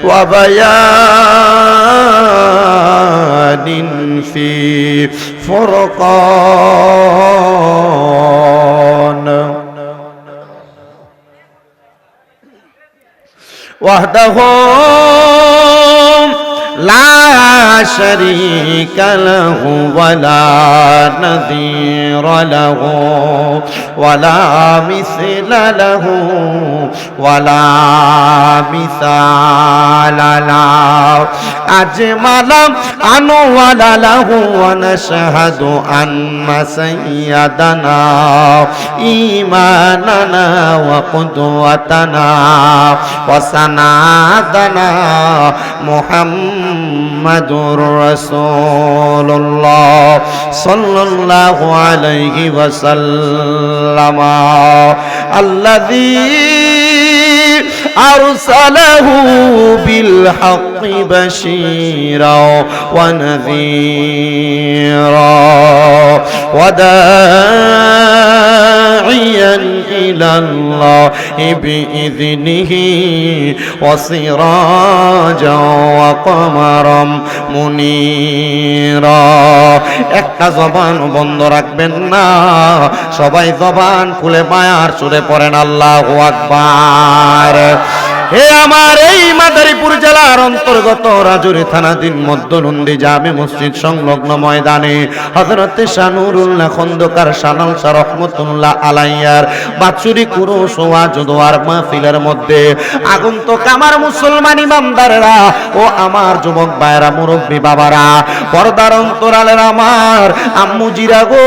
وبيان في فرقان وحده لا شريك له ولا نظير له ولا مثل له ولا مثال له أجمل أنوال له ونشهد أن سيدنا إيماننا وقدوتنا وسندنا محمد رسول الله صلى الله عليه وسلم الذي أرسله بالحق بشيرا ونذيرا وداعيا إلى الله بإذنه وسراجا وقمرا منيرا একটা জবান বন্ধ রাখবেন না, সবাই জবান খুলে মায়ার সুরে পড়েন আল্লাহু আকবার। হে আমার এই মাদারীপুর জেলার অন্তর্গত রাজুরি থানাধীন মধ্যনন্দী জামে মসজিদ সংলগ্ন ময়দানে হযরত শানুরুল্লাহ খন্দকার শানাল শাহ রহমাতুল্লাহ আলাইহির বাৎসরিক উরুস ওয়াজ দোয়ার মাহফিলের মধ্যে আগন্তুক আমার মুসলমান ইমামদারেরা ও আমার যুবক ভাইরা মুরব্বী বাবারা পর্দার অন্তরালের আমার আম্মুজিরা গো,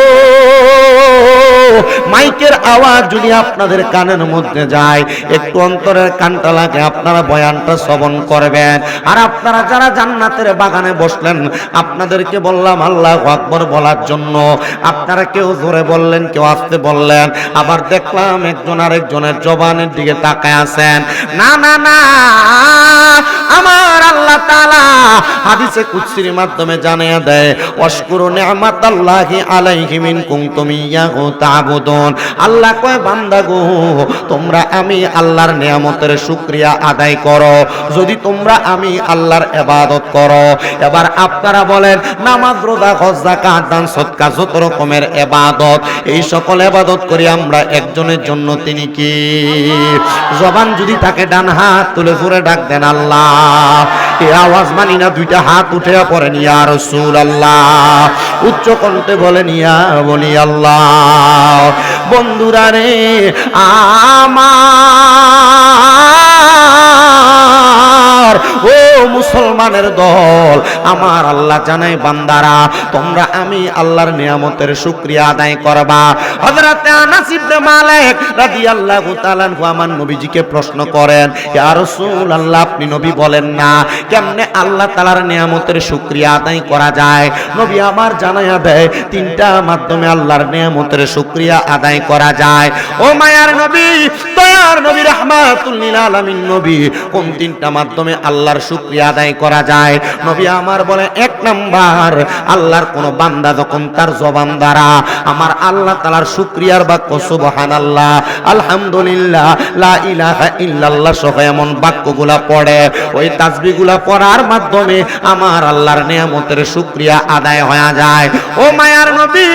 মাইকের আওয়াজ যদি আপনাদের কানের মধ্যে যায় একটু অন্তরের কানটা লাগে আপনারা বয়ানটা শ্রবণ করবেন। আর আপনারা যারা জান্নাতের বাগানে বসলেন আপনাদেরকে বললাম আল্লাহু আকবার বলার জন্য, আপনারা কেউ জোরে বললেন কেউ আস্তে বললেন, আবার দেখলাম একজন আরেকজনের জবানের দিকে তাকায় আছেন। না না না, আমার আল্লাহ তাআলা হাদিসে কুদসির মাধ্যমে জানিয়ে দেয় ওয়াশকুরু নি'মাতাল্লাহি আলাইহি মিন কুনতুম ইয়াহু তা'বুদুন। আল্লাহ কয় বান্দা গো তোমরা আমি আল্লাহর নিয়ামতের শুকরিয়া আদায় করো যদি তোমরা আমি আল্লাহর ইবাদত করো। এবার আপনারা বলেন নামাজ রোজা হজ যাকাত দান সদকা যত রকমের ইবাদত, এই সকল ইবাদত করি আমরা একজনের জন্য, তিনি কি? জবান যদি থাকে ডান হাত তুলে জোরে ডাক দেন আল্লাহ। এই আওয়াজ মানি না, দুইটা হাত উঠে পড়েন ইয়া রাসূলুল্লাহ, উচ্চ কণ্ঠে বলেন ইয়া বলি আল্লাহ। বন্ধুরা রে আমার ও মুসলমানের দল, আমার আল্লাহ জানাই বান্দারা তোমরা আমি আল্লাহর নিয়ামতের শুকরিয়া আদায় করবা। হযরত আনাস ইবনে মালিক রাদিয়াল্লাহু তাআলা আনহু আমার নবীজিকে প্রশ্ন করেন ইয়া রাসূলুল্লাহ আপনি নবী বলেন না কেমনে আল্লাহ তাআলার নিয়ামতের শুকরিয়া আদায় করা যায়? নবী আমার জানায়া দেয় তিনটা মাধ্যমে আল্লাহর নিয়ামতের শুকরিয়া আদায় করা যায়। ও মায়ার নবী, দয়ার নবী, রাহমাতুল লিল আলামিন নবী, কোন তিনটা মাধ্যমে আল্লাহর শুকরিয়া আদায় করা যায়? নবী আমার বলে এক নাম্বার, আল্লাহর কোন বান্দা যখন তার জবান দ্বারা আমার আল্লাহ তাআলার শুকরিয়ার বাক্য সুবহানাল্লাহ, আলহামদুলিল্লাহ, লা ইলাহা ইল্লাল্লাহ সহ এমন বাক্যগুলা পড়ে, ওই তাসবিহগুলা পড়ার মাধ্যমে আমার আল্লাহর নিয়ামতের শুকরিয়া আদায় হয়ে যায়। ও মায়ার নবী,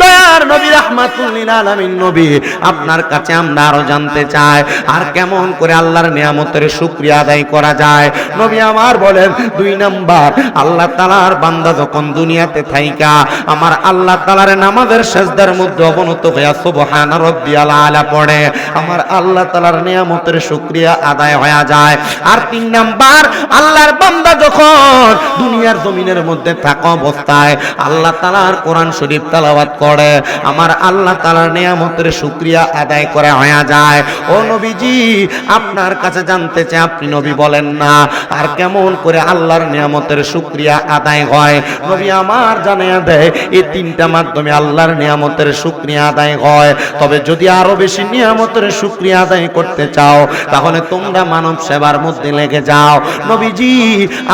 দয়ার নবী, রাহমাতুল লিল আলামিন নবী, আপনার কাছে আমরা আরো জানতে চাই আর কেমন করে আল্লাহর নিয়ামতের শুকরিয়া আদায় করা যায়? নবী আমার বলেন দুই নাম্বার, আল্লাহ তাআলার বান্দা যখন দুনিয়াতে থাইকা আমার আল্লাহ তাআলার নামাজের সিজদার মধ্যে অবনত হইয়া সুবহানা রাব্বিয়াল আলা পড়ে আমার আল্লাহ তাআলার নিয়ামতের শুকরিয়া আদায় হয়ে যায়। আর তিন নাম্বার, আল্লাহর বান্দা যখন দুনিয়ার জমিনের মধ্যে থাকা অবস্থায় আল্লাহ তাআলার কোরআন শরীফ তেলাওয়াত করে আমার আল্লাহ তাআলার নিয়ামতের শুকরিয়া আদায় করে হয়ে যায়। ও নবীজি আপনার কাছে জানতে চাই আপনি নবী বলেন না আর কেমন কেমন করে আল্লাহর নিয়ামতের শুকরিয়া আদায় হয়। নবী আমার জানিয়ে দেয় এই তিনটা মাধ্যমে আল্লাহর নিয়ামতের শুকরিয়া আদায় হয়। তবে যদি আরো বেশি নিয়ামতের শুকরিয়া আদায় করতে চাও তাহলে তোমরা মানব সেবার মধ্যে লেগে যাও। নবীজি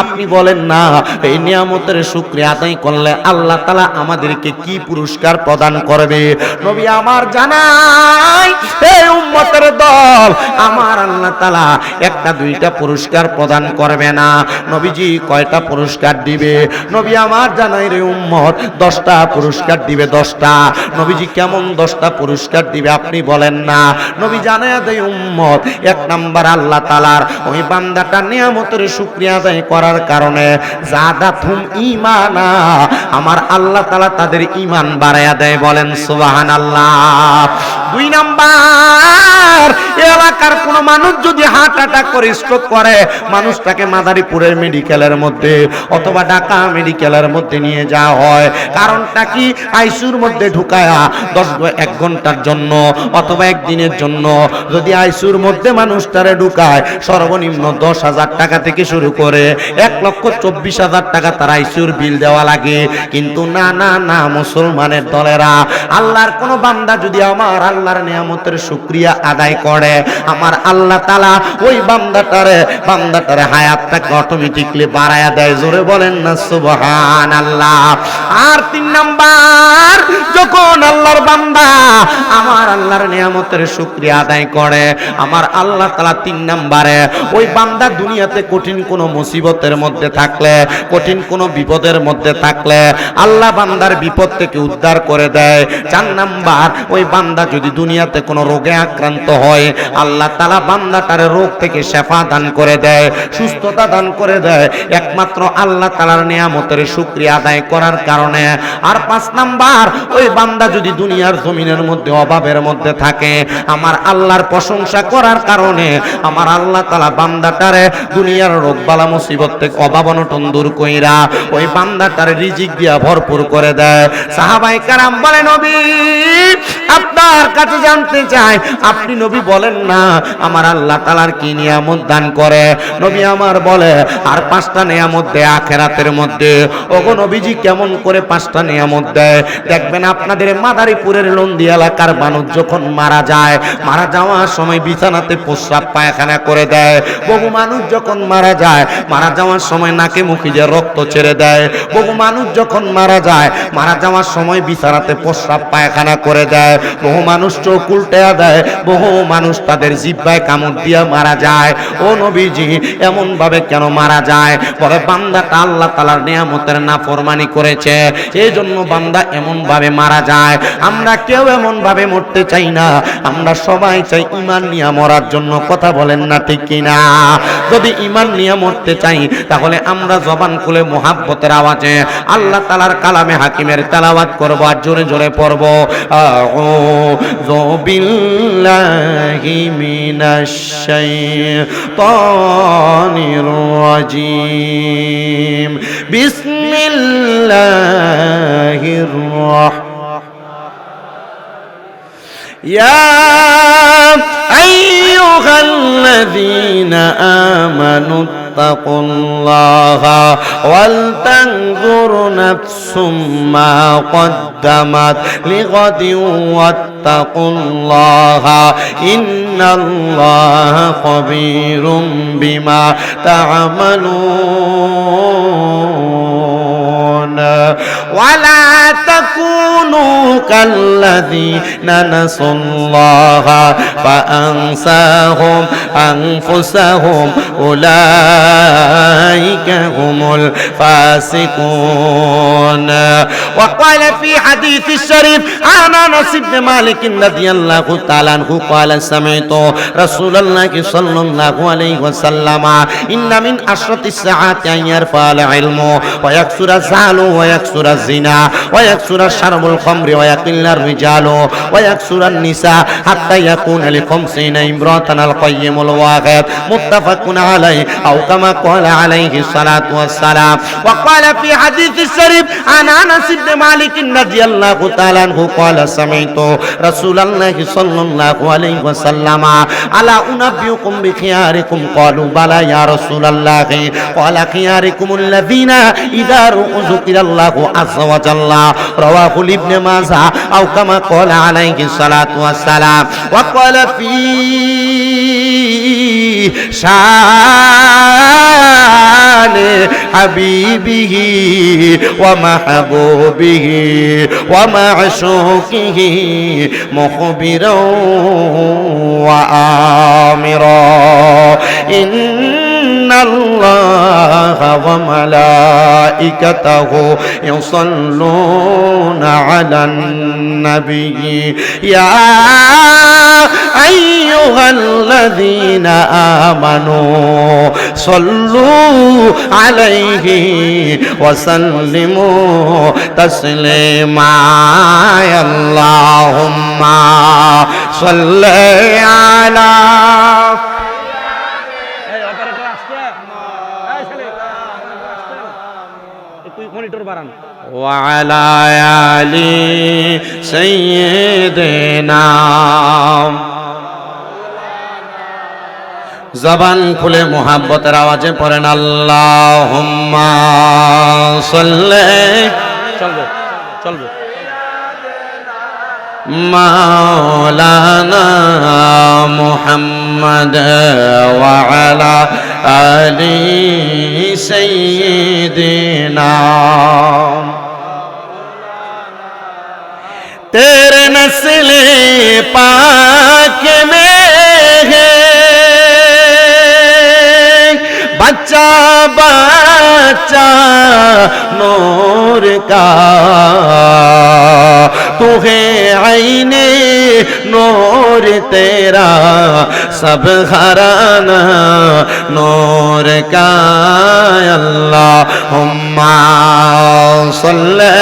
আপনি বলেন না এই নিয়ামতের শুকরিয়া আদায় করলে আল্লাহ তাআলা আমাদেরকে কি পুরস্কার প্রদান করবে? নবী আমার জানায় এই উম্মতের দল আমার আল্লাহ তাআলা একটা দুইটা পুরস্কার প্রদান করবে না। নবীজি কয়টা পুরস্কার দিবে? নবী আমার জানাই রে উম্মত 10টা পুরস্কার দিবে। 10টা। নবীজি কেমন 10টা পুরস্কার দিবে আপনি বলেন না? নবী জানায়া দেয় উম্মত, এক নাম্বার আল্লাহ তাআলার ওই বান্দাটা নিয়ামতের শুকরিয়া আদায় করার কারণে যাদাতুম ঈমানা, আমার আল্লাহ তাআলা তাদের ঈমান বাড়ায়া দেয়। বলেন সুবহানাল্লাহ। 2 নাম্বার এলাকার কোন মানুষ যদি হার্ট অ্যাটাক করে স্ট্রোক করে মানুষটাকে মাদারীপুরের মেডিকেলের মধ্যে অথবা ঢাকা মেডিকেলের মধ্যে নিয়ে যাওয়া হয়। কারণটা কি? আইসিইউর মধ্যে ঢুকায়া 1 ঘন্টার জন্য অথবা একদিনের জন্য যদি আইসিইউর মধ্যে মানুষটারে ঢুকায় সর্বনিম্ন 10,000 টাকা থেকে শুরু করে 1,24,000 টাকা তার আইসিইউর বিল দেওয়া লাগে। কিন্তু না না না মুসলমানের দলেরা, আল্লাহর কোন বান্দা যদি আমার আল্লাহর নিয়ামতের শুকরিয়া আদায় করে আমার আল্লাহ তাআলা ওই বান্দাটারে হায়াতটাকে অটোমেটিকলি বাড়ায়া দেয়। জোরে বলেন না সুবহানাল্লাহ। আর 3 নাম্বার যখন আল্লাহর বান্দা আমার আল্লাহর নিয়ামতের শুকরিয়া আদায় করে আমার আল্লাহ তাআলা 3 নাম্বারে ওই বান্দা দুনিয়াতে কঠিন কোনো মুসিবতের মধ্যে থাকলে কঠিন কোনো বিপদের মধ্যে থাকলে আল্লাহ বান্দার বিপদ থেকে উদ্ধার করে দেয়। 4 নাম্বার ওই বান্দা যদি দুনিয়াতে কোনো রোগে আক্রান্ত হয় আল্লাহ তাআলা বান্দাটারে রোগ থেকে শিফা দান করে দেয়, সুস্থতা দান করে দেয় একমাত্র আল্লাহ তাআলার নিয়ামতের শুকরিয়া আদায় করার কারণে। আর 5 নাম্বার ওই বান্দা যদি দুনিয়ার জমিনের মধ্যে অভাবের মধ্যে থাকে আমার আল্লাহর প্রশংসা করার কারণে আমার আল্লাহ তাআলা বান্দাটারে দুনিয়ার রোগ বালা মুসিবত থেকে অভাব অনটন দূর কইরা ওই বান্দাটারে রিজিক দিয়া ভরপুর করে দেয়। সাহাবায়ে কেরাম বলে নবী আপনার কাছে জানতে চাই আপনি নবী বলেন না আমার আল্লাহ তাআলার কি নিয়ামত দান করে? নবী আমার বলে আর 5টা নিয়ামত দেয় আখিরাতের মধ্যে। ওগো নবীজি কেমন করে 5টা নিয়ামত দেয়? দেখবেন আপনাদের মাদারীপুরের লন্দি এলাকার মানুষ যখন মারা যায় মারা যাওয়ার সময় বিছানাতে প্রস্রাব পায়খানা করে দেয়। বহু মানুষ যখন মারা যায় মারা যাওয়ার সময় নাকে মুখে যে রক্ত ছেড়ে দেয়। বহু মানুষ যখন মারা যায় মারা যাওয়ার সময় বিছানাতে প্রস্রাব পায়খানা করে দেয়। বহু মানুষ চোখ উল্টায়া দেয়। বহু মানুষ তাদের জিহ্বায় কামড় দিয়ে মারা যায়। ও নবীজি এমন ভাবে কেন মারা যায়? বলে বান্দাটা আল্লাহ তাআলার নিয়ামতের নাফরমানি করেছে এই জন্য বান্দা এমন ভাবে মারা যায়। আমরা কেউ এমন ভাবে মরতে চাই না, আমরা সবাই চাই ঈমান নিয়ে মরার জন্য। কথা বলেন না ঠিক কিনা? যদি ঈমান নিয়ে মরতে চাই তাহলে আমরা জবান খুলে মুহাব্বতের আওয়াজে আল্লাহ তাআলার কালামে হাকিমের তেলাওয়াত করব আর জোরে জোরে পড়ব আউযু বিল্লাহি মিনাশ শাইতানির রাজিম বিসমিল্লাহির রাহমানির يا أيها الذين آمنوا اتقوا الله ولتنظر نفس ما قدمت لغد واتقوا الله إن الله خبير بما تعملون ولا تكونوا كالذين نسوا الله فأنساهم أنفسهم أولئك هم الفاسقون وقال في حديث الشريف عن أنس بن مالك رضي الله تعالى عنه قال سمعت رسول الله صلى الله عليه وسلم إن من أشرط الساعات أن يرفع العلم ويكثر الزال ويكثر الزنا ويكثر شرب الخمر ويقل الرجال ويكثر النساء حتى يكون ل50 امرأة القيم الواحد متفق عليه أو كما قال عليه الصلاة والسلام. وقال في حديث الشريف عن أنس بن مالك رضي الله تعالى عنه قال سمعت رسول الله صلى الله عليه وسلم ألا أنبئكم بخياركم قالوا بلى يا رسول الله قال خياركم الذين إذا ذكر الله عز وجل رواه ابن ماجه أو كما قال عليه الصلاة والسلام. وقال في شان حبيبه ومحبوبه ومعشوقه مخبرا وآمرا إن الله وملائكته يصلون على النبي يا أيها الذين آمنوا صلوا عليه وسلموا تسليما اللهم صل على وعلى آل سيدنا জবান খুলে মোহাব্বতের আওয়াজে পড়েন আল্লাহুম্মা সাল্লি চলবে মাওলানা মুহাম্মদ ওয়া আলা আলি সাইয়্যিদিনা तेरे नस्ले पाक में है बच्चा बच्चा नूर का तू है आईने नूर तेरा सब घराना नूर का अल्लाहुम्मा सल्ली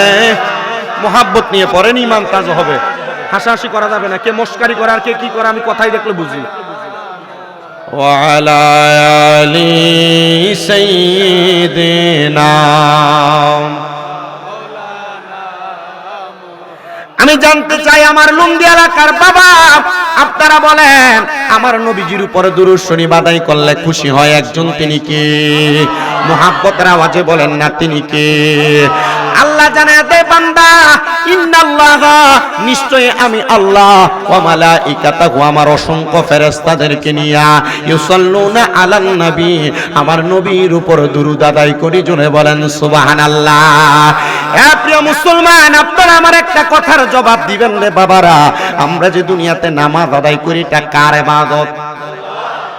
মোহাব্বত নিয়ে পড়েন ইমান তাজা হবে। হাসাহাসি করা যাবে না, কে মস্কারি করে আর কে কি করে আমি কথাই দেখলে বুঝি। ওয়ালা আলি সাইয়্যিদিনা আমি জানতে চাই আমার লুঙ্গি এলাকার বাবা আপনারা বলেন আমার নবীজির উপরে দুরূদ শরীফ আদায় করলে খুশি হয় একজন, তিনি কে? মোহাব্বতের আওয়াজে বলেন না তিনি কে? আল্লাহ জানায় দে বান্দা ইন্নাল্লাহা নিশ্চয়ই আমি আল্লাহ ওয়া মালাইকাতাহু আমার অসংখ্য ফেরেশতাদেরকে নিয়া ইউসাল্লুনা আলান নবী আমার নবীর উপর দুরূদ আদায় করি। জোরে বলেন সুবহানাল্লাহ। হে প্রিয় মুসলমান আপনারা আমার একটা কথার জবাব দিবেন রে বাবারা, আমরা যে দুনিয়াতে নামাজ আদায় করি এটা কার ইবাদত?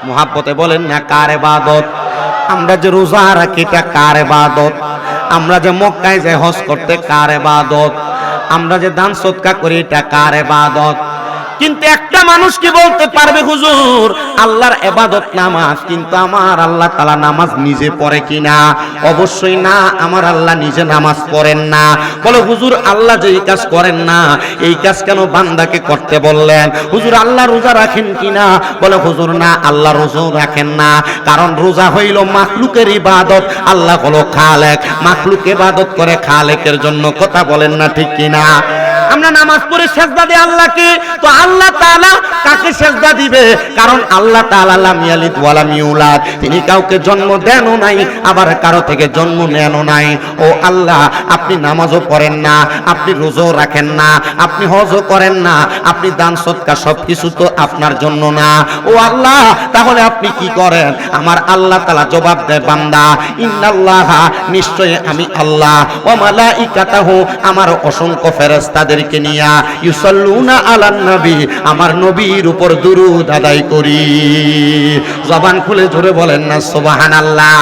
মুহাব্বতে বলেন না কার ইবাদত? আমরা যে রোজা রাখি এটা কার ইবাদত? আমরা যে মক্কায় যে হজ করতে কার ইবাদত? আমরা যে দান সদকা করি এটা কার ইবাদত? কিন্তু একটা মানুষ কি বলতে পারবে হুজুর আল্লাহর ইবাদত নামাজ, কিন্তু আমার আল্লাহ তাআলা নামাজ নিজে পড়ে কিনা? অবশ্যই না, আমার আল্লাহ নিজে নামাজ পড়েন না। বলে হুজুর আল্লাহ যে এই কাজ করেন না এই কাজ কেন বান্দাকে করতে বললেন? হুজুর আল্লাহ রোজা রাখেন কিনা? বলে হুজুর না, আল্লাহ রোজা রাখেন না, কারণ রোজা হইল মাখলুকের ইবাদত, আল্লাহ হলো খালেক, মাখলুক ইবাদত করে খালেকের জন্য। কথা বলেন না ঠিক কিনা? আমরা নামাজ পড়ে সেজদা দেই আল্লাহকে, তো আল্লাহ তাআলা কাকে সেজদা দিবে? কারণ আল্লাহ তাআলা লাম ইয়ালিদ ওয়া লাম ইউলাদ, তিনি কাউকে জন্ম দেনও নাই আবার কারো থেকে জন্ম নেনও নাই। ও আল্লাহ আপনি নামাজও পড়েন না, আপনি রোজাও রাখেন না, আপনি হজও করেন না, আপনি দান সদকা সবকিছু তো আপনার জন্য না। ও আল্লাহ তাহলে আপনি কি করেন? আমার আল্লাহ তাআলা জবাব দেয় বান্দা ইন্নাল্লাহা নিশ্চয় আমি আল্লাহ ওয়া মালাইকাতাহু আমার অসংখ্য ফেরেশতাদের কে নিয়া ইউসাল্লুনা আলান নবী আমার নবীর উপর দুরূদ আদায় করি। জবান খুলে জোরে বলেন না সুবহানাল্লাহ।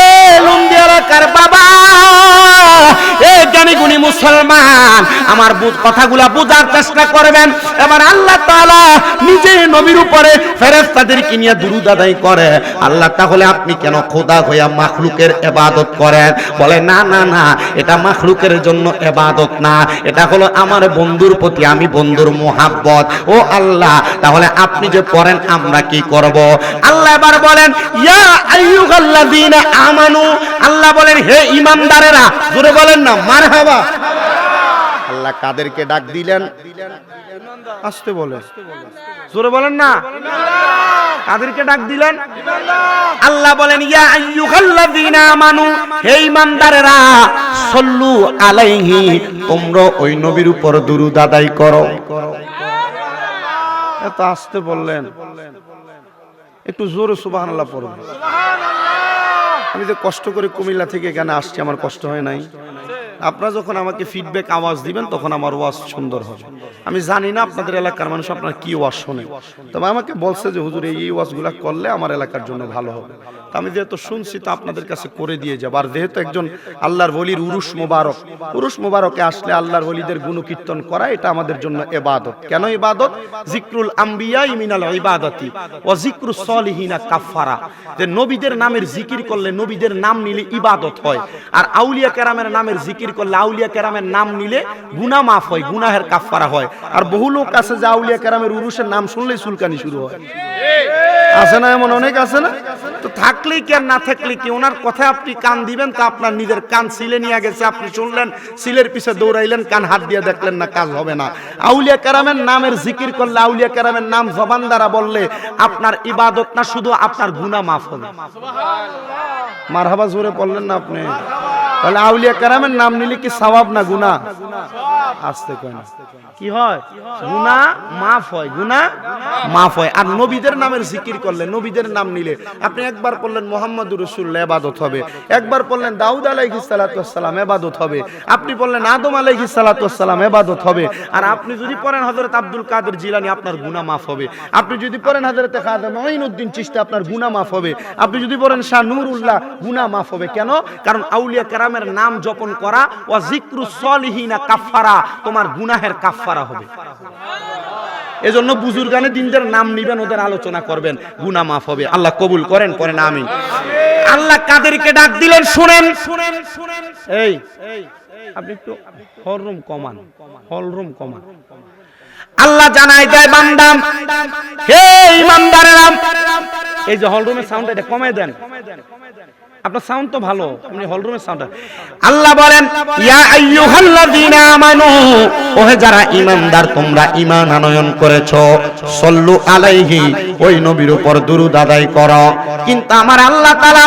এ লুঙ্গি এলাকার বাবা, এ জ্ঞানী গুণী মুসলমান, আমার কথাগুলা বোঝার চেষ্টা করবেন। এবার আল্লাহ তাআলা নিজে নবীর উপরে ফেরেশতাদেরকে নিয়ে দুরূদ আদায় করে। আল্লাহ, তাহলে আপনি কেন খোদা হইয়া মাখলুকের ইবাদত করেন? বলে না না না, এটা মাখলুকের জন্য ইবাদত না, এটা হলো আমার বন্ধুর প্রতি আমি বন্ধুর মুহাব্বত। ও আল্লাহ, তাহলে আপনি যে করেন আমরা কি করব? আল্লাহ এবার বলেন ইয়া আইয়ুহাল্লাযীনা আমানু, আল্লাহ বলেন হে ঈমানদারেরা, জোরে বলেন না মারহাবা। আল্লাহ কাদেরকে ডাক দিলেন? আসতে বলে, জোরে বলেন না, কাদেরকে ডাক দিলেন? আল্লাহ বলেন ইয়া আইয়ুহাল্লাযীনা আমানু, হে ঈমানদারেরা, সাল্লু আলাইহি, তোমরা ওই নবীর উপর দুরূদ আদায় করো। এত আসতে বললেন, একটু জোরে সুবহানাল্লাহ পড়ুন। আমি যে কষ্ট করে কুমিল্লা থেকে এখানে আসছি, আমার কষ্ট হয় নাই? আপনারা যখন আমাকে ফিডব্যাক আওয়াজ দিবেন তখন আমার ওয়াজ সুন্দর হবে। আমি জানি না আপনাদের এলাকার মানুষ আপনারা কি ওয়াজ শোনে, তবে আমাকে বলছে যে হুজুর এই ওয়াজগুলা করলে আমার এলাকার জন্য ভালো হবে। তা আমি যেহেতু শুনছি তো আপনাদের কাছে করে দিয়ে যাব। আর যেহেতু একজন আল্লাহর ওলির উরুস মোবারক, উরুস মোবারকে আসলে আল্লাহর ওলিদের গুণকীর্তন করা এটা আমাদের জন্য ইবাদত। কেন ইবাদত? যিকরুল আম্বিয়া মিনাল ইবাদাতি ওয়া যিকরুস সলিহিনা কাফারা, যে নবীদের নামের জিকির করলে, নবীদের নাম নিলে ইবাদত হয়, আর আউলিয়া কেরামের নামের জিকির করলে, আউলিয়া কেরামের নাম নিলে গুনাহ মাফ হয়, গুনাহের কাফারা হয়। আর বহু লোক আছে যে আউলিয়া কেরামের উরুসের নাম শুনলেই চুলকানি শুরু হয়, আছে না? এমন অনেক আছে না? তো থাকলেই কি আর না থাকলে কি, ওনার কথায় আপনি কান দিবেন তো আপনার নিজের কান সিলে নিয়ে গেছে, আপনি শুনলেন, সিলের পিছে দৌড়াইলেন, কান হাত দিয়ে দেখলেন না, কাজ হবে না। আউলিয়া কেরামের নামের জিকির করলে, আউলিয়া কেরামের নাম জবান দ্বারা বললে আপনার ইবাদত না, শুধু আপনার গুনাহ মাফ হবে। মারহাবা জোরে বললেন না আপনি? তাহলে আউলিয়া কেরামের নাম নিলে কি সওয়াব না গুনাহ? আসতে কই না, কি হয়? গুনাহ মাফ হয়, গুনাহ মাফ হয়। আর নবীদের নামের জিকির করলে, নবীদের নাম নিলে, আপনি একবার পড়লেন মুহাম্মদুর রাসূলুল্লাহ, ইবাদত হবে। একবার পড়লেন দাউদ আলাইহিস সালাতু ওয়াস সালাম, ইবাদত হবে। আপনি পড়লেন আদম আলাইহিস সালাতু ওয়াস সালাম, ইবাদত হবে। আর আপনি যদি পড়েন হযরত আব্দুল কাদের জিলানী, আপনার গুনাহ মাফ হবে। আপনি যদি পড়েন হযরত খাজা মুঈনুদ্দিন চিশতি, আপনার গুনাহ মাফ হবে। আপনি যদি পড়েন শাহ নূরুল্লাহ, গুনাহ মাফ হবে। কেন? কারণ আউলিয়া কেরামের নাম জপন করা, ওয়া যিকরুস সলিহিনা কাফারা, তোমার গুনাহের কাফারা হবে। এজন্য বুজুর্গানে দিনদের নাম নিবেন, ওদের আলোচনা করবেন, গুনাহ মাফ হবে। আল্লাহ কবুল করেন, করেন আমিন। আল্লাহ কাদেরকে ডাক দিলেন শুনেন। এই আপনি একটু হলরুম কমান, হলরুম কমান। আল্লাহ জানাই দেয় বান্দা, হে ঈমানদারেরা, এই যে হলরুমের সাউন্ড এটা কমাই দেন, আপনার সাউন্ড তো ভালো, আপনি হলরুমের সাউন্ড। আল্লাহ বলেন ইয়া আইয়ুহাল্লাযীনা আমানু, ওহে যারা ঈমানদার, তোমরা ঈমান আনয়ন করেছো, সাল্লু আলাইহি, ওই নবীর উপর দুরূদ আদায় করো। কিন্তু আমার আল্লাহ তাআলা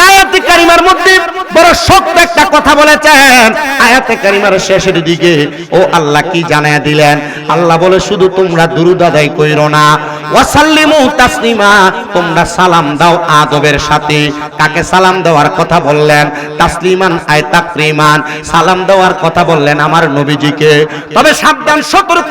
আয়াতে কারিমার মধ্যে বড় শক্ত একটা কথা বলেছেন। আয়াতে কারিমার শেষের দিকে ও আল্লাহ কি জানায় দিলেন? আল্লাহ বলে শুধু তোমরা দুরূদ আদায় কইরো না, ওয়াসাল্লিমু তাসলিমা, তোমরা সালাম দাও আদবের সাথে। কাকে সালাম দেওয়ার কথা বললেন? তাসলিমান আয় তাকরিমান, সালাম দেওয়ার কথা বললেন আমার নবীজিকে। তবে সাবধান, সতর্ক,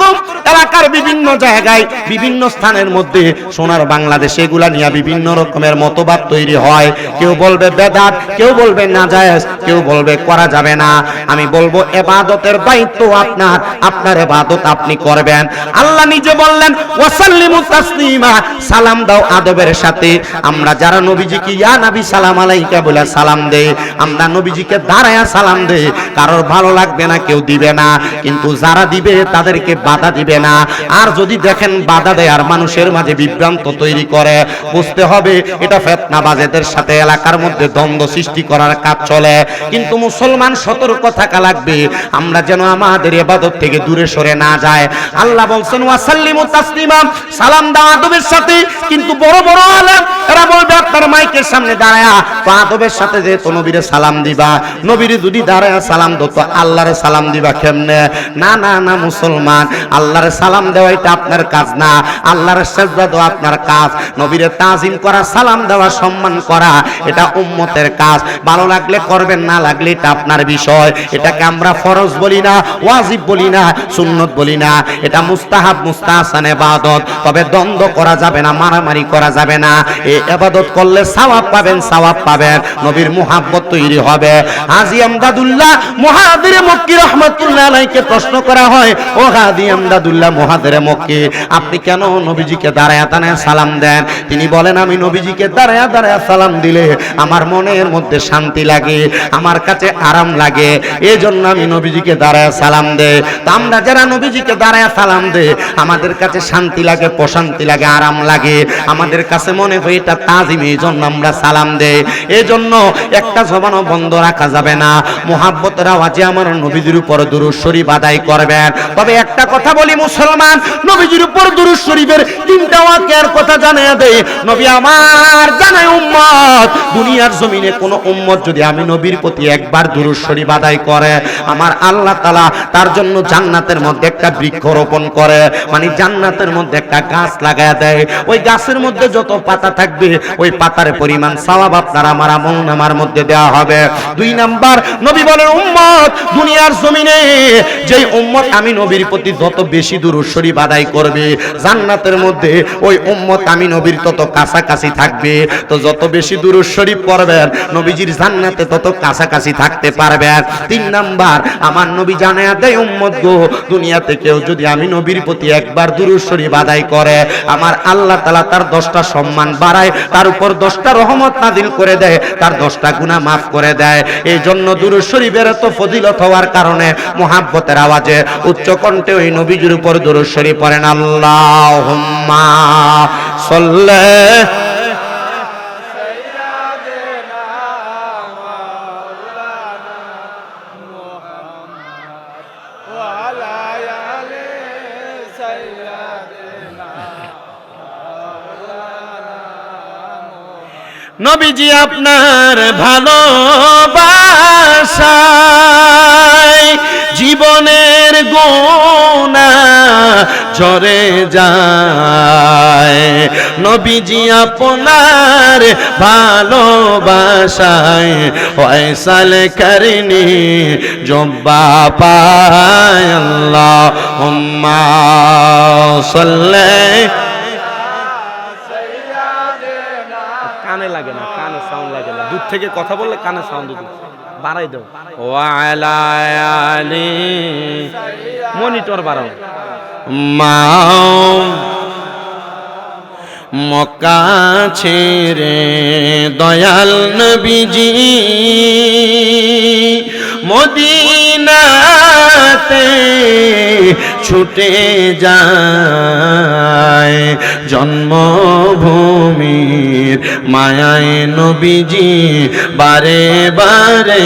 এলাকার বিভিন্ন জায়গায়, বিভিন্ন স্থানের মধ্যে, সোনার বাংলাদেশে এগুলা নিয়ে বিভিন্ন রকমের মতবাদ তৈরি হয়। কেউ বলবে বেদাত, কেউ বলবে নাজায়েজ, কেউ বলবে করা যাবে না। আমি বলবো ইবাদতের দায়িত্ব আপনার, আপনার ইবাদত আপনি করবেন। আল্লাহ নিজে বললেন ওয়াসাল্লিমু তাসলিমা, সালাম দাও আদবের সাথে। আমরা যারা নবীজিকে ইয়া নবী সালাম আলাইকা বলে সালাম দেই, আমরা নবীজিকে দাঁড়ায়া সালাম দেই, কারোর ভালো লাগবে না, কেউ দিবে না, কিন্তু যারা দিবে তাদেরকে বাধা দিবে না। আর যদি দেখেন বাধা দেয় আর মানুষের মাঝে বিভ্রান্ত তৈরি করে, বুঝতে হবে এটা ফিতনাবাজেদের সাথে এলাকার মধ্যে দ্বন্দ্ব সৃষ্টি করার কাজ চলে। কিন্তু মুসলমান সতর্ক থাকা লাগবে, আমরা যেন আমাদের ইবাদত থেকে দূরে সরে না যায়। আল্লাহ বলছেন ওয়াসাল্লিমু তাসলিমা, সালাম দাও আদবের সাথে। কিন্তু বড় বড় আলেম এরা বলবে আপনার মাইকের সামনে দাঁড়ায়া তো আদবের সাথে যে তো নবীরে সালাম দিবা, নবীরে যদি দাঁড়ায়া সালাম দাও তো আল্লাহরে সালাম দিবা কেমনে? না না না মুসলমান, আল্লাহরে সালাম দেওয়া এটা আপনার কাজ না, আল্লাহরে সিজদা দেওয়া আপনার কাজ। নবীরে তাজিম করা, সালাম দেওয়া, সম্মান করা এটা উম্মতের কাজ। ভালো লাগলে করবেন, না লাগলে এটা আপনার বিষয়। এটাকে আমরা ফরজ বলি না, ওয়াজিব বলি না, সুন্নত বলি না, এটা মুস্তাহাব মুস্তাহসান ইবাদত। তবে দ্বন্দ্ব করা যাবে না, মারামারি করা যাবে না। এই ইবাদত করলে সওয়াব পাবেন, সওয়াব পাবেন, নবীর মুহাব্বত তৈরি হবে। হাজী আমদাদুল্লাহ মুহাজিরে মক্কি রাহমাতুল্লাহ আলাইহিকে প্রশ্ন করা হয়, ও হাজী আমদাদুল্লাহ মুহাজিরে মক্কি, আপনি কেন নবীজিকে দাঁড়ায়া দাঁড়ায়া সালাম দেন? তিনি বলেন, আমি নবীজিকে দাঁড়ায়া দাঁড়ায়া সালাম দিলে আমার মনের মধ্যে শান্তি লাগে, আমার কাছে আরাম লাগে, এই জন্য আমি নবীজিকে দাঁড়ায়া সালাম দেই। তা আমরা যারা নবীজিকে দাঁড়ায়া সালাম দেই, আমাদের কাছে শান্তি লাগে, প্রশান্তি লাগে, আরাম লাগে, আমাদের কাছে মনে হয় এটা তাজিম, এই জন্য আমরা সালাম দেই। এই জন্য একটা জবানও বন্ধ রাখা যাবে না, মুহাব্বতের আওয়াজে আমার নবীজির উপর দুরূদ শরীফ আদায় করবেন। তবে একটা কথা বলি মুসলমান, নবীজির উপর দুরূদ শরীফের তিনটা ওয়াকিয়ার কথা জানিয়ে দেই। নবী আমার জানায় উম্মত, দুনিয়ার জমিনে কোন উম্মত যদি আমি নবীর প্রতি একবার দুরূদ শরীফ আদায় করে, আমার আল্লাহ তাআলা তার জন্য জান্নাতের মধ্যে একটা বৃক্ষ রোপণ করে, মানে জান্নাতের মধ্যে একটা গাছ লাগায় দেয়। ওই গাছের মধ্যে যত পাতা থাকবে ওই পাতার পরিমাণ সওয়াব আপনার আমার আমলনামার মধ্যে দেওয়া হবে। দুই নাম্বার, নবী বলেন উম্মত, দুনিয়ার জমিনে যেই উম্মত আমি নবীর প্রতি যত বেশি দুরূদ শরীফ আদায় করবে, জান্নাতের মধ্যে ওই উম্মত আমি নবীর তত কাছাকাছি থাকবে। তো যত বেশি দুরূদ শরীফ পড়বেন, নবীজির জান্নাতে তত কাছাকাছি থাকতে পারবেন। তিন নাম্বার, আমার নবী জানায়া দেয় উম্মত গো, দুনিয়াতে কেউ যদি আমি নবীর প্রতি একবার দুরূদ শরীফ আদায় করে, আমার আল্লাহ তাআলা তার 10টা সম্মান বাড়ায়, তার উপর 10টা রহমত নাযিল করে দেয়, তার 10টা গুনাহ মাফ করে দেয়। এই জন্য দুরূদ শরীফের এত ফজিলত হওয়ার কারণে মুহাব্বতের আওয়াজে উচ্চ কণ্ঠে ওই নবীজির উপর দুরূদ শরীফ পড়েন, আল্লাহুম্মা সাল্লি নবীজি আপনার ভালোবাসায় জীবনের গুনাহ ঝরে যায়। নবীজি আপনার ভালোবাসায় ফয়সাল করনি জব্বা পায়, আল্লাহুম্মা সাল্লি। কানে লাগে না, কানে সাউন্ড লাগে না, দূর থেকে কথা বললে কানে সাউন্ড বাড়াই দাও। ওয়ালা আলি মনিটর বাড়াও। মক্কা ছেড়ে দয়াল নবীজি মদিনাতে ছুটে যায়, জন্মভূমির মায়ায় নবীজি বারে বারে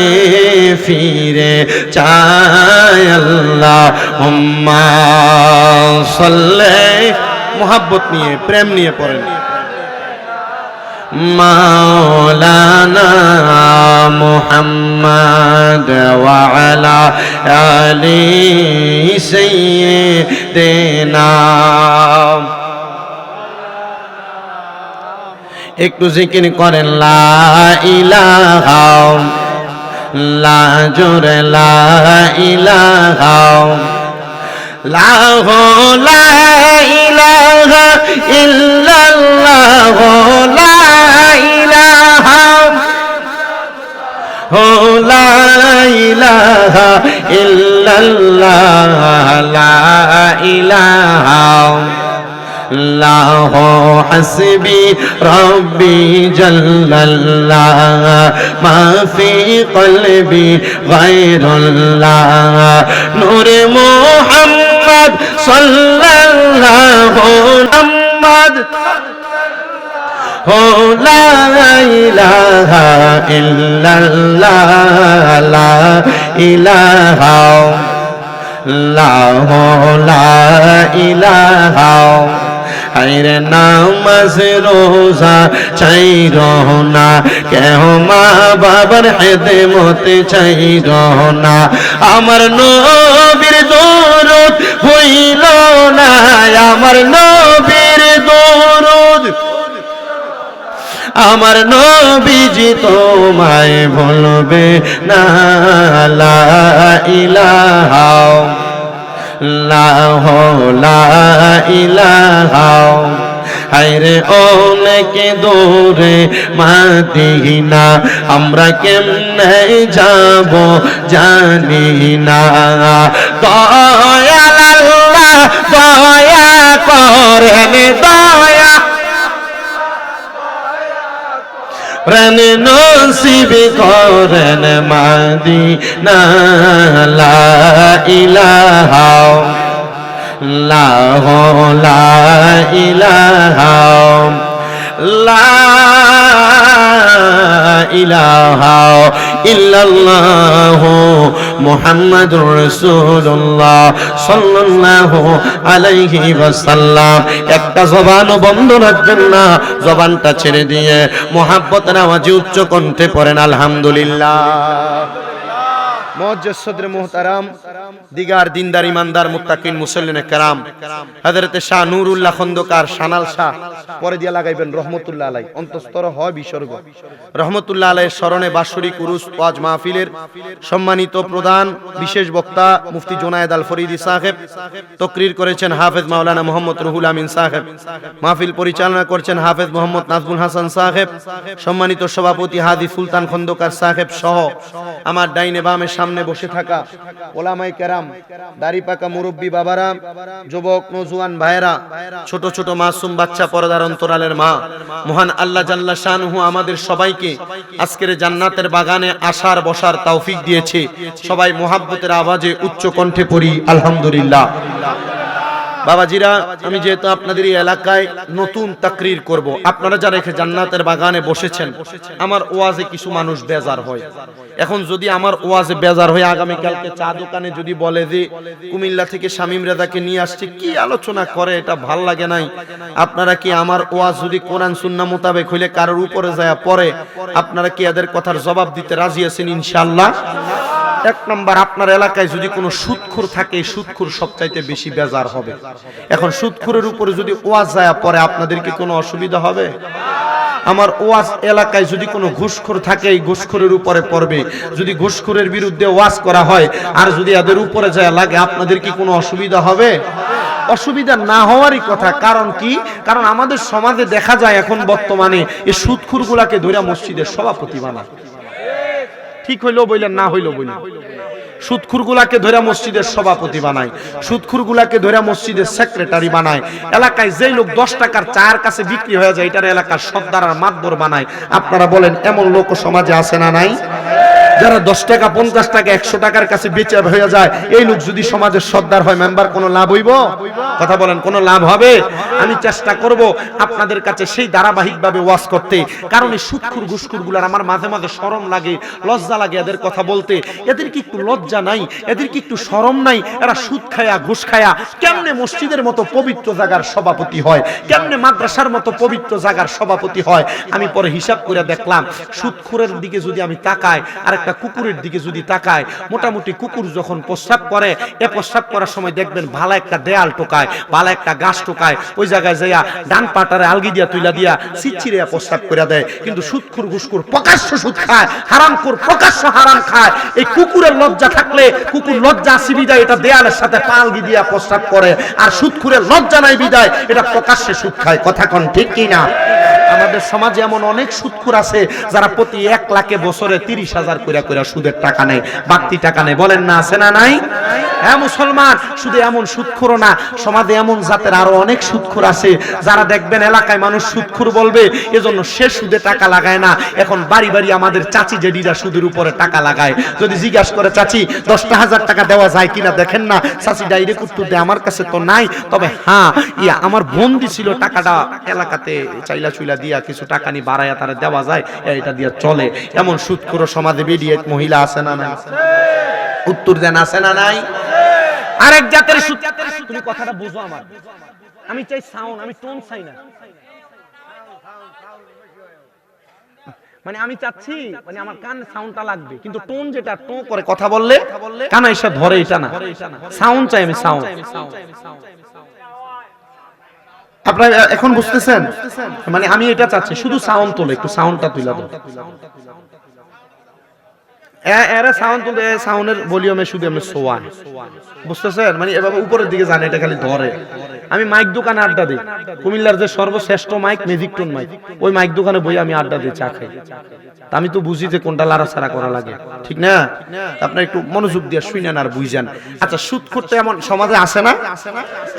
ফিরে চায়, আল্লাহুম্মা সাল্লি। মুহাব্বত নিয়ে, প্রেম নিয়ে পড়েন। মাওলানা মুহাম্মদ ওয়া আলা আলি সাইয়্যিদিনা। একটু জিকির করেন, লা ইলাহা, লা জোরে লা ইলাহা, লা ইলাহা ইল্লাল্লাহ, লা ইলাহা, লা ইলাহা ইল্লাল্লাহ, লা ইলাহা আল্লাহু হাসবি রব্বি জাল্লাল্লাহ, মা ফি কলবি গায়রুল্লাহ, নূরে মুহাম্মদ সাল্লাল্লাহু মুহাম্মদ, লা ইলাহা ইল্লাল্লাহ, লা ইলাহা লা ইলাহা। আইরে নামাজ রোজা চাইর না, কেহ মা বাবার খেদমত চাইর না, আমার নবীর দরুদ হইল না, আমার নবীর দরুদ, আমার নবীজি তোমায় বলবে না, লা ইলাহা লা ইলাহা হায়রে অনেক দূরে মদিনা আমরা কেমনে যাব জানি না দয়াল আল্লাহ দয়া করেন দয়া প্রাণ নসিব করেন মদিনা লা ইলাহা ইল্লাল্লাহ লা ইলাহা ইল্লাল্লাহ মুহাম্মাদুর রাসূলুল্লাহ সাল্লাল্লাহু আলাইহি ওয়াসাল্লাম। একটা জবানও বন্ধ রাখবেন না, জবানটা ছেড়ে দিয়ে মুহাব্বতের আওয়াজে উচ্চ কণ্ঠে পড়েন আলহামদুলিল্লাহ। মুআজ্জাজ সদরে মুহতারাম দিগার দিনদার ইমানদার মুত্তাকিন মুসল্লিনে কেরাম হযরতে শাহ নূরুল্লাহ খন্দকার শানাল শাহ পরে দিয়া লাগাইবেন রহমতুল্লাহ আলাইহি অন্তঃস্থর হয় বিসর্গ রহমতুল্লাহ আলাইহির স্মরণে বাৎসরিক উরুস ওয়াজ মাহফিলের সম্মানিত প্রধান বিশেষ বক্তা মুফতি জুনায়েদ আল ফরিদি সাহেব, তাকরীর করেছেন হাফেজ মাওলানা মোহাম্মদ রুহুল আমিন সাহেব, মাহফিল পরিচালনা করছেন হাফেজ মোহাম্মদ নাজমুল হাসান সাহেব, সম্মানিত সভাপতি হাদি সুলতান খন্দকার সাহেব সহ আমার ডাইনে বামে সামনে বসে থাকা ওলামায়ে কেরাম, দাড়ি পাকা মুরব্বী বাবারা, যুবক নওজোয়ান ভাইরা, ছোট ছোট মাসুম বাচ্চা, পর্দার অন্তরালের মা, মহান আল্লাহ জাল্লা শানহু আমাদের সবাইকে আজকের জান্নাতের বাগানে আসার বসার তৌফিক দিয়েছে। সবাই মুহাব্বতের আওয়াজে উচ্চ কণ্ঠে পড়ি আলহামদুলিল্লাহ। বাবাজিরা, আমি যেহেতু আপনাদের এই এলাকায় নতুন তাকরীর করব, আপনারা যারা এখানে জান্নাতের বাগানে বসেছেন, আমার ওয়াজে কিছু মানুষ বেজার হয়। এখন যদি আমার ওয়াজে বেজার হয়ে আগামী কালকে চা দোকানে যদি বলে যে কুমিল্লা থেকে শামীম রেজাকে নিয়ে আসছে, কি আলোচনা করে এটা ভাল লাগে নাই, আপনারা কি আমার ওয়াজ যদি কোরআন সুন্নাহ মোতাবেক হইলে কারোর উপরে যায় পড়ে, আপনারা কি এদের কথার জবাব দিতে রাজি আছেন ইনশাআল্লাহ? এক নম্বর, আপনার এলাকায় যদি কোনো সুদখোর থাকে, সুদখোর সবচাইতে বেশি বেজার হবে। এখন সুদখোরের উপরে যদি ওয়াজ যায় পরে, আপনাদের কি কোনো অসুবিধা হবে? আমার ওয়াজ এলাকায় যদি কোনো ঘুষখোর থাকে, এই ঘুষখোরের উপরে পড়বে। যদি ঘুষখোরের বিরুদ্ধে ওয়াজ করা হয় আর যদি এদের উপরে যায় লাগে, আপনাদের কি কোনো অসুবিধা হবে? অসুবিধা না হওয়ারই কথা। কারণ কি? কারণ আমাদের সমাজে দেখা যায় এখন বর্তমানে এই সুদখোরগুলাকে ধরে মসজিদের সভাপতি বানায়। ঠিক হইলো বললেন, না হইলো বললেন। সুদখোরগুলাকে ধরে মসজিদের সভাপতি বানায়, সুদখোরগুলাকে ধরে মসজিদের সেক্রেটারি বানায়। এলাকায় যেই লোক 10 টাকার চায়ের কাছে বিক্রি হয়ে যায়, এটার এলাকার সর্দার আর মাতবর বানায়। আপনারা বলেন, এমন লোক সমাজে আছে না নাই? যারা 10 টাকা 50 টাকা 100 টাকার কাছে বেচে হয়ে যায়, এই লোক যদি সমাজের সর্দার হয়, মেম্বার, কোনো লাভ হইব? কথা বলেন, কোনো লাভ হবে? আমি চেষ্টা করব আপনাদের কাছে সেই ধারাবাহিকভাবে ওয়াজ করতে। কারণ এই সুদখোর ঘুষখোরগুলার আমার মাঝে মাঝে শরম লাগে, লজ্জা লাগে এদের কথা বলতে। এদের কি একটু লজ্জা নাই? এদের কি একটু শরম নাই? এরা সুদ খায়া ঘুষ খায়া কেমনে মসজিদের মতো পবিত্র জায়গার সভাপতি হয়, কেমনে মাদ্রাসার মতো পবিত্র জায়গার সভাপতি হয়? আমি পরে হিসাব করে দেখলাম, সুদখোরের দিকে যদি আমি তাকাই আর একটা কুকুরের দিকে যদি তাকায়, মোটামুটি কুকুর যখন প্রস্রাব করে, এ প্রস্রাব করার সময় দেখবেন ভালো একটা দেয়াল টোকায়, ভালো একটা গাছ টোকায়, ওই জায়গায় যাইয়া ডান পাটারে আলগি দিয়া তুইলা দিয়া সিচ্ছিরে প্রস্রাব করে দেয়। কিন্তু সুদখোর ঘুষখোর প্রকাশ্য সুদ খায়, হারামখোর প্রকাশ্য হারাম খায়। এই কুকুরের লজ্জা থাকলে, কুকুর লজ্জা আসি বিদায় এটা দেয়ালের সাথে পালগি দিয়া প্রস্রাব করে, আর সুদখোরের লজ্জা নাই বিদায় এটা প্রকাশ্যে সুদ খায়। কথা কোন ঠিক কি না? আমাদের সমাজে এমন অনেক সুদখোর আছে যারা প্রতি 1 লাখে বছরে 30,000 কইরা কইরা সুদের টাকা নেয়, বাড়তি টাকা নেয়। বলেন না, আছে না নাই? হ্যাঁ মুসলমান, শুধু এমন সুদখোর না, সমাজে এমন জাতের আরো অনেক সুদখোর আছে যারা দেখবেন এলাকায় মানুষ সুদখোর বলবে, এজন্য সে সুদে টাকা লাগায় না। এখন বাড়ি বাড়ি আমাদের চাচি জেডিরা সুদের উপরে টাকা লাগায়। যদি জিজ্ঞাসা করে, চাচি 10,000 টাকা দেওয়া যায় কিনা দেখেন না, চাচি ডাইরেক্ট উত্তর দেয়, আমার কাছে তো নাই, তবে হ্যাঁ আমার বোন দিছিল টাকাটা, এলাকাতে চাইলা চুইলা দিয়া কিছু টাকা নি বাড়াইয়া তারা দেওয়া যায়, এটা দিয়া চলে। এমন সুদখোর সমাজে বেরিয়ে মহিলা আছে না নাই? উত্তর দেন, আছে না নাই? আরেক জাতের সুদ। তুমি কথাটা বুঝো আমার, আমি চাই সাউন্ড, আমি টোন চাই না। মানে আমি চাচ্ছি মানে আমার কান সাউন্ডটা লাগবে, কিন্তু টোন যেটা টো করে কথা বললে কানে এসে ধরে, এটা না। সাউন্ড চাই আমি, সাউন্ড। আপনারা এখন বুঝতেছেন? মানে আমি এটা চাচ্ছি, শুধু সাউন্ড তোলে, একটু সাউন্ডটা তুইলা দাও। এরা সাউন্ড তুলতে, সাউন্ডের ভলিউমে শুধু আমি সোয়ান, বুঝতেছেন? মানে এভাবে উপরের দিকে জানে, এটা খালি ধরে। আমি মাইক দোকানে আড্ডা দিই, কুমিল্লার যে সর্বশ্রেষ্ঠ মাইক ম্যাজিক টোন মাইক, ওই মাইক দোকানে বই আমি আড্ডা দিই, চা খাই। আমি তো বুঝি যে কোনটা লাড়াছাড়া করা লাগে, ঠিক না? আপনার একটু মনোযোগ দিয়ে শুনেন আর বুঝেন। আচ্ছা, সুদখোর তো এমন সমাজে আছে না?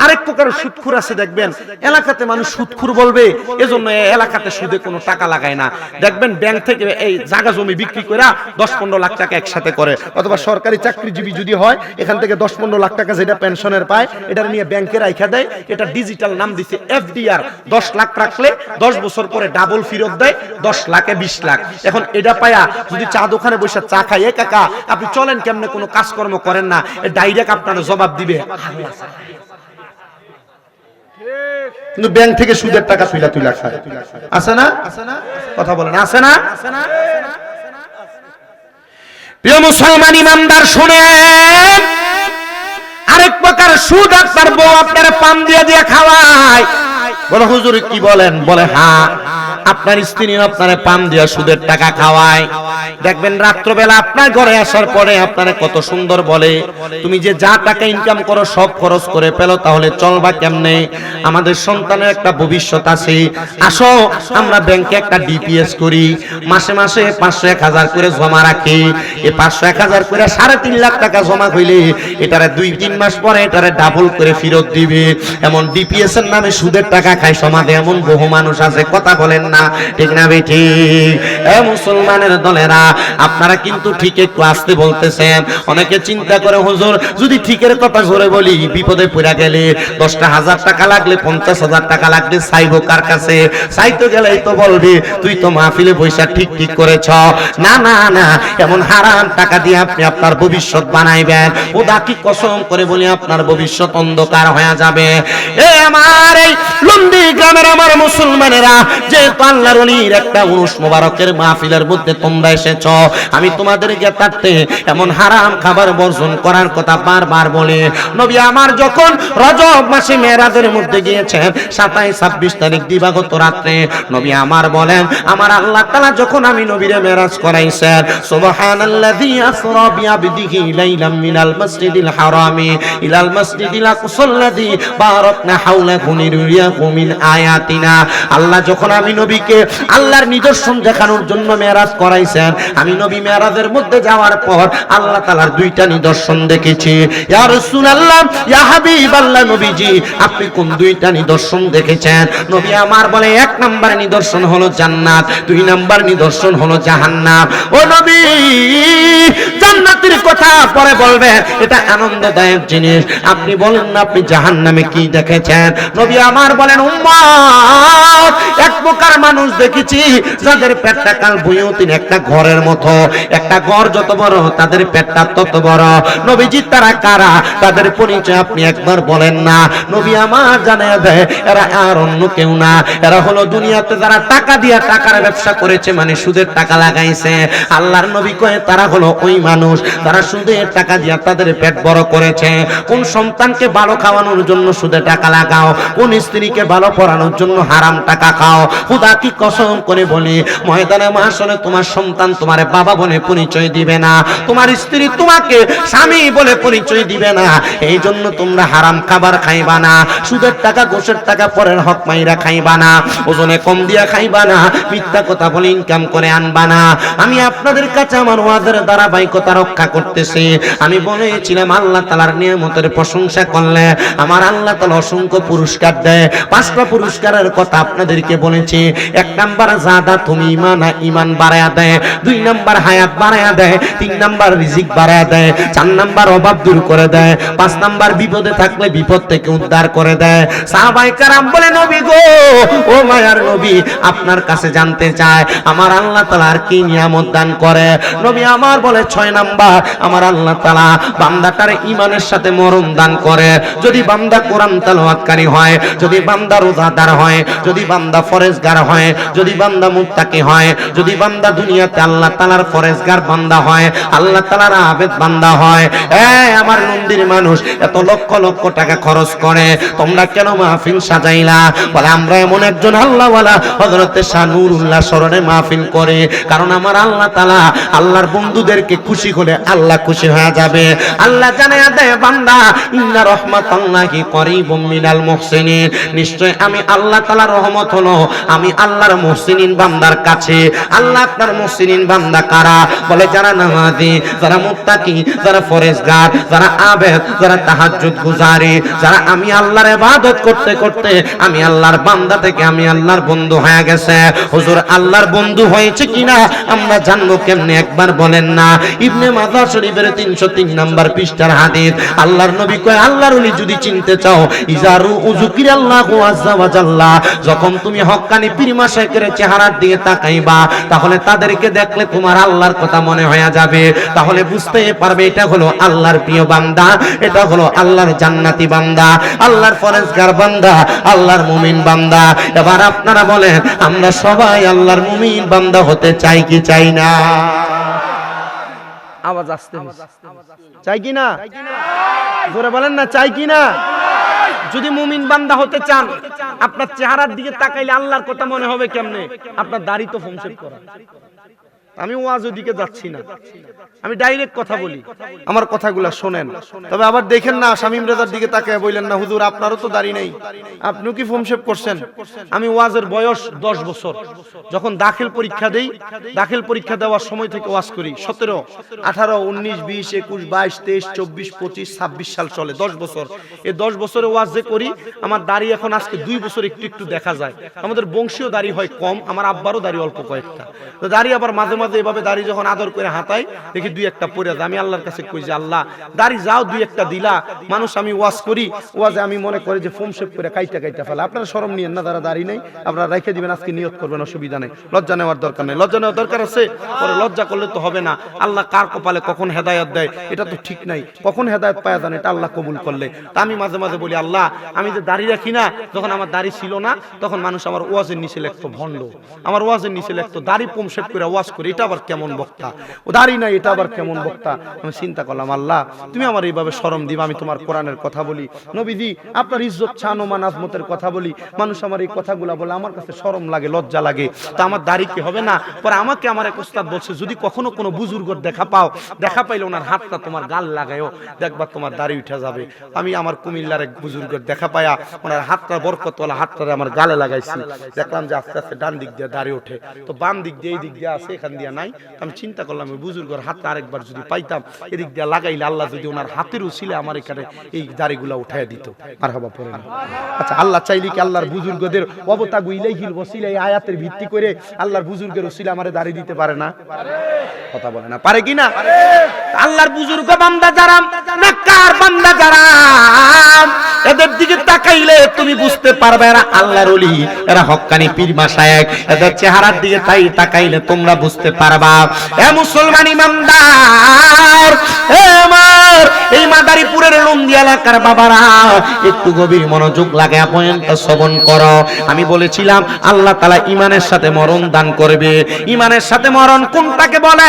আরেক প্রকার সুদখোর আছে, দেখবেন এলাকাতে মানুষ সুদখোর বলবে, এজন্য এলাকাতে সুদে কোনো টাকা লাগায় না। দেখবেন ব্যাংক থেকে এই জায়গা জমি বিক্রি করে 10-15 লাখ টাকা একসাথে করে, অথবা সরকারি চাকরিজীবী যদি হয় এখান থেকে 10-15 লাখ টাকা যেটা পেনশনের পায় এটা নিয়ে ব্যাংকে রাখা দেয়। এটা ডিজিটাল নাম দিছে এফডিআর। 10 লাখ রাখলে 10 বছর পরে ডাবল ফেরত দেয়, 10 লাখে 20 লাখ। এখন এটা পায়া যদি চা দোকানে বসে চা খাই, কাকা আপনি চলেন কেমনে, কোনো কাজকর্ম করেন না, ডাইরেক্ট আপনার জবাব দিবে কিন্তু ব্যাংক থেকে সুদের টাকা তুইলা খায়। আছে না? কথা বলেন, আছে না? প্রিয় মুসলমান ইমানদার শুনেন, আরেক প্রকার সুদ আপনার বউ আপনার পান দিয়ে দিয়ে খাওয়ায়। বলে হুজুর কি বলেন? বলে হ্যাঁ, আপনার স্ত্রী আপনারে পান দিয়া সুদের টাকা খাওয়ায়। দেখবেন রাত্রবেলা আপনার ঘরে আসার পরে আপনারে কত সুন্দর বলে, তুমি যে যা টাকা ইনকাম করো সব খরচ করে ফেলো, তাহলে চলবা কেমনে? আমাদের সন্তানের একটা ভবিষ্যৎ আছে, আসো আমরা ব্যাংকে একটা ডিপিএস করি, মাসে মাসে 500-1000 করে জমা রাখি। এই 500-1000 করে 3.5 লাখ টাকা জমা হইলে এটারে 2-3 মাস পরে এটারে ডাবল করে ফেরত দিবে। এমন ডিপিএস এর নামে সুদের টাকা খায় সমাজে এমন বহু মানুষ আছে। কথা বলেন না, ঠিক না বেঠি? এ মুসলমানের দলেরা, আপনারা কিন্তু ঠিক একটু আসতে বলতেছেন। অনেকে চিন্তা করে হুজুর যদি ঠিকের কথা জোরে বলি বিপদে পড়া গেলে 10,000 টাকা লাগলে 50,000 টাকা লাগলে চাইবো কার কাছে? চাইতে গেলেই তো বলবি তুই তো মাহফিলে পয়সা ঠিক ঠিক করেছ। না না না, এমন হারাম টাকা দিয়ে আপনি আপনার ভবিষ্যৎ বানাইবেন, ওদা কি কসম করে বলি আপনার ভবিষ্যৎ অন্ধকার হয়ে যাবে। এ আমার এই লন্ডি গ্রামের আমার মুসলমানেরা, যে আল্লাহর ওলির একটা উরুস মোবারকের মাহফিলের মধ্যে তোমরা এসেছ, আমি তোমাদেরকে তাতে এমন হারাম খাবার বর্জন করার কথা বারবার বলি। নবী আমার যখন রজব মাসে মেরাজের মধ্যে গিয়েছেন 27-26 তারিখ দিবাগত রাত্রে, নবী আমার বলেন আমার আল্লাহ তাআলা যখন আমি নবীরে মেরাজ করাইছেন, সুবহানাল্লাযী আসরা বিআবদিহি লাইলাম মিনাল মাসজিদিল হারামি ইলাল মাসজিদিল আকসাল্লাযী বারাকনা হাওলাহু লিনুরিয়াহু মিন আয়াতিনা। আল্লাহ যখন আমি নবীকে আল্লাহর নিদর্শন দেখানোর জন্য মেরাজ করাইছেন, আমি নবী মেরাজের মধ্যে যাওয়ার পর আল্লাহ তাআলার 2টা নিদর্শন দেখেছি। ইয়া রাসূলুল্লাহ, ইয়া হাবিবাল্লাহ, নবীজি আপনি কোন 2টা নিদর্শন দেখেছেন? নবী আমার বলে 1 নাম্বার নিদর্শন হলো জান্নাত, 2 নাম্বার নিদর্শন হলো জাহান্নাম। ও নবী, জান্নাতের কথা পরে বলবেন, এটা আনন্দদায়ক জিনিস। আপনি বলেন না আপনি জাহান্নামে কি দেখেছেন? নবী আমার বলেন উম্মত, এক প্রকার মানুষ দেখেছি যাদের পেটটা কাল বুয়তিন একটা ঘরের মতো, একটা ঘর যত বড় তাদের পেটটা তত বড়। নবীজি তারা কারা? তাদের পরিচয় আপনি একবার বলেন না। নবী আমার জানায় দেয় এরা আর অন্য কেউ না, এরা হলো দুনিয়াতে যারা টাকা দিয়া টাকার ব্যবসা করেছে, মানে সুদের টাকা লাগাইছে। আল্লাহর নবী কয়ে তারা হলো ওই মানুষ তারা সুদের টাকা দিয়া তাদের পেট বড় করেছে। কোন সন্তানকে ভালো খাওয়ানোর জন্য সুদে টাকা লাগাও, কোন স্ত্রীকে ভালো পড়ানোর জন্য হারাম টাকা খাও। খোদা কি কসম করে বলি, ময়দানে মাহশরে তোমার সন্তান তোমারে বাবা বলে পরিচয় দিবে না, তোমার স্ত্রী তোমাকে স্বামী বলে পরিচয় দিবে না। এই জন্য তোমরা হারাম খাবার খাইবা না, সুদের টাকা ঘুষের টাকা পরের হক মাইরা খাইবা না, ওজনে কম দিয়া খাইবা না, মিথ্যা কথা বলে ইনকাম করে আনবা না। আমি আপনাদের কাছে আমার ওয়াজের ধারাবাহিকতা রক্ষা করতেছি। আমি বলেছিলাম আল্লাহ তাআলার নিয়ামতের প্রশংসা করলে আমার আল্লাহ তাআলা অসংখ্য পুরস্কার দেয়। 5টা পুরস্কারের কথা আপনাদেরকে বলেছি। 1 নাম্বার জাদা তুমি ইমান বাড়ায়া দেয়, 2 নাম্বার হায়াত বাড়ায়া দেয়, 3 নাম্বার রিজিক বাড়ায়া দেয়, 4 নাম্বার অভাব দূর করে দেয়, 5 নাম্বার বিপদে থাকলে বিপদ থেকে উদ্ধার করে দেয়। সাহাবায়ে কেরাম বলে নবী গো, ও মায়ার নবী, আপনার কাছে জানতে চায় আমার আল্লাহ তাআলা আর কি নিয়ামত দান করে? নবী আমার বলে 6 নাম্বার আমার আল্লাহ তাআলা বান্দাটার ঈমানের সাথে মরণ দান করে। যদি বান্দা কোরআন তেলাওয়াতকারী হয়, যদি বান্দা রোজাদার হয়, যদি বান্দা ফরজগার হয়, যদি বান্দা মুত্তাকি হয়, যদি বান্দা দুনিয়াতে আল্লাহ তাআলার ফরজগার বান্দা হয়, আল্লাহ তাআলার আবেদ বান্দা হয়। আমার নন্দির মানুষ এত লক্ষ লক্ষ টাকা খরচ করে, তোমরা কেন মাহফিল সাজাইলা? বলে আমরা এমন একজন আল্লাহওয়ালা হযরতে শাহ নূরুল্লাহ স্মরণে মাহফিল করে, কারণ আমার আল্লাহ তাআলা আল্লাহর বন্ধুদেরকে খুশি হলে আল্লাহ খুশি হয়ে যাবে। আল্লাহ জানায়া দেয় বান্দা ইন্না রাহমাতাল্লাহি করিবুম মিনাল মুহসিনিন, নিশ্চয় আমি আল্লাহ তাআলার রহমত হলো আমি আল্লাহর মুহসিনিন বান্দার কাছে। আল্লাহ আপনার মুহসিনিন বান্দা কারা? বলে যারা নামাজি, যারা মুত্তাকি, যারা ফরজগার, যারা আবেদ, যারা তাহাজ্জুদ গুজারি, যারা আমি আল্লাহর ইবাদত করতে করতে আমি আল্লাহর বান্দা থেকে আমি আল্লাহর বন্ধু হয়ে গেছে। হুজুর আল্লাহর বন্ধু হয়েছে কিনা আমরা জানবো কেমনে? একবার বলেন না। ইবনে মাজাহ শরীফের 303 নম্বর পৃষ্ঠার হাদিস, আল্লাহর নবী কয় আল্লাহর ওলি যদি চিনতে চাও ইজারু উযকিরাল্লাহু আযজা ওয়া জাল্লা, যখন তুমি হক্কানি পীর মাশায়েখের চেহারার দিকে তাকাইবা তাহলে তাদেরকে দেখলে তোমার আল্লাহর কথা মনে হয়ে যাবে, তাহলে বুঝতে পারবে এটা হলো আল্লাহর প্রিয় বান্দা, এটা হলো আল্লাহর জান্নাতি বান্দা, আল্লাহর ফরজগার বান্দা, আল্লাহর মুমিন বান্দা। এবার আপনারা বলেন আমরা সবাই আল্লাহর মুমিন বান্দা হতে চাই কি চাই না? আওয়াজ আসতে চাই কি না? জোরে বলেন না, চাই কি না? যদি মুমিন বান্দা হতে চান আপনার চেহারার দিকে তাকাইলে আল্লাহর কথা মনে হবে কেমনে? আপনার দাড়ি তো ফোমশেপ করা। আমি ওয়াজের দিকে যাচ্ছি না, আমি ডাইরেক্ট কথা বলি, আমার কথাগুলো শোনেন। তবে আবার দেখেন না শামীম রেজার দিকে তাকায় বললেন না হুজুর আপনারও তো দাড়ি নেই, আপনিও কি ফোমশেপ করছেন? আমি ওয়াজের বয়স 10 বছর, যখন দাখিল পরীক্ষা দেই, দাখিল পরীক্ষা দেওয়ার সময় থেকে ওয়াজ করি। 17, 18, 19, 20, 21, 22, 23, 24, 25, 26 সাল চলে, 10 বছর। এই 10 বছরে ওয়াজ যে করি আমার দাড়ি এখন আজকে 2 বছর একটু একটু দেখা যায়। আমাদের বংশীয় দাড়ি হয় কম, আমার আব্বারও দাড়ি অল্প কয়েকটা, তো দাড়ি আবার মাঝে মাঝে এভাবে দাড়ি যখন আদর করে হাতাই দেখি 2-1টা পড়ে যায়। আমি আল্লাহর কাছে কই যে আল্লাহ দাড়ি যাও 2-1টা দিলা, মানুষ আমি ওয়াজ করি, ওয়াজে আমি মনে করি যে ফোম শেপ করে কাইটা ফেলে। আপনারা শরম নিয়েন না, যারা দাড়ি নেই আপনারা রেখে দিবেন, আজকে নিয়ত করবেন, অসুবিধা নেই। লজ্জা নেওয়ার দরকার নেই, লজ্জা নেওয়ার দরকার আছে, পরে লজ্জা করলে তো হবে না। আল্লাহ কার কপালে কখন হেদায়েত দেয় এটা তো ঠিক নাই, কখন হেদায়েত পাওয়া যায় এটা আল্লাহ কবুল করলে। তা আমি মাঝে মাঝে বলি আল্লাহ আমি যে দাড়ি রাখি না, যখন আমার দাড়ি ছিল না তখন মানুষ আমার ওয়াজের নিচে লিখতো ভণ্ড, আমার ওয়াজের নিচে লিখতো দাড়ি ফোম শেপ করে ওয়াজ করে, এটা আবার কেমন বক্তা? ও দাড়ি নাই এটা আবার কেমন বক্তা? আমি চিন্তা করলাম আল্লাহ তুমি আমার এইভাবে শরম দিবা, আমি তোমার কোরআনের কথা বলি, নবীজি আপনার ইজ্জত শান ও মান আজমতের কথা বলি, মানুষ আমার এই কথাগুলা বলে, আমার কাছে শরম লাগে, লজ্জা লাগে, তা আমার দাড়ি কি হবে না? পরে আমাকে আমার এক উস্তাদ বলছে যদি কখনো কোনো বুজুর্গর দেখা পাও, দেখা পাইলে ওনার হাতটা তোমার গাল লাগায়ও, দেখবা তোমার দাড়ি উঠে যাবে। আমি আমার কুমিল্লার এক বুজুর্গের দেখা পায়া ওনার হাতটা বরকতওয়ালা হাতটা আমার গালে লাগাইছি, দেখলাম যে আস্তে আস্তে ডান দিক দিয়ে দাড়ি ওঠে, তো বাম দিক দিয়ে এই দিক দিয়ে আছে, এখান দিয়ে নাই। আমি চিন্তা করলাম ওই বুজুর্গের হাতটা আরেকবার যদি পাইতাম, এদিক দিয়ে লাগাইলে আল্লাহ যদি ওনার হাতের উসিলে আমার এখানে এই দাড়িগুলা উঠাইয়া দিত। মারহাবা পড়েন। আচ্ছা আল্লাহ চাইলে কি আল্লাহর বুজুর্গদের অবতাগু ইলাইহিল ওসিলা এই আয়াতের ভিত্তি করে আল্লাহর বুজুর্গের উসিলা আমারে দাড়ি দিতে পারে না? কথা বলে না, পারে কি না? আল্লাহর বুজুর্গ বান্দা যারা, নেককার বান্দা যারা, এদের দিকে তাকাইলে তুমি বুঝতে পারবে এরা আল্লাহর ওলি, এরা হক্কানি পীর মাশায়েখ। এদের চেহারার দিকে তাকাইলে তোমরা বুঝতে পারবা। এ মুসলমান ইমানদার, এ আমার এই মাদারীপুরের লুঙ্গি এলাকার বাবারা একটু গভীর মনোযোগ লাগায়া পয়েন্টটা শ্রবণ করো। আমি বলেছিলাম আল্লাহ তাআলা ঈমানের সাথে মরণ দান করবে। ঈমানের সাথে মরণ কোনটাকে বলে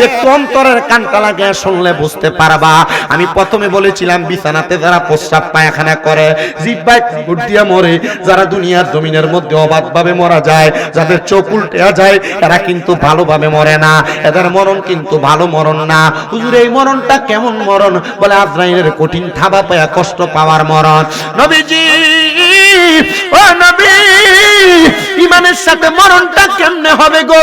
একটু অন্তরের কানটা লাগায়া শুনলে বুঝতে পারবা। আমি প্রথমে বলেছিলাম বিছানাতে যারা প্রস্রাব পায়খানা করে, জিহ্বায় গুড় দিয়া মরে, যারা দুনিয়ার জমিনের মধ্যে অবাধভাবে মারা যায়, যাদের চোখ উল্টে যায়, এরা কিন্তু ভালোভাবে মরে না, এদের মরণ কিন্তু ভালো মরণ না। হুজুর এই মরণটা কেমন মরণ? বলে আজরাইলের কঠিন থাবা পায়া কষ্ট পাওয়ার মরণ। নবীজি ও নবী ঈমানের সাথে মরণটা কেমনে হবে গো?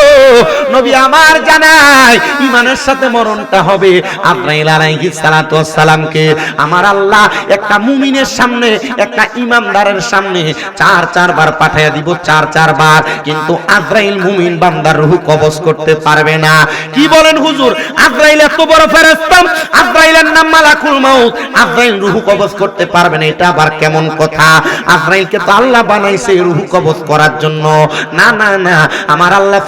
নবী আমার জানাই ঈমানের সাথে মরণটা হবে আজরাইল আলাইহিস সালাতু ওয়াস সালামকে আমার আল্লাহ একটা মুমিনের সামনে, একটা ঈমানদারের সামনে 4 বার পাঠাইয়া দিব, 4 বার। কিন্তু আজরাইল মুমিন বান্দার রূহ কবজ করতে পারবে না। কি বলেন হুজুর? আজরাইল এত বড় ফেরেশতা, আজরাইলের নাম মালাকুল মাউত, আজরাইল রূহ কবজ করতে পারবে না, এটা আবার কেমন কথা? আজরাইলকে তো আল্লাহ বানাইছে রূহ কবজ করার জন্য, না না না, আমার আল্লাহ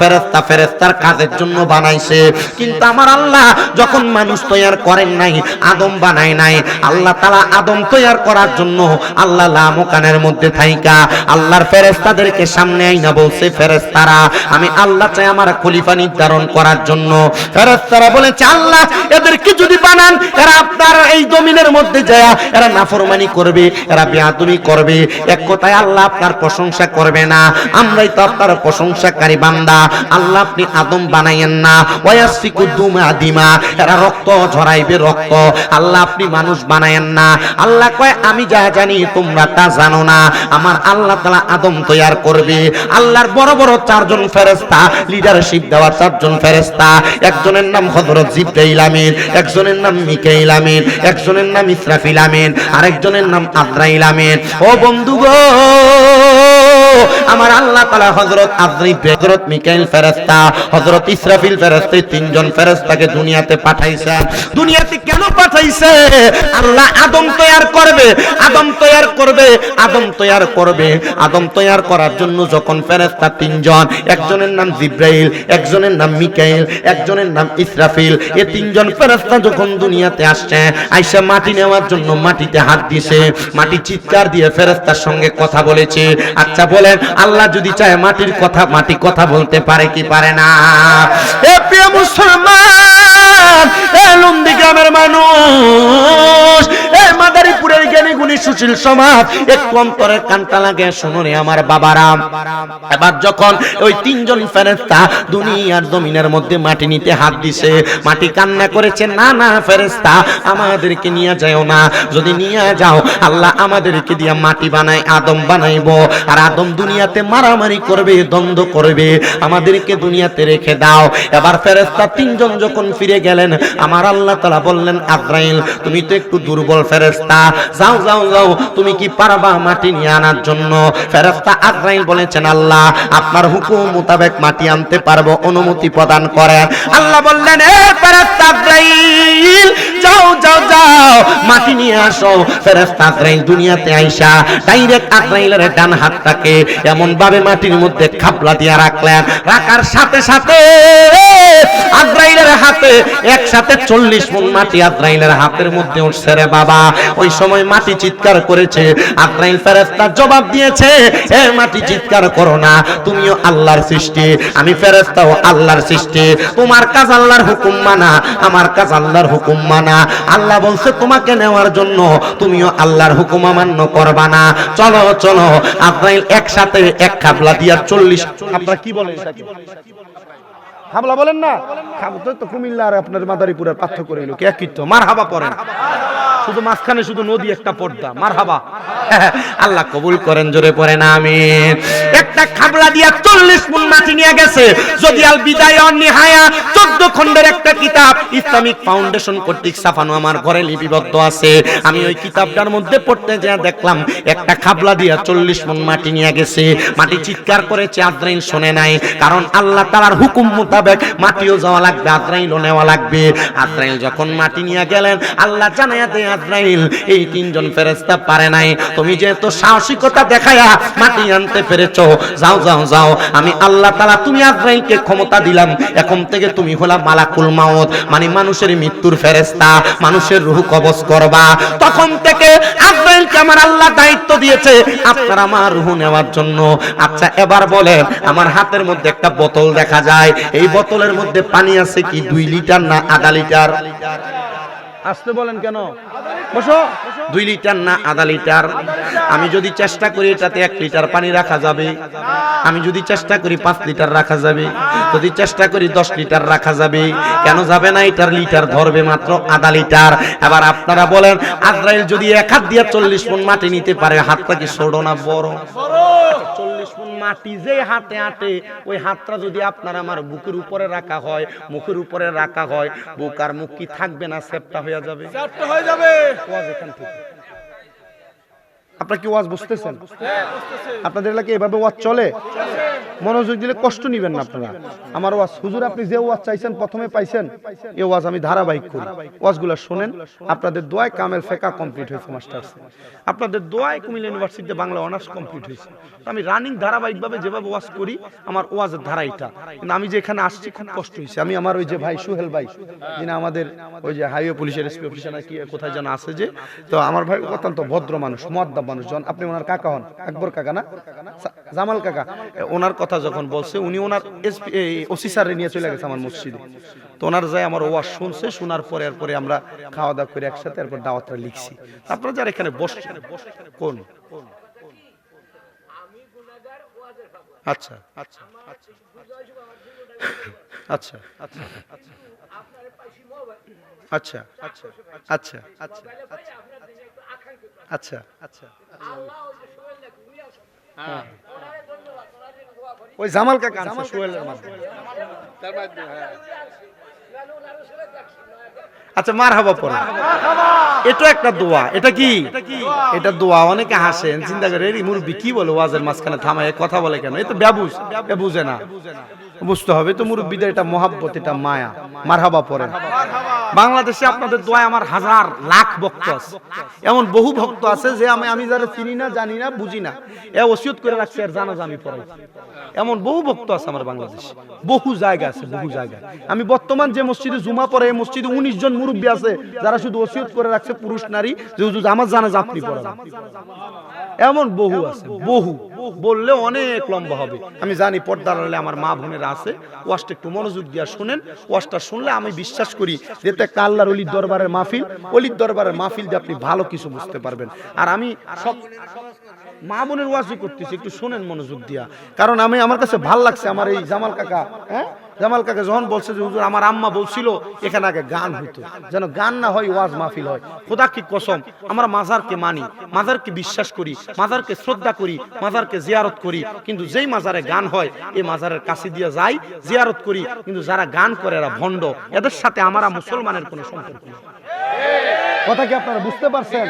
ফেরেশতার কাজের জন্য বানাইছে। কিন্তু আমার আল্লাহ যখন মানুষ তৈয়ার করেন নাই, আদম বানায় নাই, আল্লাহ তাআলা আদম তৈয়ার করার জন্য আল্লাহ লামকানের মধ্যে থাইকা আল্লাহর ফেরেশতাদেরকে সামনে আইনা বলছে, ফেরেশতারা আমি আল্লাহ চাই আমার খলিফা নির্ধারণ করার জন্য। ফেরেশতারা বলেছে, আল্লাহ এদেরকে যদি বানান, এরা আপনার এই জমিনের মধ্যে যায় এরা নাফরমানি করবে, এরা বেয়াদবি করবে, এক কথায় আল্লাহ আপনার প্রশংসা করবে না, আমরাই তো আপনার প্রশংসাকারী বান্দা। আল্লাহ আপনি আদম বানাইয়েন না, ওয়াসফিকু দিমা, এরা রক্ত ঝরাইবে রক্ত, আল্লাহ আপনি মানুষ বানাইয়েন না। আল্লাহ কয় আমি যা জানি তোমরা তা জানো না। আমার আল্লাহ তাআলা আদম তৈয়ার করবে। আল্লাহর বড় বড় চারজন ফেরেশতা, লিডারশিপ দেওয়া চারজন ফেরেশতা, একজনের নাম হযরত জিবরাইল আমিন, একজনের নাম মিকাইল আমিন, একজনের নাম ইসরাফিল আমিন, আরেকজনের নাম আজরাইল আমিন। ও বন্ধু গো, আমার আল্লাহ তাআলা হযরত আজরাইল, হযরত মিকাইল ফেরেশতা, হযরত ইসরাফিল ফেরেশতা, তিনজন ফেরেশতাকে দুনিয়াতে পাঠাইছেন। দুনিয়াতে কেন পাঠাইছে? আল্লাহ আদম তৈয়ার করবে, আদম তৈয়ার করবে, আদম তৈয়ার করবে। আদম তৈয়ার করার জন্য যখন ফেরেশতা তিনজন, একজনের নাম জিবরাইল, একজনের নাম মিকাইল, একজনের নাম ইসরাফিল, এই তিনজন ফেরেশতা যখন দুনিয়াতে আসছে, আয়েশা মাটি নেওয়ার জন্য মাটিতে হাত দিয়েছে, মাটি চিৎকার দিয়ে ফেরেশতার সঙ্গে কথা বলেছে। আচ্ছা বলেন, আল্লাহ যদি চায় মাটির কথা, মাটি কথা বলতে পারে কি পারে না? এ প্রিয় মুসলমান, এ লুন্দি গ্রামের মানুষ, এ মাদারীপুরের জ্ঞানী গুণী সুশীল সমাজ, একটু অন্তরের কানটা লাগে শোনো রে আমার বাবারা। এবার যখন ওই তিনজন ফেরেশতা দুনিয়ার জমিনের মধ্যে মাটি নিতে হাত দিছে, মাটি কান্না করেছে, না না ফেরেশতা আমাদেরকে নিয়ে যাও না, যদি নিয়ে যাও আল্লাহ আমাদেরকে দিয়ে মাটি বানায় আদম বানাইবো, আর আদম দুনিয়াতে মারামারি করবে, দ্বন্দ্ব করবে, আমাদেরকে দুনিয়াতে রেখে দাও। এবার ফেরেশতা তিনজন যখন ফিরে গেলেন, আমার আল্লাহ তাআলা বললেন, আজরাইল তুমি তো একটু দুর্বল ফেরেশতা, যাও যাও যাও, তুমি কি পারবা মাটি নিয়ে আনার জন্য? ফেরেশতা আজরাইল বলেছেন, আল্লাহ আপনার হুকুম মোতাবেক মাটি আনতে পারবো, অনুমতি প্রদান করেন। আল্লাহ বললেন, এ ফেরেশতা আজরাইল যাও যাও যাও, মাটি নিয়ে আসো। ফেরেশতা আজরাইল দুনিয়াতে আইসা ডাইরেক্ট আজরাইলের ডান হাতটাকে এমন ভাবে মাটির মধ্যে খাপলা দিয়ে রাখলেন, রাখার সাথে সাথে আজরাইলের হাতে একসাথে 40 মণ মাটি আজরাইলের হাতের মধ্যে উঠছে রে বাবা। ওই সময় মাটি চিৎকার করেছে, আজরাইল ফেরেশতা জবাব দিয়েছে, এ মাটি চিৎকার করো না, তুমিও আল্লাহর সৃষ্টি, আমি ফেরেশতাও আল্লাহর সৃষ্টি, তোমার কাজ আল্লাহর হুকুম মানা, আমার কাজ আল্লাহর হুকুম মানা। আল্লাহ বলছে তোমাকে নেওয়ার জন্য, তুমিও আল্লাহর হুকুম অমান্য করবা না, চলো চলো। আজরাইল একসাথে এক খাবলা দিয়া 40, আপনারা কি বলেন এটাকে? হামলা বলেন না, তো কুমিল্লা আর আপনার মাদারীপুরের পার্থক্য রইল কি? একই তো। মারহাবা পড়েন, শুধু মাঝখানে শুধু নদী একটা পর্দা। মারহাবা, আল্লাহ কবুল করেন, জোরে পড়েন আমিন। একটা খাবলা দিয়া 40 মণ মাটি নিয়ে গেছে। যদি আল বিদায় ওয়ান নিহায়া 14 খণ্ডের একটা কিতাব ইসলামিক ফাউন্ডেশন কর্তৃক ছাপানো আমার ঘরে লিপিবদ্ধ আছে। আমি ওই কিতাবটার মধ্যে পড়তে যা দেখলাম, একটা খাবলা দিয়া 40 মণ মাটি নিয়ে গেছে। মাটি চিৎকার করেছে, আজরাইল শোনে নাই, কারণ আল্লাহ তাআলার হুকুম মোতাবেক মাটিও যাওয়া লাগবে, আজরাইলও নেওয়া লাগবে। আজরাইল যখন মাটি নিয়ে গেলেন, আল্লাহ জানায়া দেয়, আজরাইল এই তিনজন ফেরেশতা পারে নাই, তুমি যেহেতু সাহসিকতা দেখায়া মাটি আনতে পেরেছো, যাও যাও যাও, আমি আল্লাহ তাআলা তুমি আজরাইলকে ক্ষমতা দিলাম, এখন থেকে তুমি হলা মালাকুল মাউত, মানে মানুষের মৃত্যুর ফেরেশতা, মানুষের রূহ কবজ করবা। তখন থেকে আজরাইলকে আমার আল্লাহ দায়িত্ব দিয়েছে আপনার আমার রূহ নেওয়ার জন্য। আচ্ছা এবার বলেন, আমার হাতের মধ্যে একটা বোতল দেখা যায়, এই বোতলের মধ্যে পানি আছে কি 2 লিটার না আধা লিটার? আসতে বলেন কেন? বসো। 2 লিটার না আধা লিটার? আমি যদি চেষ্টা করি এটাতে 1 লিটার পানি রাখা যাবে, আমি যদি চেষ্টা করি 5 লিটার রাখা যাবে, যদি চেষ্টা করি 10 লিটার রাখা যাবে, কেন যাবে না? এটার লিটার ধরবে মাত্র আধা লিটার। এবার আপনারা বলেন, আজরাইল যদি এক হাত দিয়ে 40 মণ মাটি নিতে পারে, হাতটা কি ছোট না বড়? 40 মণ মাটি যে হাতে আটে, ওই হাতটা যদি আপনার আমার বুকের উপরে রাখা হয়, মুখের উপরে রাখা হয়, বুক আর মুখ কি থাকবে না? সেপটা হয়ে যাবে, সেপটা হয়ে যাবে। আপনারা কি ওয়াজ বুঝতেছেন? আপনাদের এলাকায় এভাবে ওয়াজ চলে? মনোযোগ দিলে কষ্ট নিবেন না আপনারা। আমার ওয়াজ হুজুর আপনি যে ওয়াজ চাইছেন প্রথমে পাইছেন, এই ওয়াজ আমি ধারাবাহিক করি। ওয়াজগুলো শোনেন, আপনাদের দোয়ায় কামেল ফেকা কমপ্লিট হয়েছে মাস্টার্স, আপনাদের দোয়ায় কুমিল্লা ইউনিভার্সিটিতে বাংলা অনার্স কমপ্লিট হয়েছে। আমি রানিং ধারাবাহিকভাবে যেভাবে ওয়াজ করি, আমার ওয়াজের ধারা এটা। কিন্তু আমি যে এখানে আসছি খুব কষ্ট হয়েছে। আমি আমার ওই যে ভাই সুহেল ভাই, যিনি আমাদের ওই যে হাইওয়ে পুলিশের এসপি অফিসার কি কোথায় যেন আছে যে, তো আমার ভাই অত্যন্ত ভদ্র মানুষ, মুয়াদ্দাব মানুষ। যখন আপনি ওনার কাকা হন, আকবর কাকা না জামাল কাকা, ওনার কথা যখন বলছে, উনি ওনার এসপি ওসি স্যারে নিয়ে চলে গেছে আমার মসজিদে। তো ওনার যায় আমার ওয়াজ শুনছে, শোনার পরে এরপরে আমরা খাওয়া দাওয়া করে একসাথে এরপর দাওয়াতটা লিখছি। আপনারা যারা এখানে বসছেন কোন আচ্ছা আচ্ছা আচ্ছা আচ্ছা আচ্ছা আচ্ছা আচ্ছা আচ্ছা আচ্ছা ওই জামাল কাকা আনছে সোহেলের মাধ্যমে। আচ্ছা মারহাবা পড়ে, এটা একটা দোয়া। এটা কি? এটা দোয়া। অনেকে হাসেন, চিন্তা করে এই মুরব্বি কি বলে ওয়াজের মাঝখানে থামায় কথা বলে কেন? এই তো বেবুঝ, এ বুঝে না। বুঝতে হবে তো মুরব্বিদের এটা মহাব্বত, এটা মায়া। মারহাবা পড়েন। বাংলাদেশে আপনাদের দোয়ায় আমার হাজার লাখ ভক্ত আছে। এমন বহু ভক্ত আছে যে আমি যারা চিনি না, জানি না, বুঝি না, এ ওসিয়ত করে রাখছে আর জানাজা আমি পড়াই। এমন বহু ভক্ত আছে আমার বাংলাদেশে, বহু জায়গা আছে, বহু জায়গায়। আমি বর্তমান যে মসজিদে জুমা পড়ে, এই মসজিদে 19 জন মুরব্বী আছে যারা শুধু ওসিয়ত করে রাখছে, পুরুষ নারী, যে হুজুর আমার জানাজা আপনি পড়াবেন। এমন বহু আছে, বহু। বললে অনেক লম্বা হবে। আমি জানি পর্দার আড়ালে আমার মা বোনেরা আছে, ওয়াজটা একটু মনোযোগ দিয়ে শুনেন। ওয়াজটা শুনলে আমি বিশ্বাস করি যে একটা আল্লাহর ওলির দরবারের মাহফিল, ওলির দরবারের মাহফিল দিয়ে আপনি ভালো কিছু বুঝতে পারবেন। আর আমি সব মা বোনের ওয়াজই করতেছি, একটু শোনেন মনোযোগ দিয়া। কারণ আমার কাছে ভাল লাগছে আমার এই জামাল কাকা, হ্যাঁ জামাল কাকা যখন বলছে যে হুজুর আমার আম্মা বলছিল এখানে আগে গান হতো, যেন গান না হয় ওয়াজ মাহফিল হয়। খোদা কি কসম, আমরা মাজারকে মানি, মাজারকে বিশ্বাস করি, মাজারকে শ্রদ্ধা করি, মাজারকে জিয়ারত করি। কিন্তু যেই মাজারে গান হয়, এই মাজারের কাছে দিয়ে যাই, জিয়ারত করি। কিন্তু যারা গান করে এরা ভণ্ড, এদের সাথে আমরা মুসলমানের কোনো সম্পর্ক নেই। কথা কি আপনারা বুঝতে পারছেন?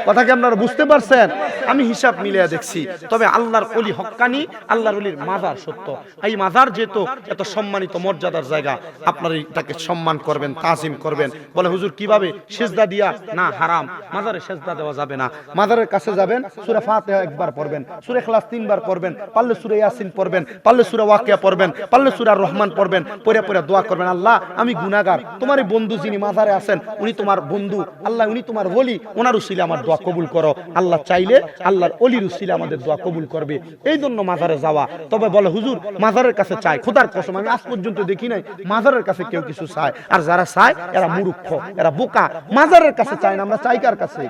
কথা কি আপনারা বুঝতে পারছেন? আমি হিসাব মিলিয়ে দেখছি। তবে আল্লাহর ওলি হক্কানি, আল্লাহর ওলির মাজার সত্য। এই মাজার যেহেতু এত সম্মানিত মর্যাদার জায়গা, আপনারা এটাকে সম্মান করবেন, তাজিম করবেন। বলে হুজুর কিভাবে? সেজদা দিয়া? না, হারাম। মাজারে সেজদা দেওয়া যাবে না। মাজারের কাছে যাবেন, সূরা ফাতিহা একবার পড়বেন, সূরা ইখলাস 3 বার পড়বেন, পারলে সূরা ইয়াসিন পড়বেন, পারলে সূরা ওয়াকিয়া পড়বেন, পারলে সূরা রহমান পড়বেন। পড়ে পড়ে দোয়া করবেন, আল্লাহ আমি গুনাহগার, তোমার এই বন্ধু যিনি মাজারে আছেন উনি তোমার বন্ধু, আল্লাহ উনি তোমার ওলি, ওনার উসিলে আমার দোয়া কবুল করো। আল্লাহ চাইলে আল্লাহর ওলির উসিলে আমাদের দোয়া কবুল করবে। এই জন্য মাজারে যাওয়া। তবে বলে হুজুর মাজারের কাছে চাই, খোদার কসম আমি আজ পর্যন্ত দেখি নাই মাজারের কাছে কেউ কিছু চায়। আর যারা চায় এরা মূর্খ, এরা বোকা। মাজারের কাছে চায় না, আমরা চাই কার কাছে?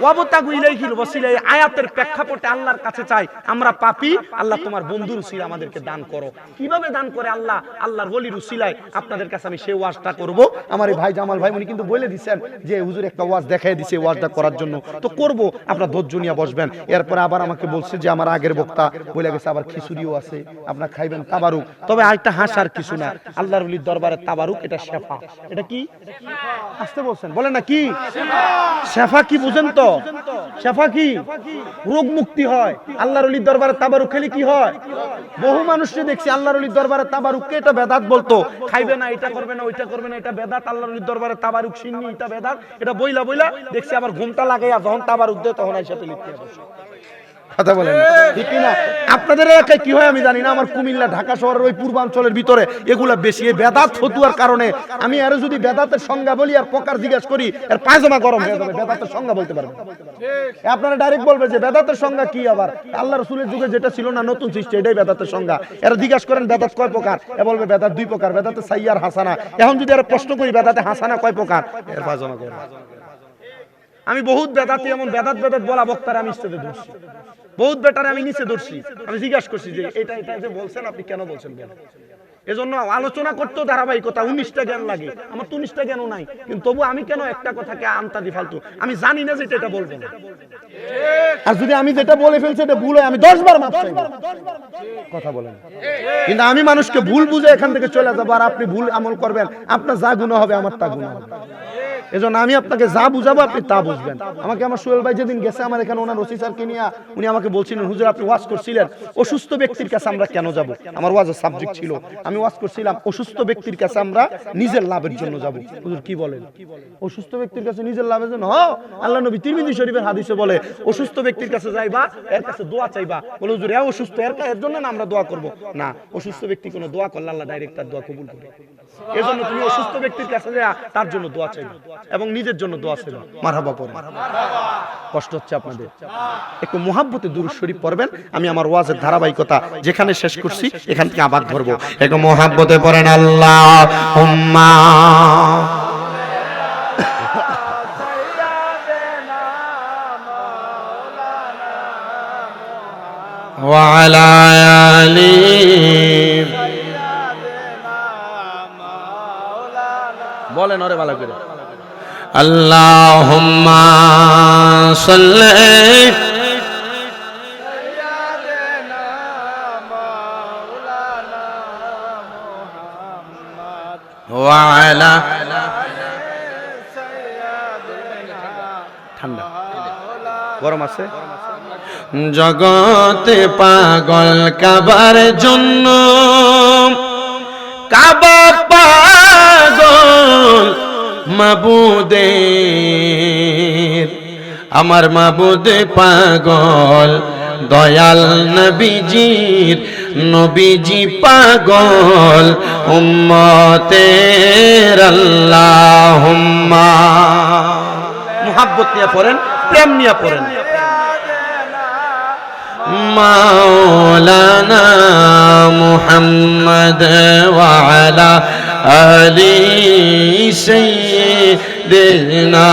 ওয়াবতাগু ইলাইহিল ওয়াসিলা, এই আয়াতের প্রেক্ষাপটে আল্লাহর কাছে চাই। আমরা পাপী, আল্লাহ তোমার বন্ধুর উসিলা আমাদেরকে দান করো। কিভাবে দান করে আল্লাহ? আল্লাহর ওলির উসিলায়। আপনাদের কাছে আমি সেই ওয়াজটা করব। আমার এই ভাই জামাল ভাই উনি কিন্তু বলে দিয়েছেন যে হুজুর একটা ওয়াজ দেখাই দিছে ওয়াজটা করার জন্য, তো করব। আপনার ধৈর্য নিয়ে বসবেন। এরপরে আবার আমাকে বলছে যে আমার আগের বক্তা বলে গেছে আবার খিচুড়িও আছে, আপনার খাইবেন তাবারুক। তবে আরেকটা হাসার কিছু না, আল্লাহর ওলির দরবারে তাবারুক এটা শেফা। এটা কি? আসতে বলছেন, বলেন না কি শেফা? কি বুঝেন তো শেফা কি? রোগ মুক্তি হয়। আল্লাহর ওলির দরবারে তাবারুক খেলে কি হয়? বহু মানুষকে দেখছি আল্লাহর ওলির দরবারে তাবারুককে এটা বেদাত বলতো, খাইবে না, এটা করবে না, ওইটা করবে না, এটা বেদাত। আল্লাহর ওলির দরবারে তাবারুক শিন্নি, এটা বেদাত। এটা বইলা বইলা দেখছি আবার ঘুমটা লাগাইয়া যখন তাবারুক দেয় তখন আইসা লিখতে বসে। কথা বলেন ঠিক না? আপনাদের এলাকায় কি হয় আমি জানি না, আমার কুমিল্লা ঢাকা শহরের ওই পূর্বাঞ্চলের ভিতরে এগুলা বেশি। এই বেদাত ফতুয়ার কারণে আমি আরো যদি বেদাতের সংজ্ঞা বলি আর প্রকার জিজ্ঞেস করি, এর পায়জামা গরম হয়ে যাবে। বেদাতের সংজ্ঞা বলতে পারবে, আপনারা ডাইরেক্ট বলবে যে বেদাতের সংজ্ঞা কি? আবার আল্লাহ রাসূলের যুগে যেটা ছিল না, নতুন সৃষ্টি, এটাই বেদাতের সংজ্ঞা। এরা জিজ্ঞেস করেন বেদাত কয় প্রকার, এ বলবে বেদাত 2 প্রকার, বেদাতে সাইয়ার হাসানা। এখন যদি এরা প্রশ্ন করি বেদাতে হাসানা কয় প্রকার, এর পায়জামা গরম। আমি বহুত বেদাতি, এমন বেদাত বেদাত বলা বক্তারা আমি ইস্তেদে ধরছি, বহুত বেটারে আমি নিচে ধরছি। আমি জিজ্ঞাসা করছি যে এটা এটা যে বলছেন আপনি কেন বলছেন? এজন্য আলোচনা করতেও ধারাবাহিকতা। 19টা জ্ঞান লাগে, আমার তো 19টা জ্ঞানও নাই, কিন্তু তবু আমি কেন একটা কথাকে আনতাদি ফালতু? আমি জানি না যেটা এটা বলবো না, আর যদি আমি যেটা বলে ফেলছি এটা ভুল হয় আমি 10 বার মাফ চাইবো। কথা বলেন। কিন্তু আমি মানুষকে ভুল বুঝে এখান থেকে চলে যাবো, আর আপনি ভুল আমল করবেন, আপনার যা গুনাহ হবে আমার তা গুনাহ হবে। এজন্য আমি আপনাকে যা বুঝাবো আপনি তা বুঝবেন। আমাকে আমার সোহেল ভাই যেদিন গেছে আমার এখানে ওনার ওসি স্যারকে নিয়ে, উনি আমাকে বলছিলেন হুজুর আপনি ওয়াজ করছিলেন অসুস্থ ব্যক্তির কাছে আমরা কেন যাব, আমার ওয়াজের সাবজেক্ট ছিল আমি ওয়াজ করছিলাম অসুস্থ ব্যক্তির কাছে আমরা নিজের লাভের জন্য যাব। হুজুর কি বলেন, অসুস্থ ব্যক্তির কাছে নিজের লাভের জন্য? আল্লাহ নবী তিরমিজি শরীফের হাদিসে বলে অসুস্থ ব্যক্তির কাছে যাইবা, এর কাছে দোয়া চাইবা। বলে হুজুর এ অসুস্থ, এর জন্য না আমরা দোয়া করব না, অসুস্থ ব্যক্তি কোনো দোয়া করলে আল্লাহ ডাইরেক্ট তার দোয়া কবুল করে। এজন্য তুমি অসুস্থ ব্যক্তির কাছে যা তার জন্য দোয়া চাইবা এবং নিজের জন্য দোয়া চাইবা। মারহাবা পড়েন। কষ্ট হচ্ছে আপনাদের, একটু মুহাব্বতে দুরূদ শরীফ পড়বেন। আমি আমার ওয়াজের ধারাবাহিকতা যেখানে শেষ করছি এখান থেকে আবার ধরবো। একটু মুহাব্বতে পড়েন আল্লাহুম্মা ওয়া আলা আলি বলেন ওরে ভালো করে। আল্লাহুম্মা সাল্লি ওয়া আলা ঠান্ডা গরম আছে। জগতে পাগল কাবার জন্য, কাবা পাগল মাবুদের, আমার মাবুদ পাগল দয়াল নবীজির, নবীজি পাগল উম্মতের। আল্লাহুম্মা মুহাব্বত নিয়ে পড়েন, প্রেম নিয়ে পড়েন। মাওলানা মুহাম্মদ ওয়া আলা আলি সাইয়্যিদিনা।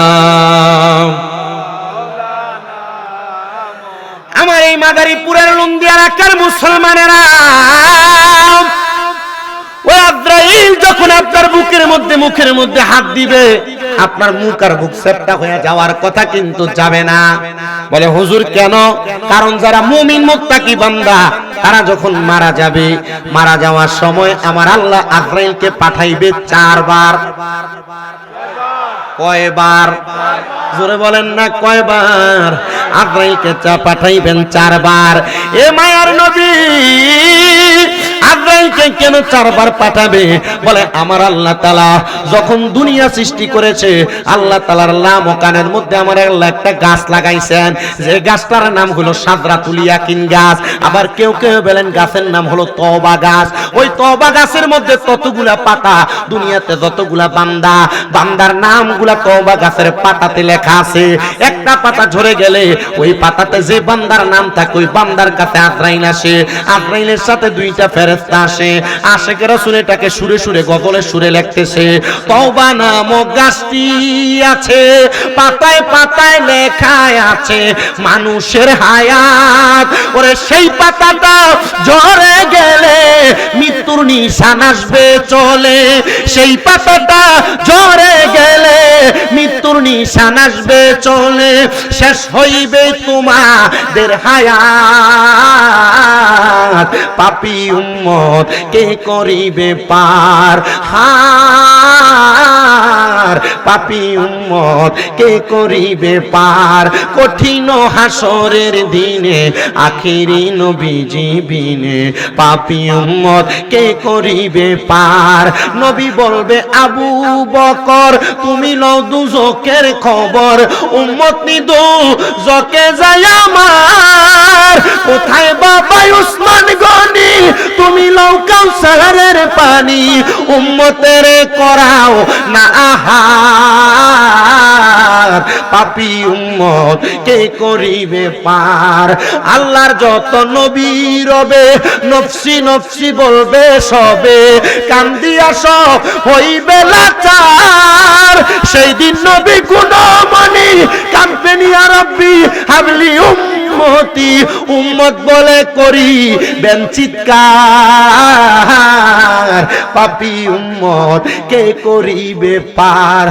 আমার এই মাদারীপুরের লুন্দিয়া এলাকার মুসলমানেরা, ওই আজরাইল যখন আপনার বুকের মধ্যে মুখের মধ্যে হাত দিবে, আপনার মুখ আর বুক সেপটা হয়ে যাওয়ার কথা কিন্তু যাবে না। বলে হুজুর কেন? কারণ যারা মুমিন মুত্তাকি বান্দা তারা যখন মারা যাবে, মারা যাওয়ার সময় আমার আল্লাহ আজরাইলকে পাঠাইবে 4 বার। কয়বার? জোরে বলেন না কয়বার? আজরাইলকে পাঠাইবেন 4 বার। এ মায়ার নবী আজরাইলকে কেন 4 বার পাঠাবে? বলে আমার আল্লাহ তাআলা যখন দুনিয়া সৃষ্টি করেছে, আল্লাহ তাআলার লাম ও কানের মধ্যে আমার আল্লাহ একটা গাছ লাগাইছেন, যে গাছটার নাম হলো সাদরাতুল ইয়াকিন গাছ। আবার কেউ কেউ বলেন গাছের নাম হলো তওবা গাছ। ওই তওবা গাছের মধ্যে ততগুলা পাতা, দুনিয়াতে যতগুলা বান্দা, বান্দার নামগুলা তওবা গাছের পাতাতে লেখা আছে। একটা পাতা ঝরে গেলে ওই পাতাতে যে বান্দার নাম থাকে ওই বান্দার কাছে আজরাইল আসে। আজরাইলের সাথে 2টা ফেরেশতা আসে। আশিকের রাসূল এটাকে সুরে সুরে গজলের সুরে লিখতেছে। তওবা নামক গাছটি আছে, পাতায় পাতায় লেখা আছে মানুষের হায়াত। ওরে সেই পাতাটা ঝরে গেলে মৃত্যুর নিশান আসবে চলে, সেই পাতাটা ঝরে গেলে মৃত্যুর নিশান আসবে চলে, শেষ হইবে তোমাদের হায়াত, পাপী উম্মত কে করিবে পার, হার পাপী উম্মত কে করিবে পার, কঠিন হাসরের দিনে আখিরি নবীজি বিনে, পাপী উম্মত কে করিবে পার। নবী বলবে আবু বকর তুমি লও দুজকের খবর, উম্মত নি দুজকে যায় আমার, কোথায় বাবা উসমান গনি তুমি লও কাউসারের পানি, উম্মতের করাও না আহার, পাপী উম্মত কে করিবে পার। আল্লাহর যত নবী রবে নফসি নফসি বলবে সবে, কান্দিয়া সব হইবে লাচার, সেই দিন নবী গুণমণি কাঁদবেন ইয়া রাব্বি হাবলি উম্মতি উম্মত বলে করি চিৎকার, পাপী উম্মত কে করিবে পার,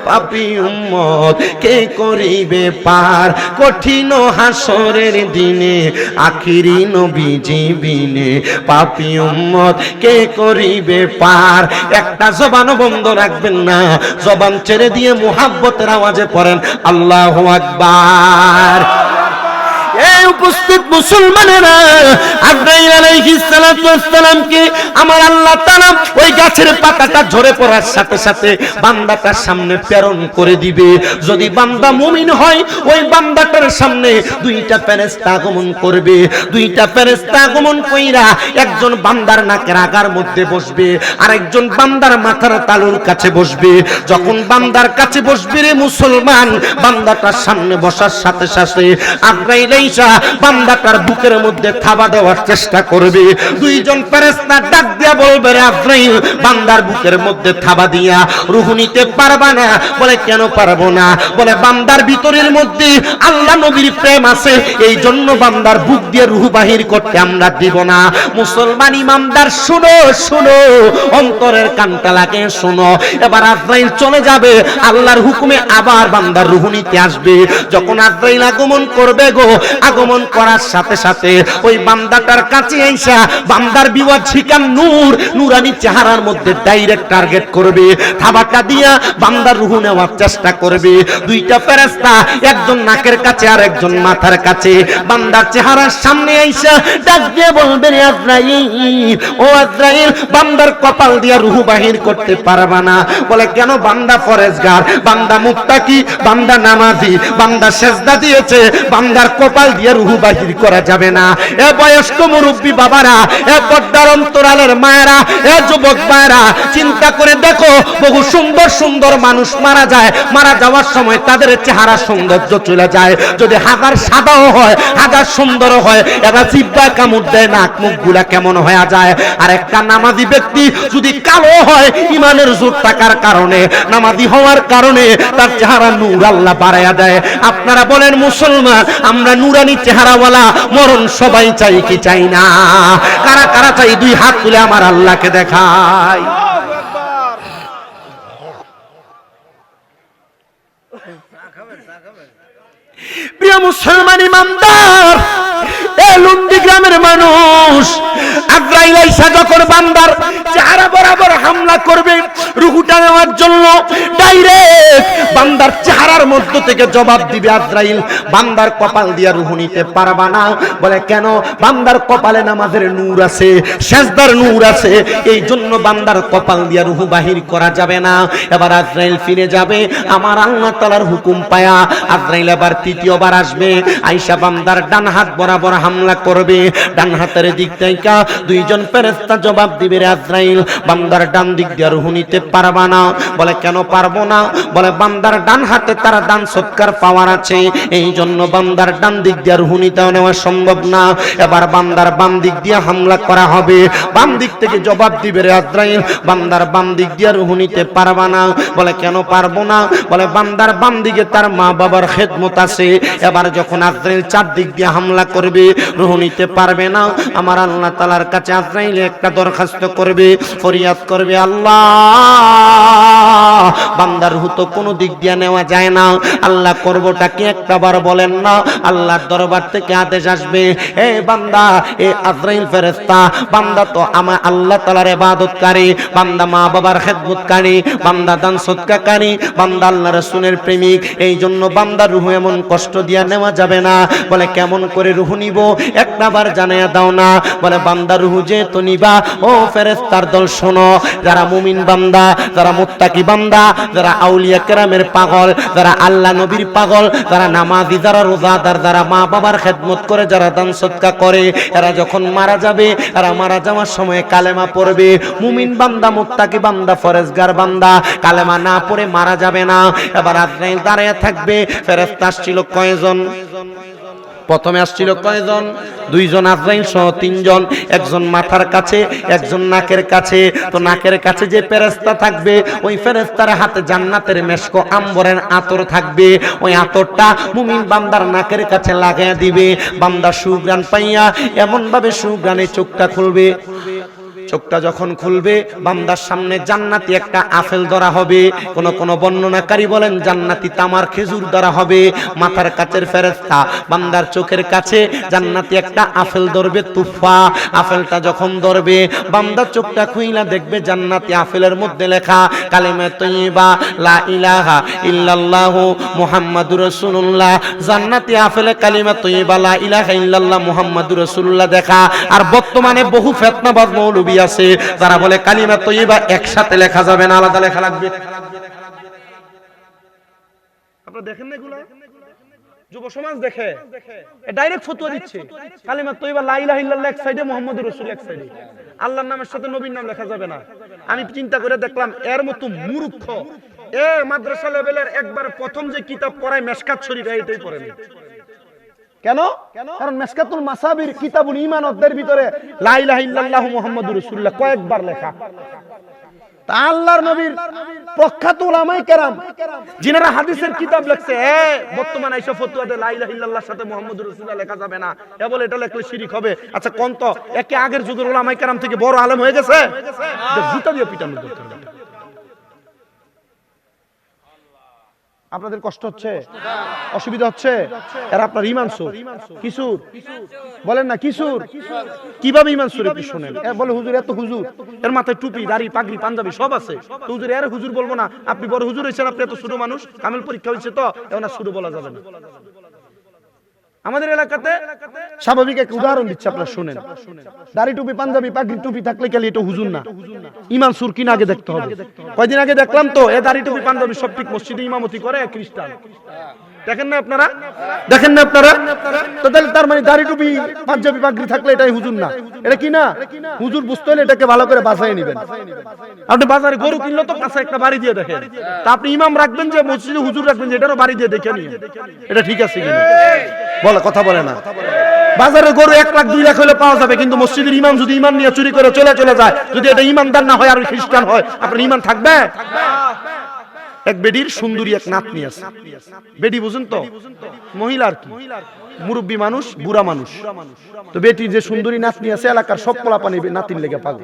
পাপী উম্মত কে করিবে পার, কঠিন হাসরের দিনে আখিরি নবীজি বিনে, পাপী উম্মত কে করিবে পার। একটা জবানও বন্ধ রাখবেন না, জবান ছেড়ে দিয়ে মুহাব্বতের আওয়াজে পড়েন আল্লাহু আকবার। এই উপস্থিত মুসলমানেরা, আজরাইল আলাইহিস সালাতু ওয়াস সালামকে আমার আল্লাহ তাআলা ওই গাছের পাতাটা ঝরে পড়ার সাথে সাথে বান্দাটার সামনে প্রেরণ করে দিবে। যদি বান্দা মুমিন হয়, ওই বান্দাটার সামনে দুইটা ফেরেশতা আগমন করবে। দুইটা ফেরেশতা আগমন কইরা একজন বান্দার নাকের আগার মধ্যে বসবে, আর একজন বান্দার মাথার তালুর কাছে বসবে। যখন বান্দার কাছে বসবে রে মুসলমান, বান্দাটার সামনে বসার সাথে সাথে আজরাইল বান্দাটার বুকের মধ্যে থাবা দেওয়ার চেষ্টা করবে। দুইজন ফেরেশতা ডাক দিয়া বলবে, রে আজরাইল, বান্দার বুকের মধ্যে থাবা দিয়া রূহ নিতে পারবা না? বলে কেন পারবো না? বলে বান্দার ভিতরের মধ্যে আল্লাহ নবীর প্রেম আছে, এই জন্য বান্দার বুক দিয়ে রূহ বাহির করতে আমরা দিব না। মুসলমান ইমানদার শুনো শুনো, অন্তরের কানটা লাগে শুনো। এবার আজরাইল চলে যাবে, আল্লাহর হুকুমে আবার বান্দার রূহ নিতে আসবে। যখন আজরাইল আগমন করবে গো, আগমন করার সাথে সাথে ওই বান্দাটার কাছে আইসা বান্দার বিওয়াজিকা নূর, নুরানি চেহারার মধ্যে ডাইরেক্ট টার্গেট করবে, থাবাটা দিয়া বান্দার রূহ নেওয়ার চেষ্টা করবে। দুইটা ফেরেশতা, একজন নাকের কাছে আর একজন মাথার কাছে, বান্দার চেহারার সামনে আইসা ডাক দিয়ে বলবে, রে আজরাইল, ও আজরাইল, বান্দার কপাল দিয়া রূহ বাহির করতে পারবা না? বলে কেন? বান্দা ফরেজগার, বান্দা মুত্তাকি, বান্দা নামাজি, বান্দা সেজদা দিয়েছে, বান্দার কপাল দিয়ে রূহ বাহির করা যাবে না। এ বয়স্ক মুরব্বী বাবারা, এ পর্দার অন্তরালের মায়েরা, এ যুবক মায়েরা, চিন্তা করে দেখো, বহু সুন্দর সুন্দর মানুষ মারা যায়, মারা যাওয়ার সময় তাদের চেহারা সৌন্দর্য চলে যায়। যদি হাজার সাদাও হয়, হাজার সুন্দর হয়, এরা জিহ্বা কামড় দেয়, নাক মুখ গুলা কেমন হয়ে যায়। আর একটা নামাজি ব্যক্তি যদি কালো হয়, ইমানের জোর থাকার কারণে, নামাজি হওয়ার কারণে তার চেহারা নূর আল্লাহ বাড়ায়া দেয়। আপনারা বলেন মুসলমান, আমরা নুরানি চেহারাওয়ালা মরণ সবাই চাই কি চাই না? কারা কারা চাই? দুই হাত তুলে আমার আল্লাহকে দেখাই। প্রিয় মুসলমান ইমানদার, এ লুন্ডি গ্রামের মানুষ, আজরাইল আইসা যখন বান্দার চেহারা বরাবর হামলা করবে রূহটা নেওয়ার জন্য, ডাইরেক্ট বান্দার চেহারার মধ্য থেকে জবাব দিবে আজরাইল, বান্দার কপাল দিয়া রূহ নিতে পারবা না। বলে কেন? বান্দার কপালে নামাজের নূর আছে, সেজদার নূর আছে, এই জন্য বান্দার কপাল দিয়া রূহ বাহির করা যাবে না। এবার আজরাইল ফিরে যাবে, আমার আল্লাহ তাআলার হুকুম পায়া আজরাইল এবার তৃতীয়বার আসবে, আয়েশা বান্দার ডান হাত বরাবর হামলা করবে। ডান হাতের দিক থেকে দুইজন ফেরেশতা জবাব দিবে, রে আজরাইল, বান্দার ডান দিক দিয়ে রূহ নিতে পারবা না। বলে কেন পারবো না? বলে বান্দার ডান হাতে তারা দান সৎকার পাওয়ার আছে, এই জন্য বান্দার ডান দিক দিয়ে রূহ নিতে নেওয়া সম্ভব না। এবার বান্দার বাম দিক দিয়ে হামলা করা হবে, বাম দিক থেকে জবাব দিবে, রে আজরাইল, বান্দার বাম দিক দিয়ে রূহ নিতে পারবা না। বলে কেন পারবো না? বলে বান্দার বাম দিকে তার মা বাবার খেদমত আছে। এবার যখন আজরাইল চারদিক দিয়ে হামলা করবে, রূহ নিতে পারবে না। আমার আল্লাহ তাআলার কাছে আজরাইল একটা দরখাস্ত করবে, ফরিয়াদ করবে, আল্লাহ, বান্দার রূহ তো কোনো দিক দিয়ে নেওয়া যায় না, আল্লাহ করবোটা কি একটাবার বলেন না? আল্লাহর দরবার থেকে আদেশ আসবে, এ বান্দা, এ আজরাইল ফেরেশতা, বান্দা তো আমার আল্লাহ তাআলার ইবাদতকারী, বান্দা মা বাবার খেদমতকারী, বান্দা দান সদকাকারী, বান্দা আল্লাহ রাসূলের প্রেমিক, এই জন্য বান্দার রূহ এমন কষ্ট দিয়া নেওয়া যাবে না। বলে কেমন করে রূহ নিব? একটাবার জানাইয়া দাও না। বলে বান্দার রূহ যে তো নিবা, ও ফেরেশতার দল শোনো, যারা মুমিন বান্দা, যারা মুত্তাকি বান্দা, যারা আউলিয়া কেরামের পাগল, যারা আল্লাহ নবীর পাগল, যারা নামাজি, যারা রোজাদার, যারা মা বাবার খেদমত করে, যারা দান সদকা করে, এরা যখন মারা যাবে, এরা মারা যাওয়ার সময় কালেমা পড়বে। মুমিন বান্দা, মুত্তাকি বান্দা, ফরেজগার বান্দা কালেমা না পড়ে মারা যাবে না। এবার আজরাইল দাঁড়িয়ে থাকবে। ফেরেশতা আসছিল কয়জন? প্রথমে আসছিল কয়জন? দুইজন আজরাইল সহ তিনজন, একজন মাথার কাছে, একজন নাকের কাছে। তো নাকের কাছে যে ফেরেশতা থাকবে, ওই ফেরেশতার হাতে জান্নাতের মেশক আম্বরের আতর থাকবে। ওই আতরটা মুমিন বান্দার নাকের কাছে লাগাইয়া দিবে। বান্দা সুঘ্রাণ পাইয়া এমন ভাবে সুঘ্রাণে চোখটা খুলবে। চোখটা যখন খুলবে, বান্দার সামনে জান্নাতি একটা আপেল ধরা হবে। কোন বর্ণনাকারী বলেন জান্নাতি তামার খেজুর ধরা হবে। মাথার কাছের ফেরেশতা বান্দার চোখের কাছে জান্নাতি একটা আপেল ধরবে, তুফা। আপেলটা যখন ধরবে, বান্দা চোখটা খুইলা দেখবে জান্নাতি আপেলের মধ্যে লেখা কালিমা তাইয়্যিবা লা ইলাহা ইল্লাল্লাহু মুহাম্মাদুর রাসূলুল্লাহ। জান্নাতি আপেলে কালিমা তাইয়্যিবা লা ইলাহা ইল্লাল্লাহ মুহাম্মাদুর রাসূলুল্লাহ দেখা। আর বর্তমানে বহু ফিতনাবাজ মৌলবী আছে যারা বলে কালিমা তাইয়্যিবা একসাথে লেখা যাবে না, আলাদা লেখা লাগবে। আপনারা দেখেন না এগুলা? যুব সমাজ দেখে, ডাইরেক্ট ফতোয়া দিচ্ছে কালিমা তাইয়্যিবা লা ইলাহা ইল্লাল্লাহ এক সাইডে, মুহাম্মাদুর রাসূল এক সাইডে। আল্লাহর নামের সাথে নবীর নাম লেখা যাবে না। আমি চিন্তা করে দেখলাম এর মতো মূর্খ মাদ্রাসা লেভেলের একবার প্রথম যে কিতাব পড়ায় মেশকাত শরীফ, এইটাই পড়ে না। কেন? কারণ মেশকাতুল মাসাবির কিতাবুল ঈমান অধ্যায়ের ভিতরে লা ইলাহা ইল্লাল্লাহ মুহাম্মাদুর রাসূলুল্লাহ কয়েকবার লেখা। তা আল্লাহর নবীর প্রখ্যাত উলামায়ে কেরাম যিনারা হাদিসের কিতাব লিখছে, বর্তমানে এসব ফতোয়া দেয় লা ইলাহা ইল্লাল্লাহর সাথে মুহাম্মাদুর রাসূলুল্লাহ লেখা যাবে না, বলে এটা লেখলে শিরক হবে। আচ্ছা কোন তো একে আগের যুগের উলামায়ে কেরাম থেকে বড় আলেম হয়ে গেছে? জুতা দিয়ে পিটানো দরকার। আপনাদের কষ্ট হচ্ছে, অসুবিধা হচ্ছে? এর আপনার ঈমান সুর কিসুর বলেন না, কিসুর কিভাবে ঈমান সুর আপনি শুনেন? বলে হুজুর এত হুজুর, এর মাথায় টুপি দাড়ি পাগড়ি পাঞ্জাবি সব আছে, তো হুজুর এর হুজুর বলবো না? আপনি বড় হুজুর হয়েছেন, আপনি এত ছোট মানুষ, কামিল পরীক্ষা হয়েছে, তো এখন আর শুরু বলা যাবে না। আমাদের এলাকাতে স্বাভাবিক এক উদাহরণ দিচ্ছে, আপনারা শুনেন। দাড়ি টুপি পাঞ্জাবি পাগড়ি টুপি থাকলে কেন এটা হুজুর না? ঈমান সুর কিনা আগে দেখতে হবে। কয়দিন আগে দেখলাম তো এ দাড়ি টুপি পাঞ্জাবি সব ঠিক মসজিদে ইমামতি করে খ্রিস্টান। দেখেন না আপনারা? দেখেন না আপনারা? তো তার মানে দাড়ি টুপি পাঞ্জাবি পাগড়ি থাকলে এটাই হুজুর না? এটা কি না হুজুর? বুঝতে হলে এটাকে ভালো করে বাছাই নেবেন। আপনি বাজারে গরু কিনলো তো কাছে একটা বাড়ি দিয়ে দেখেন, তা আপনি ইমাম রাখবেন যে মসজিদে হুজুর রাখবেন যে এটারও বাড়ি দিয়ে দেখে নিন, এটা ঠিক আছে কিনা? বলে কথা বলে না। বাজারে গরু 1 লাখ 2 লাখ হলে পাওয়া যাবে, কিন্তু মসজিদের ইমাম যদি ইমান নিয়ে চুরি করে চলে যায়, যদি এটা ইমানদার না হয় আর খ্রিস্টান হয়, আপনার ইমান থাকবে? এক বেডির সুন্দরী এক নাতনি আছে। বেডি বুঝেন তো? মহিলা আর কি, মুরব্বী মানুষ, বুড়া মানুষ। তো বেটির যে সুন্দরী নাতনি আছে, এলাকার সব পোলাপানি নাতির লেগে পাগল।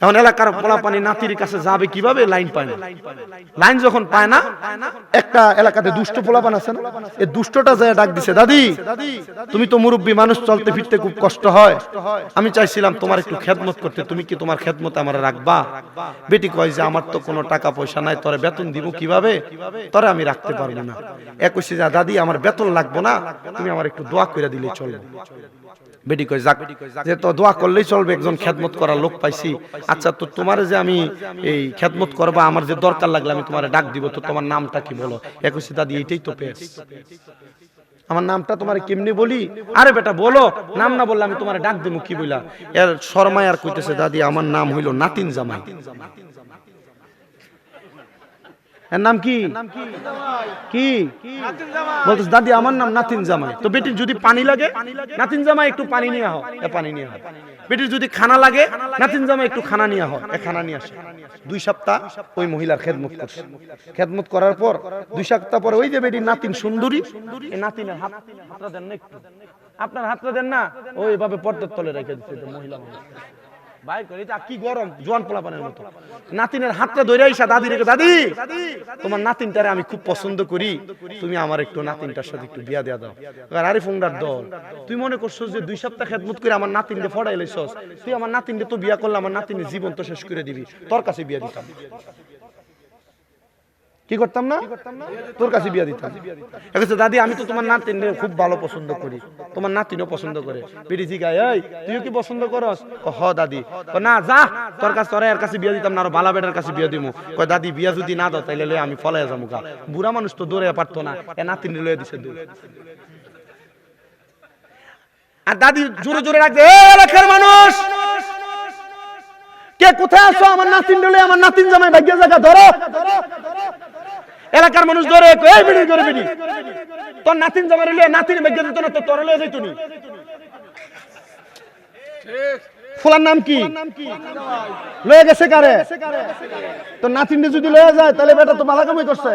এখন এলাকার পোলাপানি নাতির কাছে যাবে কিভাবে? লাইন পায় না। লাইন যখন পায় না, একটা এলাকাতে দুষ্ট পোলাপান আছে না, এই দুষ্টটা যায় ডাক দিছে, দাদি তুমি তো মুরব্বী মানুষ, চলতে ফিরতে খুব কষ্ট হয়, আমি চাইছিলাম তোমার একটু খেদমত করতে, তুমি কি তোমার খেদমত আমার রাখবা? বেটি কয় যে আমার তো কোনো টাকা পয়সা নাই, তোরে বেতন দিব কিভাবে, তোরে আমি রাখতে পারবো না। কইছে যে দাদি আমার বেতন লাগবো না, তুমি আমার একটু দোয়া করে দিলে চলবে। বেটি কয় যাক, যে তো দোয়া করলেই চলবে, একজন খেদমত করার লোক পাইছি। আচ্ছা তো তোমার যে আমি এই খেদমত করবা, আমার যে দরকার লাগলে আমি তোমার ডাক দিব, তো তোমার নামটা কি বলো? কইছে দাদি এইটাই তো পেস, আমার নামটা তোমার কেমনে বলি? আরে বেটা বলো, নাম না বললে আমি তোমার ডাক দেবো কি বইলা? এর শর্মায় আর কইতেছে দাদি আমার নাম হইল নাতিন জামাই। এর নাম কি? কি বলতেছে দাদি আমার নাম নাতিন জামাই। তো বেটির যদি পানি লাগে, নাতিন জামাই একটু পানি নিয়ে আহ, পানি নিয়ে আহ। বেটির যদি খানা লাগে, নাতিন জামাই একটু খানা নিয়ে আহ, খানা নিয়ে আসে। 2 সপ্তাহ ওই মহিলার খেদমত করছে। খেদমত করার পর 2 সপ্তাহ পরে ওই যে বেটির নাতিন সুন্দরী, এই নাতিনের হাতটা দেন না একটু, আপনার হাতটা দেন না, ওইভাবে পর্দার তলে রেখে দিচ্ছে মহিলা মানুষ। ভাই করে কি গরম, জোয়ান পোলাপানের মতো। নাতিনের হাতটা ধরে আইসা দাদি রেখে, দাদি তোমার নাতিনটারে আমি খুব পছন্দ করি, তুমি আমার একটু নাতিনটার সাথে একটু বিয়া দেয়া দাও। আরে ফোনটার দল, তুই মনে করছো যে 2 সপ্তাহ খেদমত করে আমার নাতিনকে ফড়াই লাইছস, তুই আমার নাতিনকে তো বিয়া করলে আমার নাতিনের জীবন তো শেষ করে দিবি, তোর কাছে বিয়া দিতাম। কি করতাম না? তোর কাছে বিয়া দিতাম। দাদি আমি তো তোমার নাতিন খুব ভালো পছন্দ করি, তোমার নাতিনও পছন্দ করে। বেটি জিগায়, এই তুইও কি পছন্দ করস? হ দাদি। না যা, তোর কাছে তোরা এর কাছে বিয়া দিতাম না, আরো ভালো বেটার কাছে বিয়া দিমু। কয় দাদি বিয়া যদি না দাও তাইলে আমি ফলাইয়া যাবো গা। বুড়া মানুষ তো দৌড়ে পারতো না, এ নাতিন লয়ে দিছে দৌড়। আর দাদি জোরে জোরে রাখছে, এলাকার মানুষ কে কোথায় আছো? আমার নাতিন লয়ে, আমার নাতিন জামাই ভাগ্য জায়গা ধরো। এলাকার মানুষ ধরে, এই বেটি ধরে, বেটি তোর নাতিন জামাই লইয়া নাতিন বেগে দিত না, তো তোর লইয়া যাইতো নি। ফুলার নাম কি? লয়ে গেছে কারে? তো নাতিনটা যদি লয়ে যায় তাহলে বেটা তো ভালো কামই করছে।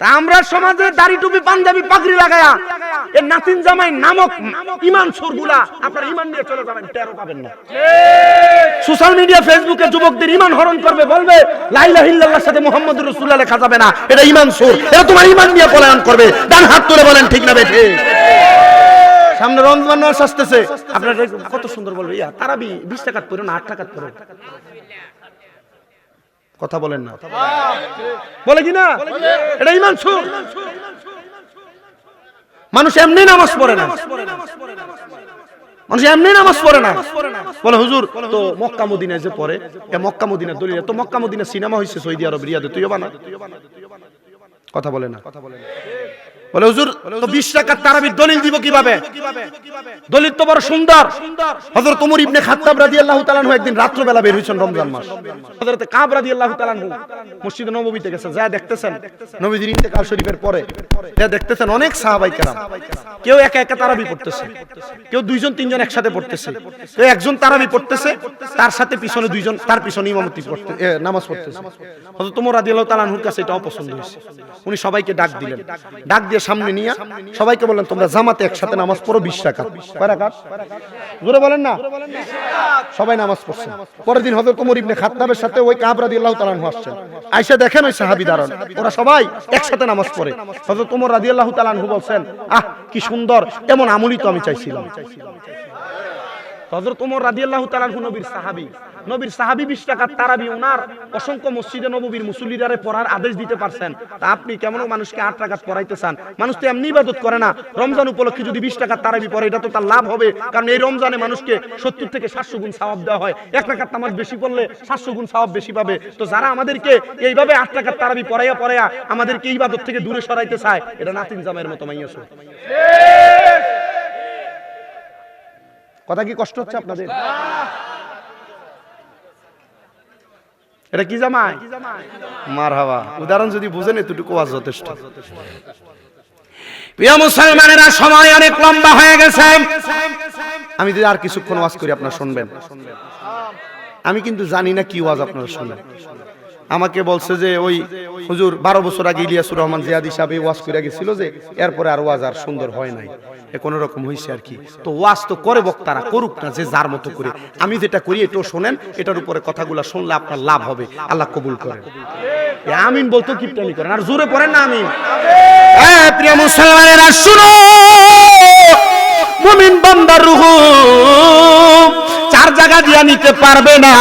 তা আমরা সমাজে দাড়ি টুপি পাঞ্জাবি পাগড়ি লাগায়া এই নাতিন জামাই নামক ইমান সুরগুলা আপনার ইমান নিয়ে চলে যাবেন, টেরও পাবেন না। সোশ্যাল মিডিয়া ফেসবুকে যুবকদের ইমান হরণ করবে, বলবে লা ইলাহা ইল্লাল্লাহর সাথে মুহাম্মাদুর রাসূলুল্লাহ লেখা যাবে না, এটা ইমান সুর, এটা তোমার ইমান নিয়ে পলায়ন করবে। ডান হাত তুলে বলেন ঠিক না বেঠে? সামনে রমজান মাস আসতেছে, আপনারা কত সুন্দর বলবে ইয়া তারাবি 20 টাকা পড়ো না 8 টাকা পড়ো, কথা বলেন না, বলে কি না? এটা ইমান সুর। মানুষ এমনি নামাজ পড়ে না, মানুষ এমনি নামাজ পড়ে না। বলে হুজুর তো মক্কা মদিনায় যে পড়ে, এ মক্কা মদিনার দলিল তো মক্কা মদিনা সিনেমা হইছে সৌদি আরব রিয়াদে, তুইও বানা, কথা বলে না। বলে হুজুর তো 20 টাকার তারাবির দলিল দিব কিভাবে? দলিল তো বড় সুন্দর। হযরত ওমর ইবনে খাত্তাব রাদিয়াল্লাহু তাআলা আনহু একদিন রাত্র বেলা বের হইছেন রমজান মাস। হযরত কাব রাদিয়াল্লাহু তাআলা আনহু মসজিদে নববীতে গেছেন, যা দেখতেছেন নবীজির ইন্তেকাল শরীফের পরে যা দেখতেছেন অনেক সাহাবায়ে কেরাম কেউ একা একা তারাবি পড়তেছে, কেউ দুইজন তিনজন একসাথে পড়তেছে, কেউ একজন তারাবি পড়তেছে তার সাথে পিছনে দুইজন তার পিছনে ইমামতি করতে নামাজ পড়তেছে। হযরত ওমর রাদিয়াল্লাহু তাআলা আনহুর কাছে এটা অপছন্দ হয়েছে, উনি সবাইকে ডাক দিলেন, ডাক দিয়ে সামনে নিয়ে সবাইকে বললেন তোমরা জামাতে একসাথে নামাজ পড়ো 20 রাকাত। কয় রাকাত? জোরে বলেন না। সবাই নামাজ পড়ছেন। পরের দিন হযরত ওমর ইবনে খাত্তাবের সাথে ওই কাব রাদিয়াল্লাহু তাআলা আনহু আসছেন, আয়েশা দেখেন ওই সাহাবী দাঁড়ান, ওরা সবাই একসাথে নামাজ পড়ে। হযরত ওমর রাদিয়াল্লাহু তাআলা আনহু বলছেন আহ কি সুন্দর, এমন আমলই তো আমি চাইছিলাম। হযরত ওমর রাদিয়াল্লাহু তাআলা আনহু নবীর সাহাবী, নবীর সাহাবী 20 টাকার তারাবি ওনার অসংখ্য মসজিদে নববীর মুসল্লিরারে পড়ার আদেশ দিতে পারছেন, তা আপনি কেমন মানুষকে 8 টাকা পড়াইতে চান? মানুষ তো এমনি ইবাদত করে না, রমজান উপলক্ষে যদি 20 টাকার তারাবি পড়ে এটা তো তার লাভ হবে, কারণ এই রমজানে মানুষকে 70 থেকে 700 গুণ সওয়াব দেওয়া হয়। 1 টাকার নামাজ বেশি পড়লে 700 গুণ সওয়াব বেশি পাবে। তো যারা আমাদেরকে এইভাবে 8 টাকার তারাবি পড়াইয়া আমাদেরকে ইবাদত থেকে দূরে সরাইতে চায়, এটা নাতিন জামাইয়ের মতো মাইয়াছো। কথা কি কষ্ট হচ্ছে আপনাদের? এটা কি জামাই? মারহাবা। উদাহরণ যদি বুঝেন এতটুকু ওয়াজ যথেষ্ট। প্রিয় মুসলমানেরা সময় অনেক লম্বা হয়ে গেছে, আমি যদি আর কিছুক্ষণ ওয়াজ করি আপনারা শুনবেন। আমি কিন্তু জানি না কি ওয়াজ আপনারা শুনবেন। আমাকে বলছে যে ওই হুজুর 12 বছর আগে ইলিয়াসুর রহমান জিয়াদি সাহেব ওয়াজ করে গেছিল যে এরপরে আর ওয়াজ আর সুন্দর হয় নাই, কোন রকম হইছে আর কি। তো ওয়াজ তো করে বক্তারা করুক না, যে যার মতো করে। আমি যেটা করি এটাও শোনেন, এটার উপরে কথাগুলো শুনলে আপনার লাভ হবে, আল্লাহ কবুল করেন। আমিন বলতো কিপটামি করেন, আর জোরে পড়েন না আমিন। প্রিয় মুসলমানেরা শুনো, মুমিন বান্দার রূহ 4 জায়গা দিয়া নিতে পারবে না।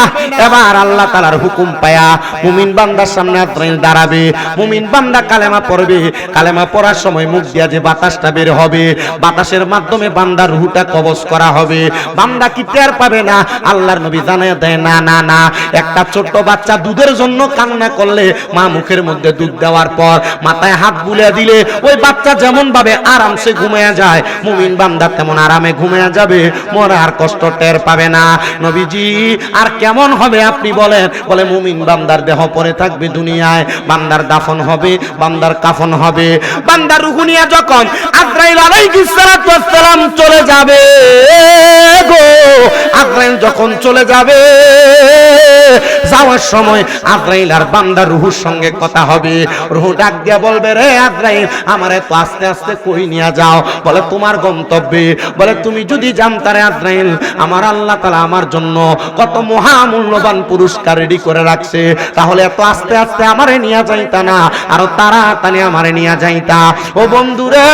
এবার আল্লাহ তাআলার হুকুম পায়া মুমিন বান্দার সামনে আদ্রাইল দাঁড়াবে, মুমিন বান্দা কালেমা পড়বে, কালেমা পড়ার সময় মুখ দিয়া যে বাতাসটা বের হবে, বাতাসের মাধ্যমে বান্দার রূহটা কবজ করা হবে। বান্দা কি টের পাবে না? আল্লাহর নবী জানায় দেয় না না না, একটা ছোট্ট বাচ্চা দুধের জন্য কান্না করলে মা মুখের মধ্যে দুধ দেওয়ার পর মাথায় হাত বুলিয়ে দিলে ওই বাচ্চা যেমন ভাবে আরামসে ঘুমিয়ে যায়, মুমিন বান্দা তেমন আরামে ঘুমিয়ে যাবে, মরার কষ্ট টের পাবে না। নবীজি আর কেমন হবে আপনি বলেন? বলে মুমিন বান্দার দেহ পড়ে থাকবে দুনিয়ায়, বান্দার দাফন হবে, বান্দার কাফন হবে। বান্দার রূহ নিয়ে যখন আজরাইল আলাইহিস সালাতু ওয়াস সালাম চলে যাবে গো, আজরাইল যখন চলে যাবে, যাওয়ার সময় আজরাইল আর বান্দার রূহের সঙ্গে কথা হবে। রূহ ডাক দিয়া বলবে রে আজরাইল, আমারে তো আস্তে আস্তে কই নিয়ে যাও। বলে তোমার গন্তব্যে। বলে তুমি যদি জানতারে আজরাইল, আমার আল্লাহ তাআলা আমার জন্য কত মহামূল্যবান পুরস্কার রেডি করে রাখছে, তাহলে এত আস্তে আস্তে আমারে নিয়ে যাইতা না, আরো তাড়াতাড়ি আমারে নিয়ে যাইতা। ও বন্ধুরে,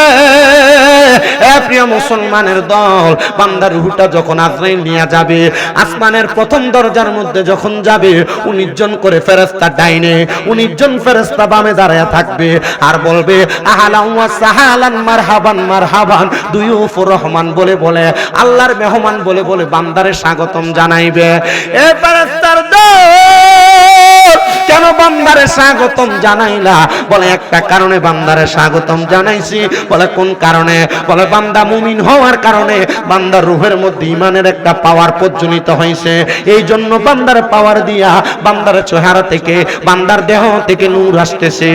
এ প্রিয় মুসলমানের দল, বান্দার রূহটা যখন আজরাইল নিয়ে যাবে, আসমানের প্রথম দরজার মধ্যে যখন যাবে, 19 জন করে ফেরেশতা ডাইনে, 19 জন ফেরেশতা বামে দাঁড়ায় থাকবে আর বলবে আহলান ওয়া সাহালান মারহাবান মারহাবান দুয়ুফুর রহমান বলে বলে, আল্লাহর মেহমান বলে বলে বান্দারে স্বাগতম জানাইবে। এ ফেরেশতার দল কেন বান্দারে স্বাগতম জানাইলা? বলে একটা কারণে বান্দারে স্বাগতম জানাইছি। বলে কোন কারণে? বলে বান্দা মুমিন হওয়ার কারণে বান্দার রূহের মধ্যে ঈমানের একটা পাওয়ার প্রজ্বলিত হয়েছে। এই জন্য বান্দার পাওয়ার দিয়া বান্দার চেহারা থেকে, বান্দার দেহ থেকে নূর আসতেছে,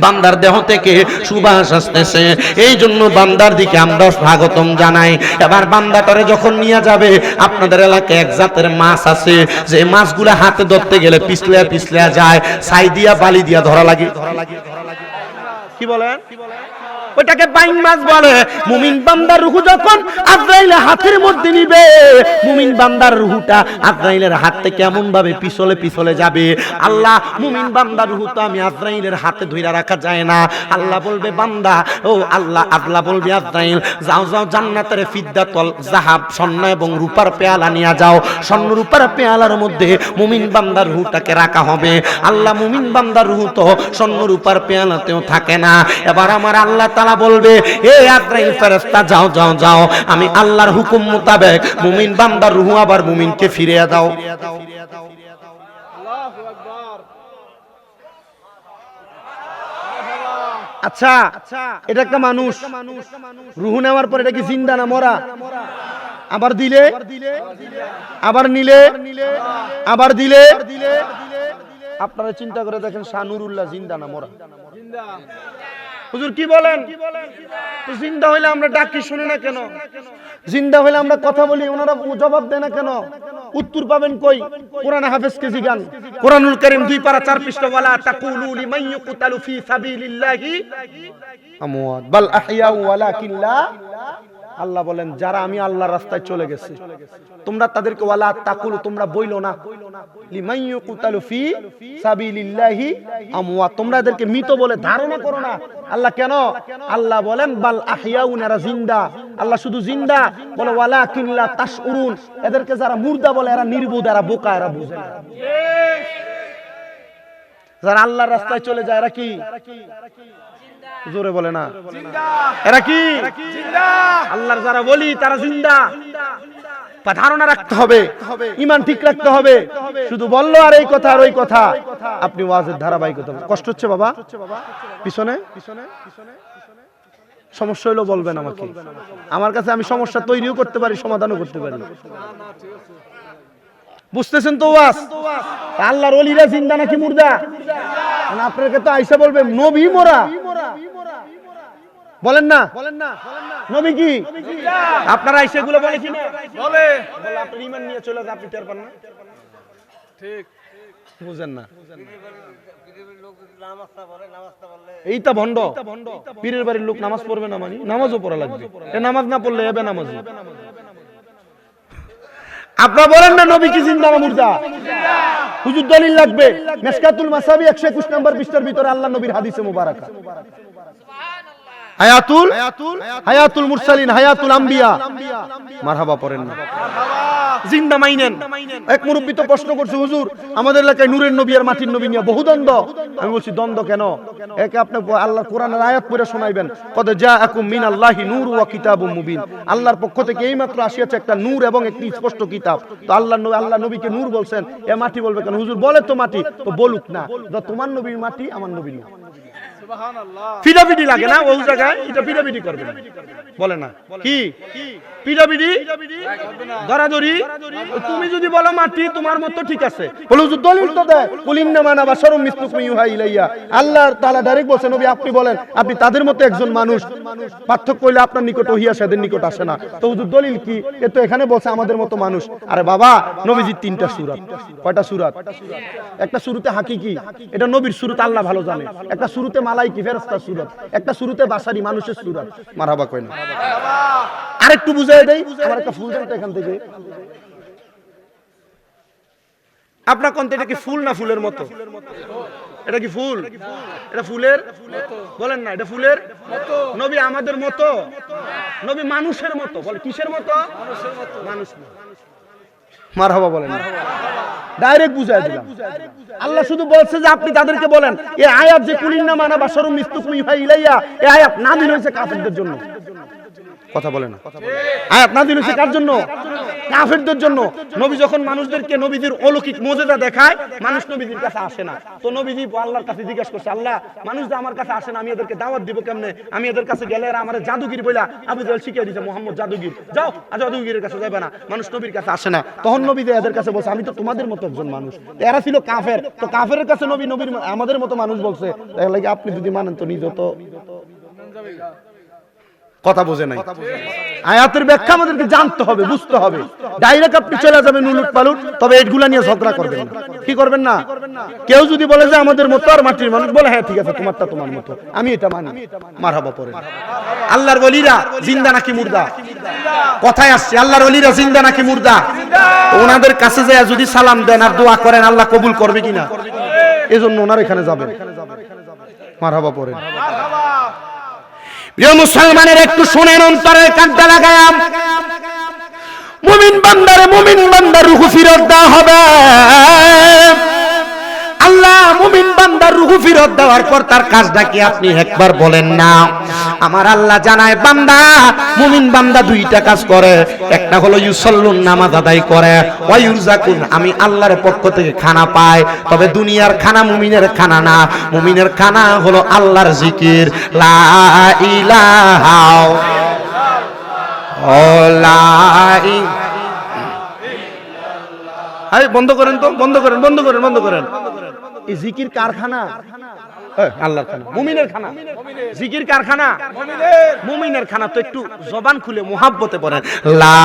বান্দার দেহ থেকে সুবাস আসতেছে। এই জন্য বান্দার দিকে আমরা স্বাগতম জানাই। এবার বান্দাটারে যখন নিয়ে যাবে, আপনাদের এলাকায় এক জাতের মাছ আছে, যে মাছগুলো হাতে ধরতে গেলে পিছলে পিছলে যায়, ছাই দিয়া বালি দিয়া ধরা লাগে। কি বলেন? ওইটাকে বাইন মাছ বলে। মুমিন বান্দার রূহ যখন আজরাইল হাতের মধ্যে নিবে, মুমিন বান্দার রূহটা আজরাইলের হাত থেকে এমন ভাবে পিছলে পিছলে যাবে, আল্লাহ মুমিন বান্দার রূহ তো আমি আজরাইলের হাতে ধইরা রাখা যায় না। আল্লাহ বলবে বান্দা, ও আল্লাহ বলবে আজরাইল, যাও যাও জান্নাতের ফিদ্দাতল যাহাব স্বর্ণ এবং রূপার পেয়ালা নিয়ে যাও। স্বর্ণ রূপার পেয়ালার মধ্যে মুমিন বান্দার রূহটাকে রাখা হবে। আল্লাহ মুমিন বান্দার রূহ তো স্বর্ণ রূপার পেয়ালাতেও থাকে না। এবার আমার আল্লাহ বলবে, হে আজরাইল ফেরেশতা, যাও যাও যাও, আমি আল্লাহর হুকুম মোতাবেক মুমিন বান্দার রূহ আবার মুমিনকে ফিরিয়ে দাও। আচ্ছা, এটা একটা মানুষ, রূহ নেওয়ার পর এটা কি জিন্দা না মরা? আবার দিলে, আবার নিলে, আবার দিলে। আপনারা চিন্তা করে দেখেন, শাহ নুরুল্লাহ জিন্দা না মরা? হুজুর কি বলেন? তো জিন্দা হইলে আমরা ডাকি শুনে না কেন? জিন্দা হইলে আমরা কথা বলি, ওনারা জবাব দেয় না কেন? উত্তর পাবেন কই? কোরআনে হাফেজকে জিগান। কোরআনুল কারীম 2 পারা 4 পৃষ্ঠা, ওয়ালা তাকুলু লিমান ইউকতালু ফি সাবিলিল্লাহি আমওয়াত বাল আহইয়া ওয়ালাকিন লা। আল্লাহ বলেন, যারা আমি আল্লাহর রাস্তায় চলে গেছে, তোমরা তাদেরকে ওয়ালা তাকুলু, তোমরা বইলো না, লিমান ইউকতালু ফি সাবিলিল্লাহি আমওয়াত, তোমরা এদেরকে মৃত বলে ধারণা করো না। আল্লাহ কেন? আল্লাহ বলেন বাল আহইয়াউন, এরা জিন্দা। আল্লাহ শুধু জিন্দা বলে, ওয়ালাকিন লা তাশউরুন, এদেরকে যারা মুর্দা বলে এরা নির্বোধ, এরা বোকা, এরা বুঝে না। যারা আল্লাহর রাস্তায় চলে যায় এরা কি? জোরে বলে না, এরা কি? আল্লাহর যারা বলি তারা জিন্দা। ধারণা রাখতে হবে, ঈমান ঠিক রাখতে হবে। শুধু বললো আর এই কথা আর ওই কথা, আপনি ওয়াজের ধারাবাহিকতা। কষ্ট হচ্ছে বাবা? পিছনে সমস্যা হইলো বলবেন আমাকে। আমার কাছে আমি সমস্যা তৈরিও করতে পারি, সমাধানও করতে পারি। বুঝতেছেন তো ওয়াজ? আল্লাহর ওলিরা জিন্দা নাকি মুর্দা? আপনাকে তো আইসা বলবে নবী মরা। বলেন না, নবী কি? আপনারা আইসা এগুলো বলে কি না? বলে আপনি ঈমান নিয়ে চলে যান, আপনি টের পান না? ঠিক বুঝেন না? এইটা ভণ্ড। পীরের বাড়ির লোক নামাজ পড়বে না মানে নামাজও পড়া লাগবে। নামাজ না পড়লে হবে নামাজ। আপনারা বলেন না নবী কি জিন্দা না মুর্দা? হুজুর দলিল লাগবে। মিশকাতুল মাসাবি 121 নম্বর পৃষ্ঠার ভিতরে আল্লাহ নবীর হাদিসে মুবারাকা, হায়াতুল মুরসালিন, হায়াতুল আম্বিয়া। মারহাবা পড়েন না? জিন্দা মাইনেন। এক মুরব্বী তো প্রশ্ন করছে, হুজুর আমাদের এলাকায় নূরের নবী আর মাটির নবী নিয়ে বহু দ্বন্দ্ব। আমি বলছি দ্বন্দ্ব কেন? একে আপনি আল্লাহর কোরআনের আয়াত পড়ে শোনাইবেন, কদ জাআকুম মিনাল্লাহি নূর ওয়া কিতাবুম মুবিন। আল্লাহর পক্ষ থেকে এইমাত্র আসিয়াছে একটা নূর এবং একটি স্পষ্ট কিতাব। তো আল্লাহ নবীকে নূর বলছেন, এ মাটি বলবে কেন? হুজুর বলে তো মাটি, তো বলুক না, তোমার নবীর মাটি আমার নবীর না। পিডাপিডি লাগে না ওই জায়গায়? এটা পিডাপিডি করবে না, বলে না কি? পিডাপিডি ধরাধরি। তুমি যদি বলো মাটি তোমার মত, ঠিক আছে, বলো দলিল তো দেয়। কুলিন্না মানা বাশারুম মিসলুকুম ইউহা ইলাইয়া। আল্লাহ তাআলা ডাইরেক্ট বলেন, নবী আপনি বলেন আপনি তাদের মতো একজন মানুষ। পার্থক্য হইলে আপনার নিকট ওহী আসে, এদের নিকট আসে না। তো হুজুর দলিল কি? এ তো এখানে বলছে আমাদের মতো মানুষ। আরে বাবা, নবীজির 3টা সূরা। কয়টা সূরা? একটা সূরাতে হাকিকি, এটা নবীর সূরা, আল্লাহ ভালো জানে। একটা সূরাতে মালাইকি ফেরেশতার সূরা, একটা সূরাতে বাশারি মানুষের সূরা। মারহাবা কই না? আরেকটু বুঝাই দেই, আমার একটা ফুল দেন তো এখান থেকে। আপনার কোনটা? এটা কি ফুল না ফুলের মতো? এটা কি ফুল? এটা ফুলের বলেন না, এটা ফুলের মতো। নবী আমাদের মতো? নবী মানুষের মতো। বলে কিসের মতো? মানুষ। মারহাবা বলেন। ডাইরেক্ট বুঝাই দিলাম। আল্লাহ শুধু বলছে যে আপনি তাদেরকে বলেন। এই আয়াত যে কুলিন্না মানা বাশারুম মিসলুকুম ইউহা ইলাইয়া, এই আয়াত নাযিল হয়েছে কাফেরদের জন্য। কথা বলে না। আয়াত নাযিল হয়েছে কার জন্য? কাফেরদের জন্য। নবী যখন মানুষদেরকে নবীদের অলৌকিক মুজিজা দেখায়, মানুষ নবীদের কাছে আসে না। তো নবীজি আল্লাহর কাছে জিজ্ঞাসা করছে, আল্লাহ মানুষ যে আমার কাছে আসে না, আমি এদেরকে দাওয়াত দিব কেমনে? আমি এদের কাছে গেলে এরা আমার জাদুগির বইলা আবু জাহেল শিখিয়ে দিয়েছে, মুহাম্মদ জাদুগির, যাও জাদুগিরের কাছে যাবে না, মানুষ নবীর কাছে আসে না। তখন নবী এদের কাছে বলছে, আমি তো তোমাদের মতো একজন মানুষ। এরা ছিল কাফের, তো কাফেরের কাছে নবী নবীর আমাদের মতো মানুষ বলছে, তাহলে আপনি যদি মানেন তো নিজে তো কথা বোঝে নাই। আয়াতের ব্যাখ্যা আমাদেরকে জানতে হবে, বুঝতে হবে। ডাইরেক্ট আপনি চলে যাবেন উলুট পালুট, তবে এইগুলা নিয়ে ঝগড়া করবেন না। কি করবেন না? কেউ যদি বলে যে আমাদের মতো আর মাটির মানুষ, বলে হ্যাঁ ঠিক আছে, তোমারটা তোমার মতো, আমি এটা মানি, মারহাবা পড়েন। আল্লাহর ওলিরা জিন্দা নাকি মুর্দা? কথায় আসছে, আল্লাহর ওলিরা জিন্দা নাকি মুর্দা? ওনাদের কাছে যায় যদি সালাম দেন আর দোয়া করেন, আল্লাহ কবুল করবে কিনা? এজন্য ওনার এখানে যাবেন, মারহাবা পড়েন। প্রিয় মুসলমানের একটু শুনেন, অন্তরের কাঁটা লাগায়াম। মুমিন বান্দার রূহ ফিরত দেওয়া হবে। আল্লাহ মুমিন বান্দার রূহ ফিরত দেওয়ার পর তার কাজটা কি আপনি একবার বলেন না? আমার আল্লাহ জানায়, বান্দা মুমিন বান্দা দুইটা কাজ করে। একটা হলো ইউসাল্লুন, নামাজ আদায় করে, ওয়া ইউরজাকুন, আমি আল্লাহর পক্ষ থেকে খানা পায়। তবে দুনিয়ার খানা মুমিনের খানা না, মুমিনের খানা হলো আল্লাহর জিকির, লা ইলাহা ইল্লাল্লাহ। বন্ধ করেন তো, বন্ধ করেন। এই জিকির কারখানা আল্লাহর খানা, মুমিনের খানা। জিকির কারখানা মুমিনের খানা। তো একটু জবান খুলে মুহাব্বতে পড়েন, লা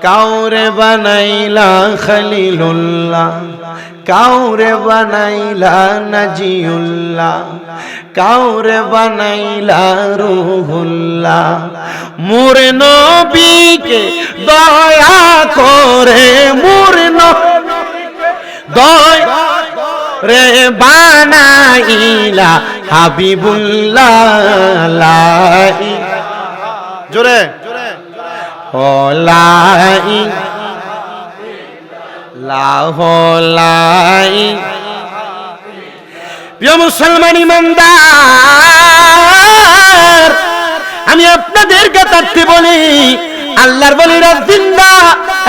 কাউরে বানাইলা খলিলুল্লাহ, কাউরে বানাইলা নাজিউল্লাহ, কাউরে বানাইলা রুহুল্লাহ। মোর নবীকে দয়া করে, মোর নবীকে দয়া রে বানাইলা হাবিবুল্লাহ। জোরে লাই লাহলাই। প্রিয় মুসলমান ইমানদার, আমি আপনাদের কাছে বলি, আল্লাহর বলিরা জিন্দা,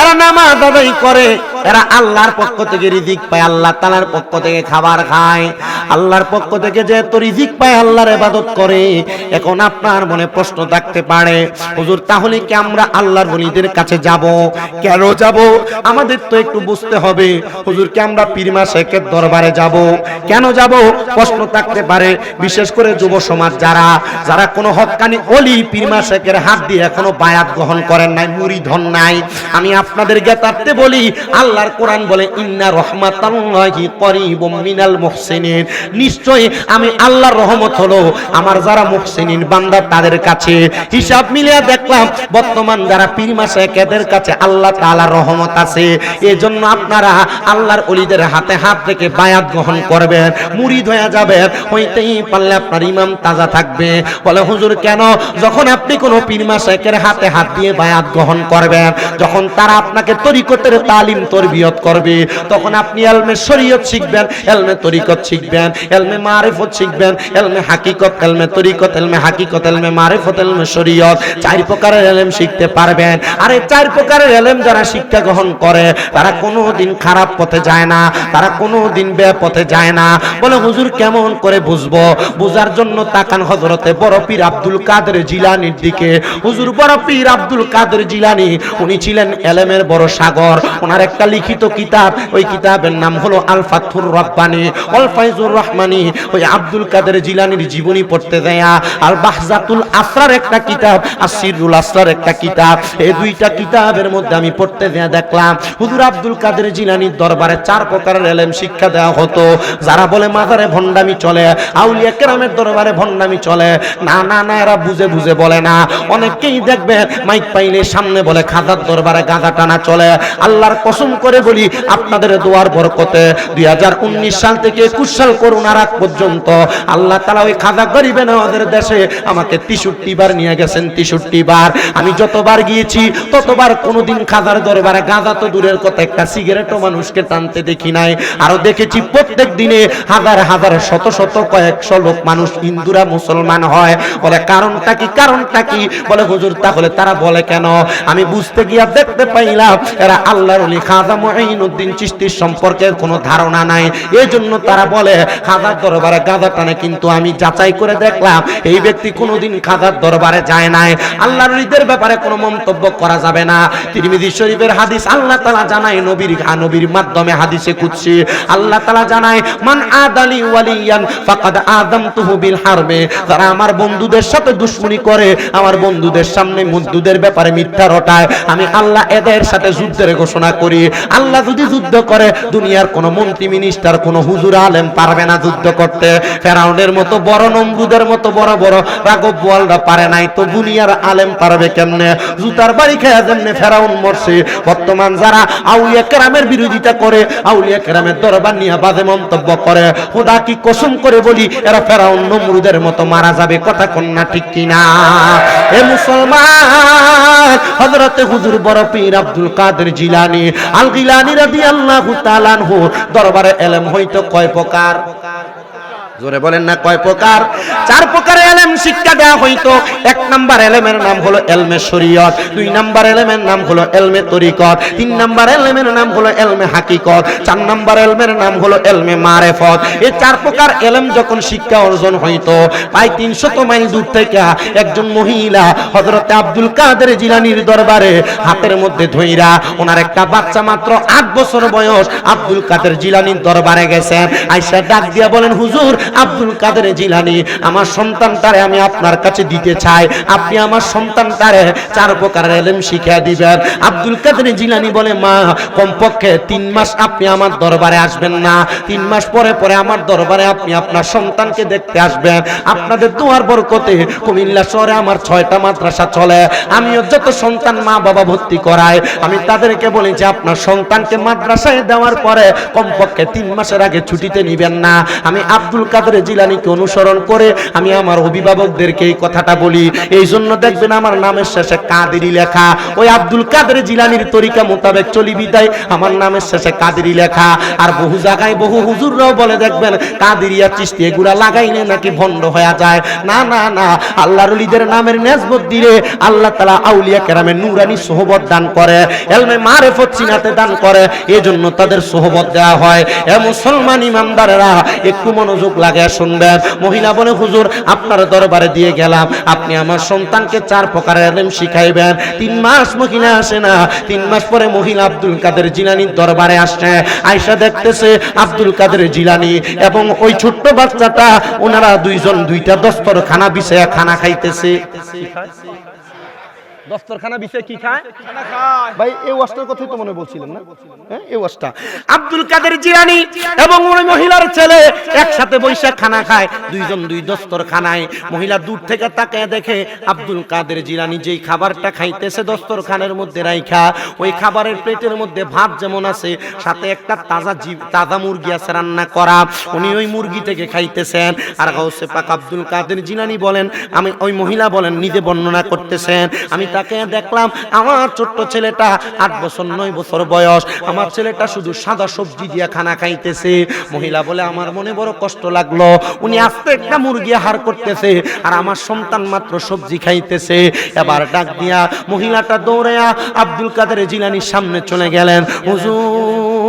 এরা নামাজ আদায় করে, এরা আল্লাহর পক্ষ থেকে রিজিক পায়, আল্লাহ তাআলার পক্ষ থেকে খাবার খায়, আল্লাহর পক্ষ থেকে যে তো রিজিক পায়, আল্লাহর ইবাদত করে। এখন আপনার মনে প্রশ্ন থাকতে পারে, হুজুর তাহলে কি আমরা আল্লাহর ওলিদের কাছে যাব? কেন যাব? আমাদের তো একটু বুঝতে হবে। হুজুর কি আমরা পীর মাশায়েখের দরবারে যাব? কেন যাব? প্রশ্ন থাকতে পারে। বিশেষ করে যুব সমাজ যারা কোনো হক্কানি ওলি পীর মাশায়েখের হাত দিয়ে এখনো বায়াত গ্রহণ করেন নাই, মুরিদ হন নাই, আমি আপনাদের জ্ঞাতার্থে বলি, আল্লাহর কোরআন বলে, ইন্না রাহমাতাল্লাহি করিবুম মিনাল মুহসিনিন, নিশ্চয়ই আমি আল্লাহর রহমত হলো আমার যারা মুহসিনিন বান্দা তাদের কাছে। হিসাব মিলিয়ে দেখলাম বর্তমান যারা পীর মাশায়েখদের কাছে আল্লাহ তাআলার রহমত আছে। এজন্য আপনারা আল্লাহর ওলিদের হাতে হাত রেখে বায়াত গ্রহণ করবেন, মুরিদ হয়ে যাবেন। হইতেই পারলে আপনার ইমাম তাজা থাকবে। বলে হুজুর কেন? যখন আপনি কোনো পীর মাশায়েখের হাতে হাত দিয়ে বায়াত গ্রহণ করবেন, যখন তারা আপনাকে তরিকতের তালিম তরবিয়ত করবে, তখন আপনি ইলমে শরীয়ত শিখবেন, ইলমে তরিকত শিখবেন, ইলমে মারিফত শিখবেন, ইলমে হাকিকত, ইলমে তরিকত, ইলমে হাকিকত, ইলমে মারিফত, ইলমে শরীয়ত, 4 প্রকারের ইলম শিখতে পারবেন। আর এই 4 প্রকারের ইলম যারা শিক্ষা গ্রহণ করে, তারা কোনোদিন খারাপ পথে যায় না, তারা কোনোদিন বেপথে যায় না। বলে হুজুর কেমন করে বুঝবো? বুঝার জন্য তাকান হযরতে বড় পীর আব্দুল কাদের জিলানীর দিকে। হুজুর বড় পীর আব্দুল কাদের জিলানী, উনি ছিলেন ইলমের বড় সাগর। ওনার একটা লিখিত কিতাব, ওই কিতাবের নাম হলো আল ফাতহুর রাব্বানী ওয়াল ফায়জুর রহমানী। ওই আব্দুল কাদের জিলানীর জীবনী পড়তে দেয়া, আল বাহজাতুল আসরার একটা কিতাব, আসিরুল আসরার একটা কিতাব, এই দুইটা কিতাবের মধ্যে আমি পড়তে দেয়া দেখলাম হুজুর আব্দুল কাদের জিলানীর দরবারে 4 প্রকারের ইলম শিক্ষা দেওয়া হতো। যারা বলে মাজারে ভণ্ডামি চলে, আউলিয়া কেরামের দরবারে ভণ্ডামি চলে, না এরা বুঝে বলে না। অনেকেই দেখবে মাইক পাইলে সামনে বলে খাজার দরবারে গাঁজা টানা চলে। আল্লাহর কসম করে বলি, আপনাদের দোয়ার বরকতে 2019 সাল থেকে 21 সাল করোনার আগ পর্যন্ত আল্লাহ তাআলা ওই খাজা গরিবে নওয়াজের দেশে আমাকে 63 বার নিয়ে গেছেন। 63 বার আমি যতবার গিয়েছি ততবার কোনোদিন খাজার দরবারে গাঁজা তো দূরের কথা, একটা সিগারেটও মানুষকে টানতে দেখি নাই। আরো দেখেছি প্রত্যেক দিনে হাজার হাজার শত শত কয়েকশো লোক মানুষ হিন্দুরা মুসলমান হয়। বলে কারণটা কি? কারণটা কি? বলে হুজুর তাহলে তারা বলে কেন? আমি বুঝতে গিয়া দেখতে পাইলাম এরা আল্লাহর ওলি খাজা মুঈনুদ্দিন চিশতির সম্পর্কে কোনো ধারণা নাই, এই জন্য তারা বলে খাজার দরবারে গাঁজা টানে। কিন্তু আমি যাচাই করে দেখলাম এই ব্যক্তি কোনোদিন খাজার দরবারে যায় নাই। আল্লাহর ওলিদের ব্যাপারে কোনো মন্তব্য করা যাবে না। তিরমিজি শরীফের হাদিস, আল্লাহ তাআলা জানায় নবীর মাধ্যমে হাদিসে কুদসি আল্লাহ তাআলা জানায়, মান আদালি ওয়ালিয়ান ফাকাদ আযামতুহু বিল হারবে। যারা আমার বন্ধুদের সাথে দুশমনি করে, আমার বন্ধুদের সামনে বন্ধুদের ব্যাপারে মিথ্যা রটায়, আমি আল্লাহ এদের সাথে যুদ্ধের ঘোষণা করি। আল্লাহ যদি যুদ্ধ করে, দুনিয়ার কোনো মন্ত্রী মিনিস্টার কোনো হুজুর আলেম পারবে না যুদ্ধ করতে। ফেরাউনের মতো বড়, নমরুদের মতো বড় বড় রাগব বোয়ালরা পারে নাই, তো দুনিয়ার আলেম পারবে কেমনে? জুতার বাড়ি খেয়ে যেমনে ফেরাউন মরছে, বর্তমান যারা আউলিয়া কেরামের বিরোধিতা করে, আউলিয়া কেরামের দরবার নিয়ে বাজে মন্তব্য করে, খোদা কি কসম করে বলি এরা ফেরাউন নমরুদের মতো মারা যাবে। কথা কন্যা ঠিক কিনা? এ মুসলমান, হযরতে হুজুর বড় পীর আব্দুল কাদের জিলানী আল গিলানী রাদিয়াল্লাহু তাআলা আনহু দরবারে ইলম হইতো কয় প্রকার? জোরে বলেন না, কয় প্রকার? 4 প্রকার ইলম শিক্ষা দেওয়া হইতো। 1 নাম্বার ইলমের নাম হলো ইলমে শরীয়ত, 2 নাম্বার ইলমের নাম হলো ইলমে তরিকত, 3 নাম্বার ইলমের নাম হলো ইলমে হাকিকত, 4 নাম্বার ইলমের নাম হলো ইলমে মারিফত। এই 4 প্রকার ইলম যখন শিক্ষা অর্জন হইতো, প্রায় 300 মাইল দূর থেকে একজন মহিলা হযরতে আব্দুল কাদের জিলানীর দরবারে হাতের মধ্যে ধইরা, ওনার একটা বাচ্চা মাত্র 8 বছর বয়স, আব্দুল কাদের জিলানীর দরবারে গেছেন। আয়েশা ডাক দিয়া বলেন, হুজুর আব্দুল কাদের জিলানী, আমার সন্তানটারে আমি আপনার কাছে দিতে চাই, আপনি আমার সন্তানটারে 4 প্রকার ইলম শিখিয়ে দিবেন। আব্দুল কাদের জিলানী বলে, মা কমপক্ষে 3 মাস আপনি আমার দরবারে আসবেন না, 3 মাস পরে পরে আমার দরবারে আপনি আপনার সন্তানকে দেখতে আসবেন। আপনাদের দোয়ার বরকতে কুমিল্লা শহরে আমার 6টা মাদ্রাসা চলে, আমিও যত সন্তান মা বাবা ভর্তি করাই, আমি তাদেরকে বলি যে আপনার সন্তানকে মাদ্রাসায় দেওয়ার পরে কমপক্ষে 3 মাসের আগে ছুটিতে নিবেন না। আমি আব্দুল কাদের জিলানীকে অনুসরণ করে আমি আমার অভিভাবকদেরকে এই কথাটা বলি। এই জন্য দেখবেন আমার নামের শেষে কাদেরি লেখা, ওই আব্দুল কাদের জিলানীর তরিকা মোতাবেক চলি বিদায় আমার নামের শেষে কাদেরি লেখা। আর বহু জায়গায় বহু হুজুররাও বলে দেখবেন কাদেরিয়া চিশতি এগুলা লাগাইলে নাকি ভণ্ড হয়ে যায়। না না না, আল্লাহর ওলিদের নামের নিসবত দিলে আল্লাহ তাআলা আউলিয়া কেরামের নূরানি সোহবত দান করে, ইলমে মারিফত চিনাতে দান করে, এজন্য তাদের সোহবত দেওয়া হয়। এ মুসলমান ইমানদারেরা একটু মনোযোগ লাগিয়ে শুনবেন। মহিলা বলে, হুজুর আপনার দরবারে দিয়ে গেলাম, আপনি আমার সন্তানকে 4 প্রকারের ইলম শিখাইবেন। 3 মাস মহিলা আসে না, 3 মাস পরে মহিলা আব্দুল কাদের জিলানীর দরবারে আসছে। আয়েশা দেখতেছে আব্দুল কাদের জিলানী এবং ওই ছোট্ট বাচ্চাটা, ওনারা দুইজন 2টা দস্তরখানা বিছায়া খানা খাইতেছে। দস্তরখানা বিছায় কি খায়? খানা খায়। ভাই এই ওয়াজটার কথাই তো মনে বলছিলেন না? হ্যাঁ, এই ওয়াজটা আব্দুল কাদের জিলানী এবং ওই মহিলার ছেলে একসাথে বৈশা খানা খায়, দুইজন 2 দস্তরখানায়। মহিলা দূর থেকে তাকায় দেখে আব্দুল কাদের জিলানী যেই খাবারটা খাইতেছে দস্তরখানের মধ্যে রাইখা, ওই খাবারের প্লেটের মধ্যে ভাত যেমন আছে, সাথে একটা তাজা মুরগি আছে রান্না করা, উনি ওই মুরগি থেকে খাইতেছেন। আর গাউসে পাক আব্দুল কাদের জিলানী বলেন, আমি ওই মহিলা বলেন, নিজে বর্ণনা করতেছেন, আমি তাকে দেখলাম আমার ছোট্ট ছেলেটা 8 বছর 9 বছর বয়স, আমার ছেলেটা শুধু সাদা সবজি দিয়ে খানা খাইতেছে। মহিলা বলে, আমার মনে বড় কষ্ট লাগলো, উনি আস্তে একটা মুরগি আহার করতেছে আর আমার সন্তান মাত্র সবজি খাইতেছে। এবার ডাক দিয়া মহিলাটা দৌড়ায়া আব্দুল কাদের জিলানীর সামনে চলে গেলেন। হুজুর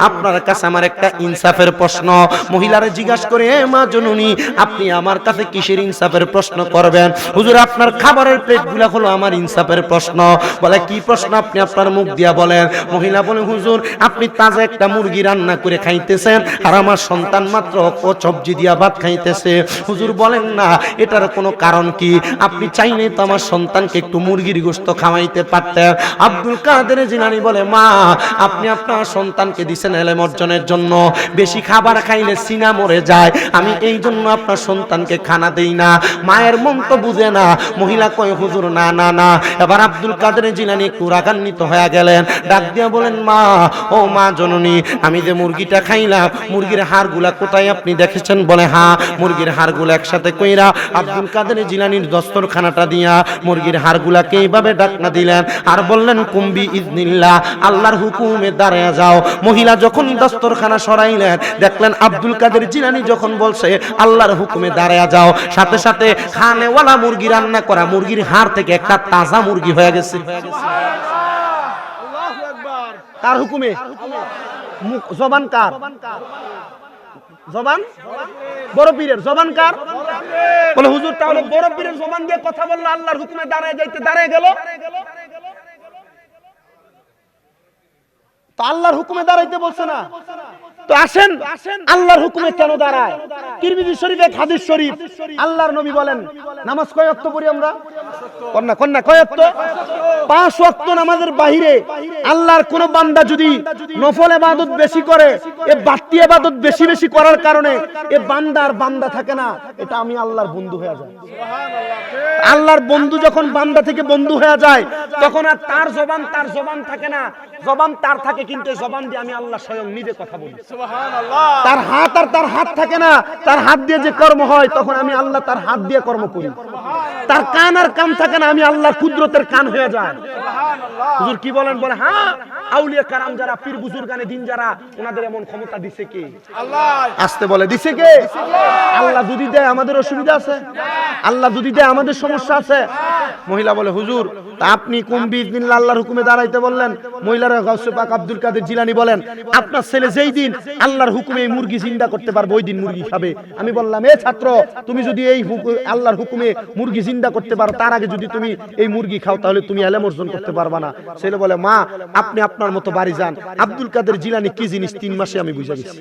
আপনার কাছে আমার একটা ইনসাফের প্রশ্ন। মহিলারে জিজ্ঞাসা করে, এ মা জননী, আপনি আমার কাছে কিসের ইনসাফের প্রশ্ন করবেন? হুজুর আপনার খাবারের প্লেটগুলা হলো আমার ইনসাফের প্রশ্ন। বলে, কি প্রশ্ন আপনি আপনার মুখ দিয়া বলেন। মহিলা বলে, হুজুর আপনি তাজা একটা মুরগি রান্না করে খাইতেছেন আর আমার সন্তান মাত্র সবজি দিয়া ভাত খাইতেছে। হুজুর বলেন না এটার কোনো কারণ কি? আপনি চাইলে তো আমার সন্তানকে একটু মুরগির গোশত খাওয়াইতে পারতেন। আব্দুল কাদের জিলানী বলে, মা আপনি আপনার সন্তানকে সন্তানকে দিছেন ইলম অর্জনের জন্য। বেশি খাবার খাইলে সিনা মরে যায়, আমি এই জন্য আপনার সন্তানকে খানা দেই না। মায়ের মন তো বুঝে না। মহিলা কয় হুজুর না না না। এবার আব্দুল কাদের জিলানী একটু রাগান্বিত হয়ে গেলেন, ডাক দিয়া বলেন মা, ও মা জননী, আমি যে মুরগিটা খাইলাম মুরগির হাড়গুলা কোথায় আপনি দেখেছেন? বলে হ্যাঁ, মুরগির হাড়গুলো একসাথে কইরা আব্দুল কাদের জিলানীর দস্তরখানাটা দিয়া মুরগির হাড়গুলাকে এইভাবে ডাকনা দিলেন আর বললেন কুম্বি ইজনিল্লাহ, আল্লাহর হুকুমে দাঁড়ায় যাও। মহিলা যখন দস্তরখানা সরাইলেন দেখলেন আব্দুল কাদের জিলানী যখন বলছে আল্লাহর হুকুমে দাঁড়ায় যাও, সাথে সাথে খানেওয়ালা মুরগি রান্না করা মুরগির হাড় থেকে একটা তাজা মুরগি হয়ে গেছে। কার হুকুমে? জবান কার? জবান বড় পীরের। জবান কার? বলে হুজুর তাহলে বড় পীরের জবান দিয়ে কথা বললো আল্লাহর হুকুমে দাঁড়ায় যাইতে দাঁড়ায় গেল, তো আল্লাহর হুকুমে দাঁড়াইতে বলছে না। তো আসেন আল্লাহর হুকুমে কেন দাঁড়ায়? তিরমিজি শরীফে এক হাদিস শরীফ, আল্লাহর নবী বলেন নামাজ কয় ওয়াক্ত পড়ি আমরা? কন্যা কয় ওয়াক্ত? 5 ওয়াক্ত নামাজের বাহিরে আল্লাহর কোন বান্দা যদি নফল ইবাদত বেশি করে, এ বাড়তি ইবাদত বেশি বেশি করার কারণে এ বান্দার বান্দা থাকে না, এটা আমি আল্লাহর বন্ধু হয়ে যায়। আল্লাহর বন্ধু যখন বান্দা থেকে বন্ধু হয়ে যায় তখন আর তার জবান থাকে না, জবান তার থাকে, কিন্তু জবান দিয়ে আমি আল্লাহ স্বয়ং নিজে কথা বলি। তার হাত আর তার হাত থাকে না, তার হাত দিয়ে যে কর্ম হয় তখন আমি আল্লাহ তার হাত দিয়ে কর্ম করি। তার কান আর কান থাকে না, আমি আল্লাহর কুদরতের কান হয়ে যায়। হুজুর কি বলেন? বলে হ্যাঁ, আউলিয়া কারাম যারা, পীর বুজুর্গানে দিন যারা, ওনাদের এমন ক্ষমতা দিছে কে? আল্লাহ। আসতে বলে দিছে কে? আল্লাহ যদি দেয় আমাদের অসুবিধা আছে? আল্লাহ যদি দেয় আমাদের সমস্যা আছে? মহিলা বলে হুজুর আপনি কুম্বি ইজনিল্লাহ আল্লাহর হুকুমে দাঁড়াইতে বললেন। মহিলারা গাউসে পাক আব্দুল কাদের জিলানী বলেন আপনার ছেলে যেই দিন আল্লাহর হুকুমে এই মুরগি জিন্দা করতে পারবে ওই দিন মুরগি খাবে। আমি বললাম এ ছাত্র, তুমি যদি এই আল্লাহর হুকুমে মুরগি জিন্দা করতে পারো, তার আগে যদি তুমি এই মুরগি খাও তাহলে তুমি ইলম অর্জন করতে পারবা না। ছেলে বলে মা আপনি আপনার মতো বাড়ি যান, আব্দুল কাদের জিলানী কি জিনিস 3 মাসে আমি বুঝে গেছি।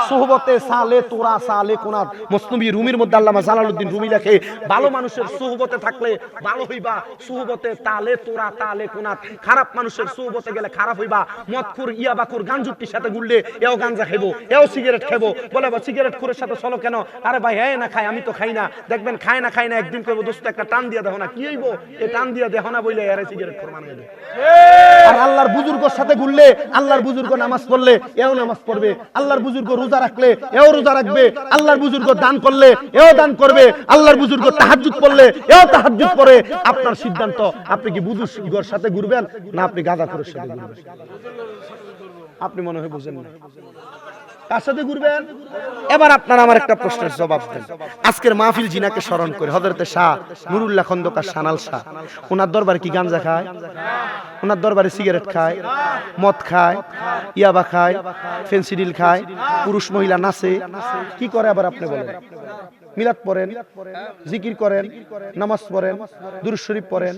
সুহবতে সালে তোরা সালে কোনাত, মসনবী রুমির মধ্যে আল্লামা জালালউদ্দিন রুমি লেখে ভালো মানুষের সুহবতে থাকলে ভালো হইবা, সুহবতে তালে তোরা তালে কোনাত, খারাপ মানুষের সুহবতে গেলে খারাপ হইবা। মদখুর ইয়াবাখুর গাঞ্জুটির সাথে ঘুরলে এও গাঞ্জা খাইবো, এও সিগারেট খাইবো। বলে বা সিগারেট খুরের সাথে চলো কেন? আরে ভাই হ্যাঁ না খাই, আমি তো খাই না। দেখবেন খায় না একদিন কইবো দোস্ত একটা টান দিয়া দেখো না, কি হইব? এই টান দিয়া দেখো না বইলে এর সিগারেট খোর মানে হইবে। আর আল্লাহর বুজুর্গের সাথে ঘুরলে, আল্লাহর বুজুর্গ নামাজ পড়লে এও নামাজ পড়বে, আল্লাহর বুজুর্গ রোজা রাখলে এও রোজা রাখবে, আল্লাহর বুজুর্গ দান করলে এও দান করবে, আল্লাহর বুজুর্গ তাহাজ্জুদ পড়লে এও তাহাজ্জুদ পড়ে। আপনার সিদ্ধান্ত, আপনি কি বুজুর্গের সাথে ঘুরবেন না আপনি গাঁজাখোরের সাথে ঘুরবেন? আপনি মনে হয় বুঝেন না কার সাথে ঘুরবেন। এবার আপনারা আমার একটা প্রশ্নের জবাব দেন। আজকের মাহফিল জিনাকে স্মরণ করে হযরতে শাহ নুরুল্লাহ খন্দকার সানাল শাহ, ওনার দরবারে কি গাঁজা খায়? ওনার দরবারে সিগারেট খায়, মদ খায়, ইয়াবা খায়, ফেন্সিডিল খায়, পুরুষ মহিলা নাচে, কি করে? আবার আপনি বলেন মিলাদ পড়েন, জিকির করেন, নামাজ পড়েন, দুরূদ শরীফ পড়েন,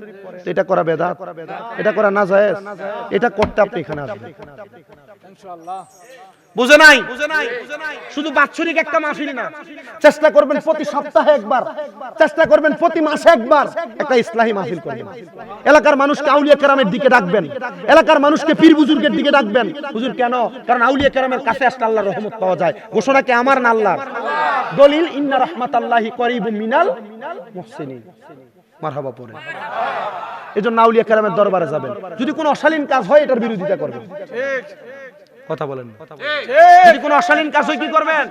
এটা করা বেদাত, এটা করা নাজায়েজ, এটা করতে আপনি এখানে আসবেন ইনশাআল্লাহ। বুঝে নাই? শুধু বাৎসরিক একটা মাহফিল না, চেষ্টা করবেন প্রতি সপ্তাহে একবার, চেষ্টা করবেন প্রতি মাসে একবার একটা ইসলাহি মাহফিল করবেন। এলাকার মানুষকে আউলিয়া কেরামের দিকে ডাকবেন, এলাকার মানুষকে পীর বুজুর্গের দিকে ডাকবেন। হুজুর কেন? কারণ আউলিয়া কেরামের কাছে আসলে আল্লাহর রহমত পাওয়া যায়। ঘোষণা কি আমার না আল্লাহর? দলিল ইন্না রাহমাতাল্লাহি করিবুম মিনাল মুহসিনিন। মারহাবা পড়েন। এজন্য আউলিয়া কেরামের দরবারে যাবেন। যদি কোনো অশালীন কাজ হয় এটার বিরোধিতা করবেন। ঠিক কথা বলেন। যদি কোনো অশালীন কাজ হয় কি করবেন?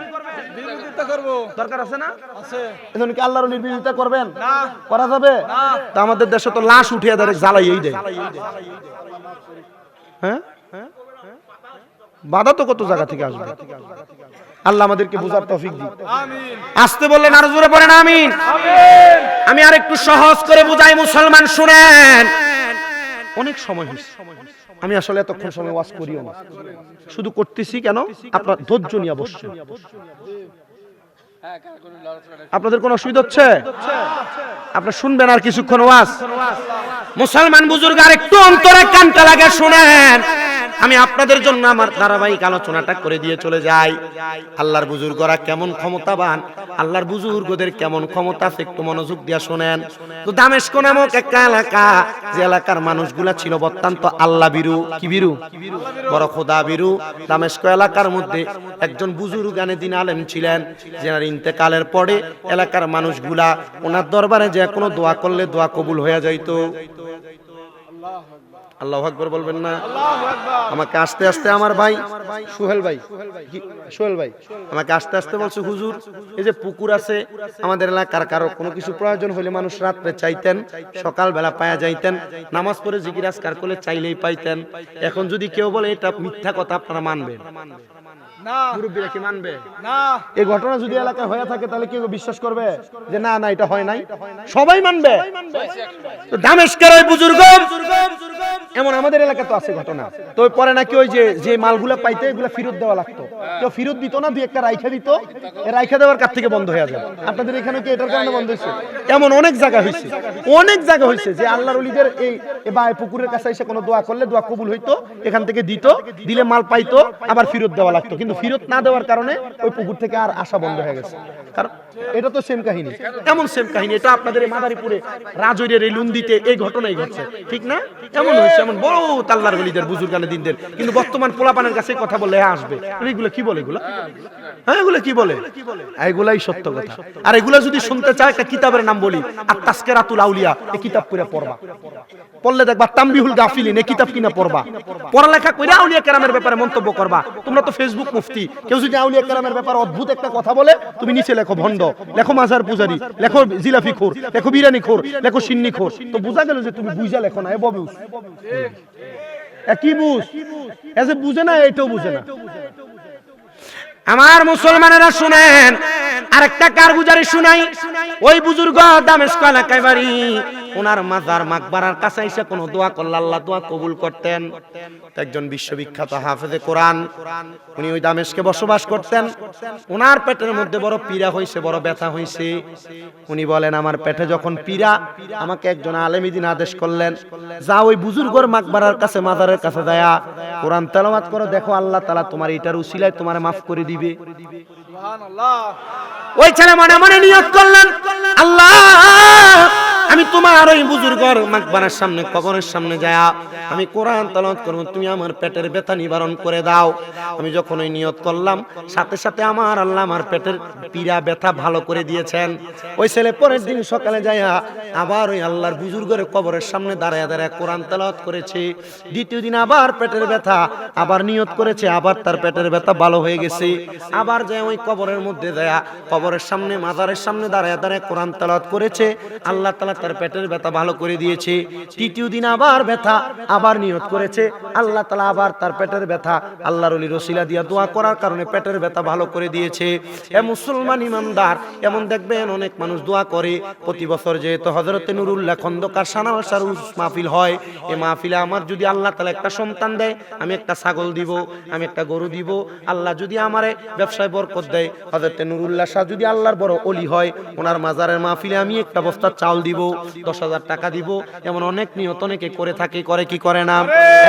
বিরোধিতা করব। দরকার আছে না? আছে। এজন্য কি আল্লাহর বিরোধিতা করবেন? না, করা যাবে না। তো আমাদের দেশে তো লাশ উঠিয়ে দেয়, জ্বালাইই দেয়। হ্যাঁ, বাধা তো কত জায়গা থেকে আসবে। আল্লাহ আমাদেরকে বুঝার তৌফিক দিন। আমিন। আসতে বললেন আর জোরে পড়েন আমিন। আমিন। আমি আর একটু সহজ করে বুঝাই, মুসলমান শুনেন। অনেক সময় হইছে, আমি আসলে এতক্ষণ সময় ওয়াজ করিও না, শুধু করতেছি কেন? আপনার ধৈর্য নিয়ে বসছেন। আপনাদের কোনো অসুবিধা হচ্ছে? আপনারা শুনবেন আর কিছুক্ষণ ওয়াজ। মুসলমান বুজুর্গ আর একটু অন্তরে কানটা লাগে শুনেন। আমি আপনাদের জন্য আমার ধারাবাহিক আলোচনাটা করে দিয়ে চলে যাই। আল্লাহর বুজুর্গরা কেমন ক্ষমতাবান, আল্লাহর বুজুর্গদের কেমন ক্ষমতা আছে একটু মনোযোগ দিয়ে শোনেন। তো দামেস্ক নামক একটা এলাকা, যে এলাকার মানুষগুলা ছিল অত্যন্ত আল্লাহ বিরু, কি বিরু, বড় খোদা বিরু। দামেস্ক এলাকার মধ্যে একজন বুজুর্গ দিন আলেম ছিলেন, যার ইন্তেকালের পরে এলাকার মানুষগুলা ওনার দরবারে যে কোনো দোয়া করলে দোয়া কবুল হয়ে যাইতো। আল্লাহু আকবার বলবেন না? আমাকে আস্তে আস্তে আমার ভাই সোহেল ভাই আমাকে আস্তে আস্তে বলছে, হুজুর এই যে পুকুর আছে আমাদের এলাকার, কারো কোনো কিছু প্রয়োজন হলে মানুষ রাত্রে চাইতেন, সকালবেলা পায়া যাইতেন, নামাজ পড়ে জিকির আজকার করলে চাইলেই পাইতেন। এখন যদি কেউ বলে এটা মিথ্যা কথা, আপনারা মানবেন না? মুরব্বীরা কি মানবে না? এই ঘটনা যদি এলাকায় হয়ে থাকে তাহলে কেউ বিশ্বাস করবে যে না না এটা হয় নাই? সবাই মানবে। তো দামেস্কের ওই বুজুর্গ, এমন আমাদের এলাকা তো আছে ঘটনা। তো পরে নাকি ওই যে মালগুলা পাইতে এগুলা ফেরত দেওয়া লাগতো, কেউ ফেরত দিত না, দুই একটা রাইখা দিত, রাইখা দেওয়ার কাছ থেকে বন্ধ হয়ে যায়। আপনাদের এখানে কি এটার কারণে বন্ধ হয়েছে? এমন অনেক জায়গা হয়েছে, অনেক জায়গা হয়েছে যে আল্লাহর ওলিদের এই বা পুকুরের কাছে এসে কোনো দোয়া করলে দোয়া কবুল হইতো, এখান থেকে দিত, দিলে মাল পাইতো, আবার ফেরত দেওয়া লাগতো। কিন্তু ফেরত না দেওয়ার কারণে ওই পুকুর থেকে আর আসা বন্ধ হয়ে গেছে। কারণ এটা তো সেম কাহিনী, এমন সেম কাহিনী। এটা আপনাদের এই মাদারীপুরে রাজৈরের এই লুন্দিতে এই ঘটনাই ঘটছে, ঠিক না? এমন হয়েছে, এমন বড় আল্লাহর ওলিদের বুজুর্গানে দিনদের। কিন্তু বর্তমান পোলাপানের কাছে কথা বলে আসবে, এগুলো কি বলে, এগুলো হ্যাঁ এগুলো কি বলে? এগুলাই সত্য কথা। আর এগুলা যদি শুনতে চায় একটা কিতাবের নাম বলি, আর তাসকিরাতুল আউলিয়া, এই কিতাব পড়ে পড়বা, পড়লে দেখবা তামবিহুল গাফিলিন এই কিতাব কিনা পড়বা, পড়ালেখা কইরা আউলিয়া কেরামের ব্যাপারে মন্তব্য করবা। তোমরা তো ফেসবুক মুফতি, কেউ যদি আউলিয়া কেরামের ব্যাপারে অদ্ভুত একটা কথা বলে, তুমি নিচে লেখো ভণ্ড, লেখো মাজার পূজারি, লেখো জিলাফি খোর, লেখো বিরানি খোর, লেখো সিন্নি খোর। তো বুঝা গেল যে তুমি বুঝা লেখো না, এ ববিউস কি বুঝ এসে বুঝে না, এটাও বুঝে না। আমার মুসলমানেরা শুনেন, আরেকটা কারগুজারি শুনাই। ওই বুজুর্গ দামেস্ক এলাকায় বাড়ি, ওনার মাজার মাকবারার কাছে এসে কোনো দোয়া করলে আল্লাহ দোয়া কবুল করতেন। একজন বিশ্ববিখ্যাত হাফেজে কোরআন, উনি ওই দামেস্কে বসবাস করতেন। ওনার পেটের মধ্যে বড় পীড়া হইছে, বড় ব্যথা হইছে। উনি বলেন, আমার পেটে যখন পীড়া, আমাকে একজন আলেম দিন আদেশ করলেন, যা ওই বুজুর্গর মাকবারার কাছে, মাজারের কাছে যায়া কোরআন তেলাওয়াত করো, দেখো আল্লাহ তাআলা তোমার এটার উসিলায় তোমার মাফ করে দিবে। ওই ছেলে মনে মনে নিয়ত করলেন, আল্লাহ আমি তোমার ওই বুজুর্গর মাকবারার সামনে, কবরের সামনে যায়া আমি কোরআন তেলাওয়াত করব, তুমি আমার পেটের ব্যথা নিবারণ করে দাও। আমি যখন ওই নিয়ত করলাম, সাথে সাথে আমার আল্লাহ আমার পেটের পীড়া ব্যথা ভালো করে দিয়েছেন। ওই ছেলে পরের দিন সকালে যায়া আবার ওই আল্লাহর বুজুর্গের কবরের সামনে দাঁড়ায় দাঁড়ায় কোরআন তেলাওয়াত করেছে। দ্বিতীয় দিন আবার পেটের ব্যথা, আবার নিয়ত করেছে, আবার তার পেটের ব্যথা ভালো হয়ে গেছে। আবার যায় ওই কবরের মধ্যে যায়া কবরের সামনে, মাজারের সামনে দাঁড়ায় দাঁড়ায় কোরআন তেলাওয়াত করেছে, আল্লাহ তাআলা তার পেটের ব্যথা ভালো করে দিয়েছে। তৃতীয় দিন আবার ব্যথা, আবার নিয়ত করেছে, আল্লাহ তাআলা আবার তার পেটের ব্যথা আল্লাহর ওলির ওসিলা দিয়া দোয়া করার কারণে পেটের ব্যথা ভালো করে দিয়েছে। এ মুসলমান ইমানদার, এমন দেখবেন অনেক মানুষ দোয়া করে। প্রতি বছর যেহেতু হযরতে নুরুল্লাহ খন্দকার সানাল সারুস মাহফিল হয়, এই মাহফিলে আমার যদি আল্লাহ তাআলা একটা সন্তান দেয়, আমি একটা ছাগল দিব, আমি একটা গরু দিব। আল্লাহ যদি আমারে ব্যবসায় বরকত দেয়, হযরতে নুরুল্লাহ শাহ যদি আল্লাহর বড় ওলি হয়, ওনার মাজারের মাহফিলে আমি একটা বস্তা চাল দিব, 10,000 টাকা দিব। এমন অনেক নিয়ত অনেকে করে থাকে, করে কি করে না?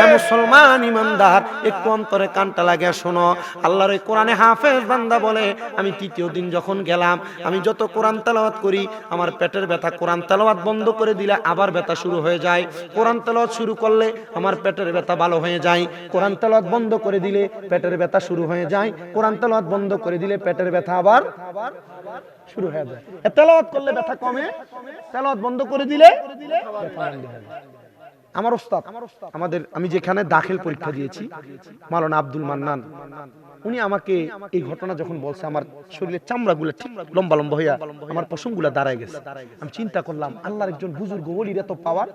এ মুসলমান ইমানদার, একটু অন্তরে কানটা লাগে শোনো। আল্লাহর ওই কোরআনে হাফেজ বান্দা বলে, আমি তৃতীয় দিন যখন গেলাম, আমি যত কোরআন তেলাওয়াত করি, আমার পেটের ব্যথা, কোরআন তেলাওয়াত বন্ধ করে দিলে আবার ব্যথা শুরু হয়ে যায়। কোরআন তেলাওয়াত শুরু করলে আমার পেটের ব্যথা ভালো হয়ে যায়, কোরআন তেলাওয়াত বন্ধ করে দিলে পেটের ব্যথা শুরু হয়ে যায়, কোরআন তেলাওয়াত বন্ধ করে দিলে পেটের ব্যথা আবার শুরু হয়ে যায়। তেলাওয়াত করলে ব্যথা কমে, তেলাওয়াত বন্ধ করে দিলে ব্যথা বন্ধ হয়ে যায়। আমার ওস্তাদ, আমি যেখানে দাখিল পরীক্ষা দিয়েছি, মাওলানা আব্দুল মান্নান, উনি আমাকে এই ঘটনা যখন বলছে, আমার শরীরের চামড়াগুলো ঠিক লম্বা লম্বা হইয়া আমার পশমগুলো দাঁড়ায় গেছে। আমি চিন্তা করলাম, আল্লাহর একজন বুজুর্গ ওলির এত পাওয়ার,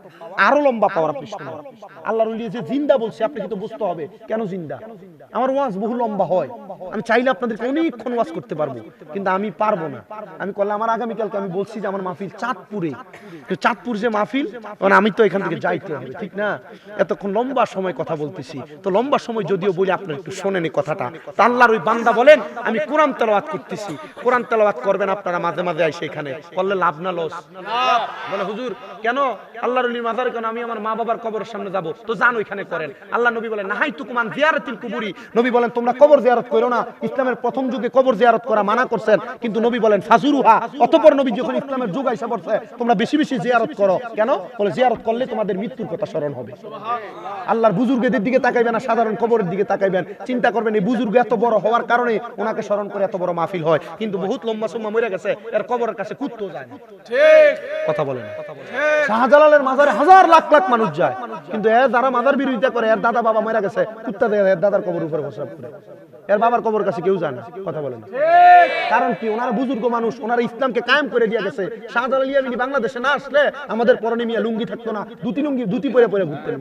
আরো লম্বা পাওয়ার আপনি শোনেন। আল্লাহর ওলি যে জিন্দা বলছে, আপনি কিন্তু বুঝতে হবে কেন জিন্দা। আমার ওয়াজ বহু লম্বা হয়, আমি চাইলে আপনাদেরকে অনেকক্ষণ ওয়াজ করতে পারবো, কিন্তু আমি পারবো না। আমি করলাম, আমার আগামীকালকে আমি বলছি যে আমার মাহফিল চাঁদপুরে, চাঁদপুর যে মাহফিল, কারণ আমি তো এখান থেকে যাইতে হবে, ঠিক না? এতক্ষণ লম্বা সময় কথা বলতেছি, তো লম্বা সময় যদিও বলি, আপনার একটু শোনেন এই কথাটা। তা আল্লাহর ওই বান্দা বলেন আমি কোরআন তেলাওয়াত করতেছি, কোরআন তেলাওয়াত করবেন আপনারা মাঝে মাঝে আইসে এখানে, করলে লাভ না লস? বলে হুজুর কেন আল্লাহর ওলির মাজারে কেন, আমি আমার মা বাবার কবরের সামনে যাব, তো যান ওইখানে করেন। আল্লাহ নবী বলেন নাহাইতুকুম আন জিয়ারাতিল কুবুরি, নবী বলেন তোমরা কবর জিয়ারত করো না, ইসলামের প্রথম যুগে কবর জিয়ারত করা মানা করছেন, কিন্তু নবী বলেন ফাজুরুহা, অতঃপর নবী যখন ইসলামের যুগ আইসা পড়ছে তোমরা বেশি বেশি জিয়ারত করো। কেন? বলে জিয়ারত করলে তোমাদের মৃত্যুর কথা স্মরণ হবে। আল্লাহর বুজুর্গদের দিকে তাকাইবেন না, সাধারণ কবরের দিকে তাকাইবেন, চিন্তা করবেন এই বুজুর্গ এত বড় হওয়ার কারণে ওনাকে স্মরণ করে এত বড় মাহফিল হয়, কিন্তু বহুত লম্বা সময় মরে গেছে, এর কবরের কাছে কুত্তো যায় না। ঠিক কথা বলেন। শাহজালালের মাজারে হাজার লাখ লাখ মানুষ যায়, কিন্তু এর যারা মাজার বিরোধিতা করে, এর দাদা বাবা মরে গেছে, কুত্তা দেয় এর দাদার কবর উপরে প্রস্রাব করে, এর বাবার কবর কাছে কেউ যায় না। কথা বলেন। কারণ কি? ওনারা বুজুর্গ মানুষ, ওনারা ইসলামকে কায়েম করে দিয়ে গেছে। শাহজালাল ইয়ামিনী বাংলাদেশে না আসলে আমাদের পরনে মিয়া লুঙ্গি থাকতো না, ধুতি পরে পরে ঘুরতেন।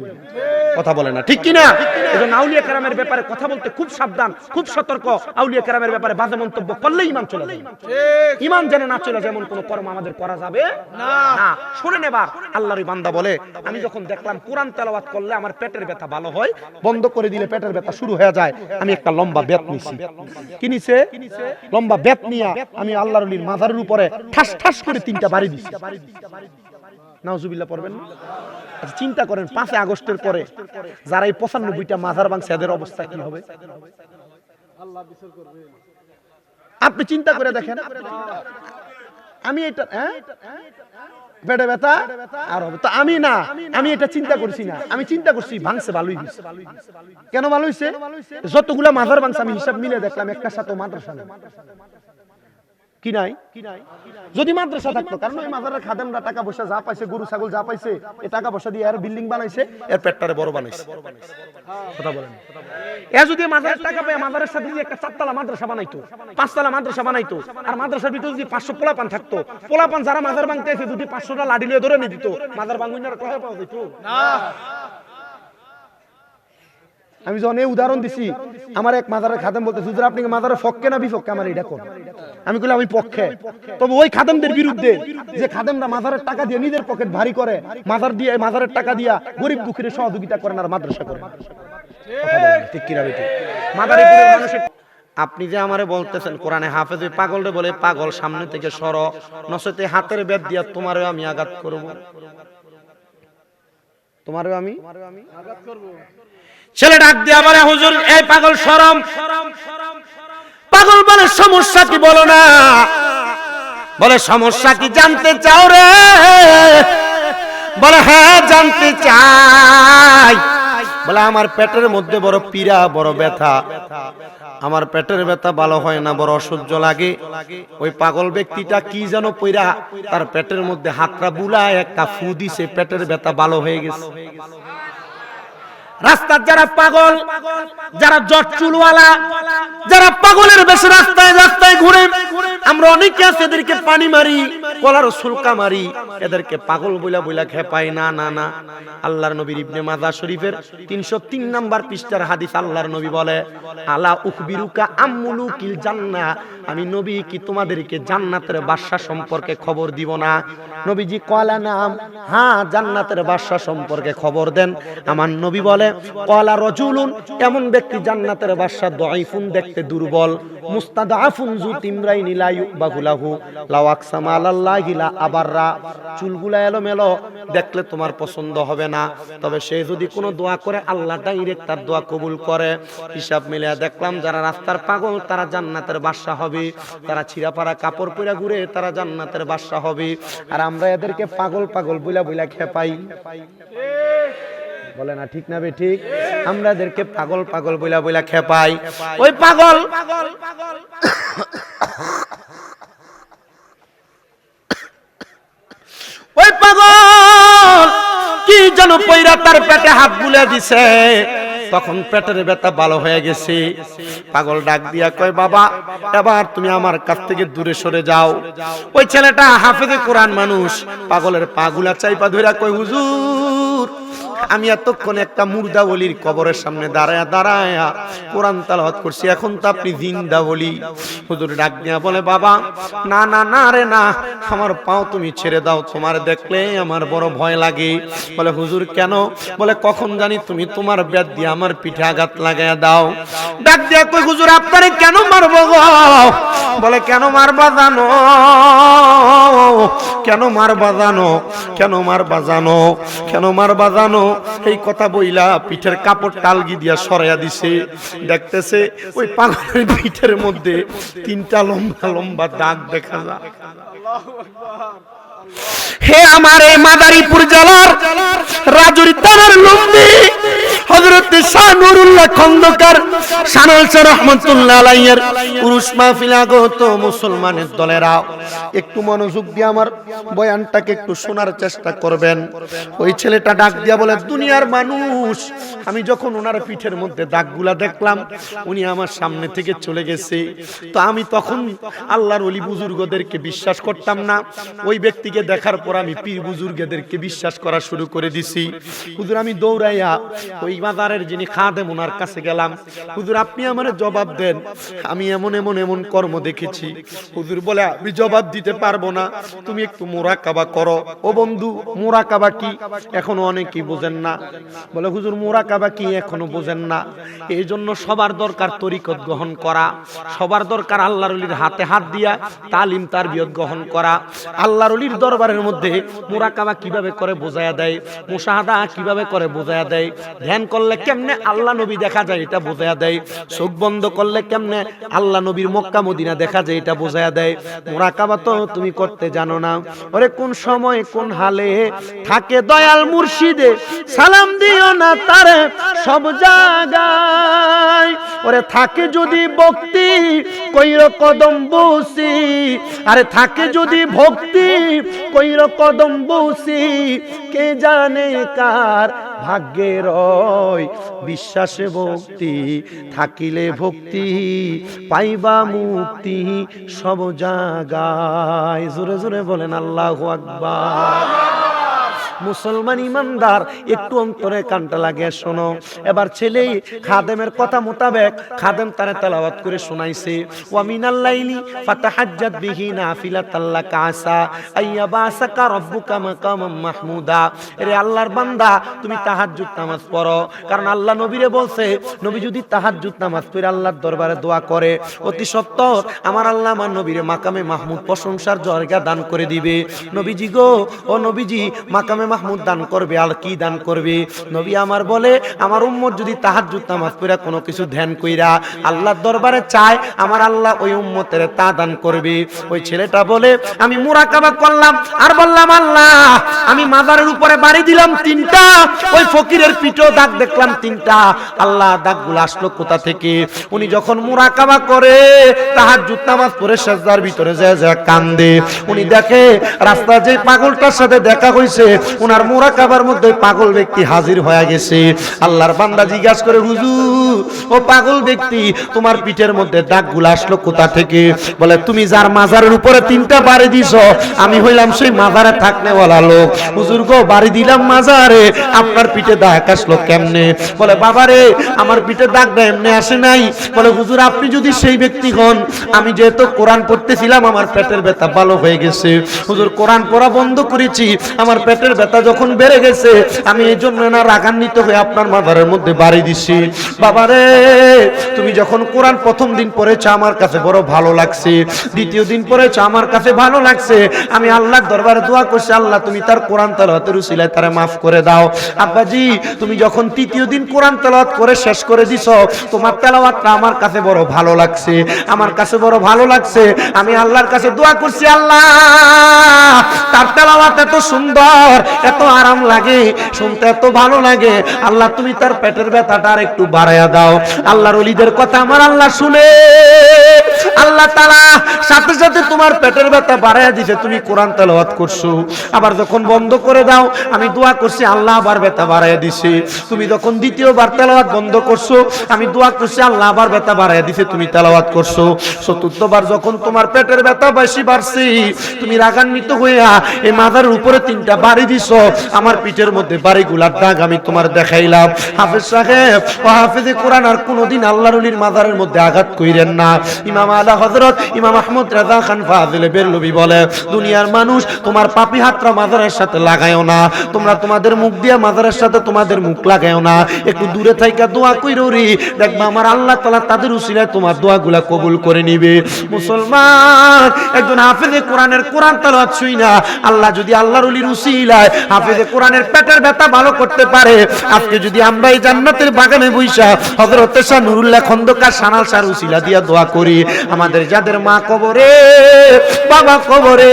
কথা বলে না, ঠিক কিনা? এজন্য আউলিয়া কেরামের ব্যাপারে কথা বলতে খুব সাবধান, খুব সতর্ক। আউলিয়া কেরামের ব্যাপারে বাজে মন্তব্য করলে ঈমান চলে যায়। ঈমান জানে না চলে, যেমন কোন কর্ম আমাদের করা যাবে না। শুনেন এবার আল্লাহর বান্দা বলে আমি যখন দেখলাম কোরআন তেলাওয়াত করলে আমার পেটের ব্যথা ভালো হয়, বন্ধ করে দিলে পেটের ব্যথা শুরু হয়ে যায়, আমি একটা লম্বা বেত নিছি। কি নিছে? লম্বা বেত নিয়া আমি আল্লাহর ওলির মাজারের উপরে ঠাস ঠাস করে 3টা বাড়ি দিছি। নাউজুবিল্লাহ পড়বেন না? আচ্ছা চিন্তা করেন 5 আগস্টের পরে যারা এই 95টা মাজার ভাঙছে এদের অবস্থা কি হবে? আল্লাহ বিচার করবে। আপনি চিন্তা করে দেখেন। আমি এটা পেটে ব্যথা আর হবে তো আমি না, আমি এটা চিন্তা করছি না, আমি চিন্তা করছি ভাঙছে ভালোই হইছে। কেন ভালো হইছে? যতগুলা মাজার ভাঙছে আমি হিসাব মিলে দেখলাম একটা সাথে মাদ্রাসা নেই। কি নাই? যদি মাদ্রাসা থাকতো, কারণ ওই মাজারের খাদেমরা টাকা পয়সা যা পাইছে, গরু ছাগল যা পাইছে, এই টাকা পয়সা দিয়ে আর বিল্ডিং বানাইছে, এর পেটটারে বড় বানাইছে। কথা বলেন। এ যদি মাজারের টাকা পায় মাজারের সাথে যদি একটা 4তলা মাদ্রাসা বানাইতো, 5তলা মাদ্রাসা বানাইতো, আর মাদ্রাসার ভিতরে যদি 500 পোলাপান থাকতো, পোলাপান যারা মাজার ভাঙতে এসে যদি 500টা লাঠি লিয়ে ধরে নিয়ে দিত, মাজার ভাঙুইনারা টাকা পাওয়া যেত না। আমি যখন এই উদাহরণ দিছি, আমার এক মাজারের খাদেম বলতে হুজুর আপনি মাজারের পক্ষে না বিপক্ষে? আমার এটা কোন? আমি কইলাম আমি পক্ষে। তবে ওই খাদেমদের বিরুদ্ধে যে খাদেমরা মাজারের টাকা দিয়ে নিজের পকেট ভারী করে, মাজার দিয়ে মাজারের টাকা দিয়া গরিব দুঃখীর সহযোগিতা করেন আর মাদ্রাসা করেন, ঠিক কি না বেটি? মাদারীপুরের মানুষের আপনি যে আমারে বলতেছেন কোরআনে হাফেজ ওই পাগলরে বলে পাগল সামনে থেকে সরো, নচেতে হাতের বেত দিয়া তোমারও আমি আঘাত করব, তোমারও আমি আঘাত করব। ছেলে ডাক দিয়া বলে হুজুর এই পাগল শরম। পাগল বলে সমস্যা কি বলো না? বলে সমস্যা কি জানতে চাও রে? বলে হ্যাঁ জানতে চাই। বলে আমার পেটের মধ্যে বড় পীড়া, বড় ব্যথা, আমার পেটের ব্যথা ভালো হয় না, বড় অসহ্য লাগে। ওই পাগল ব্যক্তিটা কি যেন পইরা তার পেটের মধ্যে হাতটা বুলায় একটা ফু দিছে, পেটের ব্যথা ভালো হয়ে গেছে। রাস্তার যারা পাগল, যারা জট চুলওয়ালা, যারা পাগলের বেশি রাস্তায় রাস্তায় ঘুরে, আমরা অনেকে আছে এদেরকে পানি মারি, কলার সুলকা মারি, এদেরকে পাগল বইলা বইলা খেপাই না। না না, আল্লাহর নবীর ইবনে মাজাহ শরীফের 303 নাম্বার পৃষ্ঠার হাদিস, আল্লাহর নবী বলে আলা উখবিরুকা আম্মুলুকিল জান্নাহ, আমি নবী কি তোমাদেরকে জান্নাতের বাদশা সম্পর্কে খবর দিব না? নবীজি কলা নাম, হ্যাঁ জান্নাতের বাদশা সম্পর্কে খবর দেন। আমার নবী বলে কলা রাজুলুন, এমন ব্যক্তি জান্নাতের বাদশা দাঈফুন, দেখতে দুর্বল, মুস্তাদাফুন যু তিমরাইনি লা ইউবাহু লাহু লাউ আকসামা আলাল্লাহি লা আবাররা, চুলগুলা এলোমেলো, দেখলে তোমার পছন্দ হবে না, তবে সে যদি কোনো দোয়া করে আল্লাহ ডাইরেক্ট তার দোয়া কবুল করে। হিসাব মিলিয়ে দেখলাম যারা রাস্তার পাগল তারা জান্নাতের বাদশা হবে, তারা ছিঁড়াপাড়া কাপড় পরে ঘুরে তারা জান্নাতের বাদশা হবে, আর আমরা এদেরকে পাগল পাগল বইলা বইলা খেপাই। বলে না ঠিক না বে ঠিক? আমরা এদেরকে পাগল পাগল বইলা বইলা খেপাই। ওই পাগল ওই পাগল কি যেন পয়রা তার পেটে হাত বুলে দিছে, তখন পেটের ব্যথা ভালো হয়ে গেছে। পাগল ডাক দিয়া কয় বাবা এবার তুমি আমার কাছ থেকে দূরে সরে যাও। ওই ছেলেটা হাফেজে কোরআন মানুষ, পাগলের পাগুলা চাইপা ধইরা কয় হুজুর আমি এতক্ষণ একটা মুর্দা ওলির কবরের সামনে দাঁড়ায় কোরআন তেলাওয়াত করছি, এখন তো আপনি জিন্দা ওলি। হুজুর ডাক দিয়া বলে, বাবা না না না রে না, আমার পাও তুমি ছেড়ে দাও, তোমার দেখলে আমার বড় ভয় লাগে। বলে হুজুর কেন? বলে কখন জানি তুমি তোমার ব্যাট দিয়ে আমার পিঠে আঘাত লাগাইয়া দাও। ডাক দিয়া কই, হুজুর আপনারে কেন মারবো গো? বলে কেন মারবা জানো? কেন মারবা জানো? কেন মারবা জানো? কেন মারবা জানো? এই কথা বইলা পিঠের কাপড় টালগি দিয়া সরাইয়া দিছে। দেখতেছে ওই পাগলের পিঠের মধ্যে 3টা লম্বা লম্বা দাগ দেখা যায়। হে আমার এই মাদারীপুর জেলার রাজুরি থানার লম্বি হযরত শাহ নুরুল্লাহ খন্দকার শানলসা রহমাতুল্লাহ আলাইহির উরুস মাহফিল আগত মুসলমানের দলেরা একটু মনোযোগ দিয়ে আমার বয়ানটাকে একটু শোনার চেষ্টা করবেন। ওই ছেলেটা ডাক দিয়া বলে, দুনিয়ার মানুষ, আমি যখন ওনার পিঠের মধ্যে দাগগুলা দেখলাম, উনি আমার সামনে থেকে চলে গেছে, তো আমি তখন আল্লাহর ওলি বুজুর্গদেরকে বিশ্বাস করতাম না। ওই ব্যক্তিকে দেখার পর আমি পীর বুজুর্গদেরকে বিশ্বাস করা শুরু করে দিছি। হুজুর আমি দৌড়াইয়া ওই মাজারের যিনি খাদেম ওনার কাছে গেলাম। হুজুর আপনি আমারে জবাব দেন, আমি এমন এমন এমন কর্ম দেখেছি। হুজুর বলে, আমি জবাব দিতে পারবো না, তুমি একটু মুরাকাবা করো। ও বন্ধু, মুরাকাবা কি এখনো অনেকেই বোঝেন না। বলে হুজুর মুরাকাবা কি এখনো বোঝেন না? এই জন্য সবার দরকার তরিকত গ্রহণ করা, সবার দরকার আল্লাহর ওলির হাতে হাত দিয়া তালিম তারবিয়ত গ্রহণ করা। আল্লাহর ওলির দরবারের মধ্যে মুরাকাবা কিভাবে করে বোঝায়া দেয়, মুশাহাদা কিভাবে করে বোঝায়া দেয়, ধ্যান করলে কেমনে আল্লাহ নবী দেখা যায় এটা বোঝায়া দেয়, চোখ বন্ধ করলে কেমনে আল্লাহ নবীর মক্কা মদিনা দেখা যায় এটা বোঝায়া দেয়। মুরাকাবা তো তুমি করতে জানো না। ওরে কোন সময় কোন হালে থাকে দয়াল মুর্শিদে, সালাম দিও না তারে সব জায়গায়। ওরে থাকে যদি ভক্তি কইর কদম বসি, আরে থাকে যদি ভক্তি কইর কদম বসি, কে জানে কার ভাগ্যে রয় বিশ্বাসে ভক্তি, থাকিলে ভক্তি পাইবা মুক্তি সব জায়গায়। জোরে জোরে বলেন আল্লাহু আকবার। মুসলমান ইমানদার একটু অন্তরে কানটা লাগিয়ে শোনো। এবার ছেলে খাদেমের কথা মোতাবেক খাদেম তারে তেলাওয়াত করে শোনাইছে, ওয়া মিনাল লাইলি ফাতাহাজ্জাত বিহি নাফিলাতাল লাকা আসা আইয়াবাসাকা রাব্বুকা মাকামাম মাহমুদা। এরে আল্লাহর বান্দা, তুমি তাহাজ্জুদ নামাজ পড়ো, কারণ আল্লাহ নবীরে বলছে, নবী যদি তাহাজ্জুদ নামাজ পড়ে আল্লাহর দরবারে দোয়া করে, অতি সত্বর আমার আল্লাহ আমার নবীরে মাকামে মাহমুদ প্রশংসার জায়গা দান করে দিবে। নবীজি গো, ও নবীজি মাকামে মাহমুদ দান করবে, আর কি দান করবে? নবী আমার বলে, আমার উম্মত যদি তাহাজ্জুদ নামাজ পড়া কোনো কিছু ধ্যান কইরা আল্লাহর দরবারে চায়, আমার আল্লাহ ওই উম্মতের তা দান করবে। ওই ছেলেটা বলে, আমি মুরাকাবা করলাম আর বললাম, আল্লাহ আমি মাজারের উপরে বাড়ি দিলাম 3টা, ওই ফকিরের পিঠেও দাগ দেখলাম 3টা। আল্লাহ দাগগুলো আসলো কোথা থেকে? উনি যখন মুরাকাবা করে তাহাজ্জুদ নামাজ পড়ে সিজদার ভিতরে যায় কান্দে, উনি দেখে রাস্তা যে পাগলটার সাথে দেখা হইছে, উনার মুরাকাবার মধ্যে পাগল ব্যক্তি হাজির হয়ে গেছে। আল্লাহর বান্দা জিজ্ঞাসা করে, হুজুর ও পাগল ব্যক্তি, তোমার পিঠের মধ্যে দাগগুলো আসলো কোথা থেকে? বলে, তুমি যার মাজারের উপরে 3টা বাড়ি দিছো, আমি হইলাম সেই মাজারে থাকনেওয়ালা লোক। হুজুর গো, বাড়ি দিলাম মাজারে, আপনার পিঠে দাগ আসলো কেমনে? বলে, বাবারে আমার পিঠে দাগটা এমনি আসে নাই। বলে, হুজুর আপনি যদি সেই ব্যক্তি হন, আমি যেহেতু কোরআন পড়তেছিলাম আমার পেটের ব্যথা ভালো হয়ে গেছে। হুজুর কোরআন পড়া বন্ধ করেছি, আমার পেটের ব্যথা যখন বেড়ে গেছে, আমি এই জন্য না রাগান্বিত হয়ে আপনার মাজারের মধ্যে বাড়ি দিছি। বাবারে তুমি যখন কোরআন প্রথম দিন পড়েছো আমার কাছে বড় ভালো লাগছে, দ্বিতীয় দিন পড়েছো আমার কাছে ভালো লাগছে, আমি আল্লাহর দরবারে দোয়া করছি, আল্লাহ তুমি তার কোরআন তেলাওয়াতের উসিলায় তারে মাফ করে দাও। আব্বাজি তুমি যখন তৃতীয় দিন কোরআন তেলাওয়াত করে শেষ করে দিছো, তোমার তেলাওয়াতটা আমার কাছে বড় ভালো লাগছে, আমার কাছে বড় ভালো লাগছে, আমি আল্লাহর কাছে দোয়া করছি, আল্লাহ তার তেলাওয়াত এত সুন্দর, এত আরাম লাগে, শুনতে এত ভালো লাগে, আল্লাহ তুমি তার পেটের ব্যথাটা আর একটু বাড়ায়া দাও। আল্লাহর ওলিদের কথা আমার আল্লাহ শুনে আল্লাহ তাআলা সাথে সাথে তোমার পেটের ব্যথা বাড়ায়া দিছে, তুমি কোরআন তেলাওয়াত করছো, আবার যখন বন্ধ করে দাও আমি দোয়া করছি আল্লাহ আবার ব্যথা বাড়ায়া দিছে, তুমি যখন দ্বিতীয়বার তেলাওয়াত বন্ধ করছো আমি দোয়া করছি আল্লাহ আবার ব্যথা বাড়ায়া দিছে, তুমি তেলাওয়াত করছো, চতুর্থবার যখন তোমার পেটের ব্যথা বেশি বাড়ছে তুমি রাগান্বিত হইয়া এই মাথার উপরে 3টা বাড়ি দিছো, আমার পিঠের মধ্যে বাড়িগুলার দাগ আমি তোমার দেখাইলাম। হাফেজ সাহেব ও হাফেজে কোরআন আর কোনোদিন আল্লাহর ওলির মাজারের মধ্যে আঘাত কইরেন না। ইমাম আলা হযরত ইমাম আহমদ রাজা খান ফাজিলে বেরলভী বলে, দুনিয়ার মানুষ তোমার পাপী হাতটা মাজারের সাথে লাগায়ও না, তোমরা তোমাদের মুখ দিয়া মাজারের সাথে তোমাদের মুখ লাগায়ও না, একটু দূরে থাইকা দোয়া কইরো রে, দেখবা আমার আল্লাহ তাআলা তাদের উসিলায় তোমার দোয়াগুলা কবুল করে নিবে। মুসলমান, একজন হাফেজে কোরআনের কোরআন তেলাওয়াত শুই না, আল্লাহ যদি আল্লাহর ওলির উসিলায় হাফেজে কোরআনের পেটের ব্যথা ভালো করতে পারে, আজকে যদি আমরা এই জান্নাতের বাগানে বইসা হযরত শাহ নুরুল্লাহ খন্দকার সানাল শাহ উসিলা দিয়া দোয়া করি, আমাদের যাদের মা কবরে বাবা কবরে,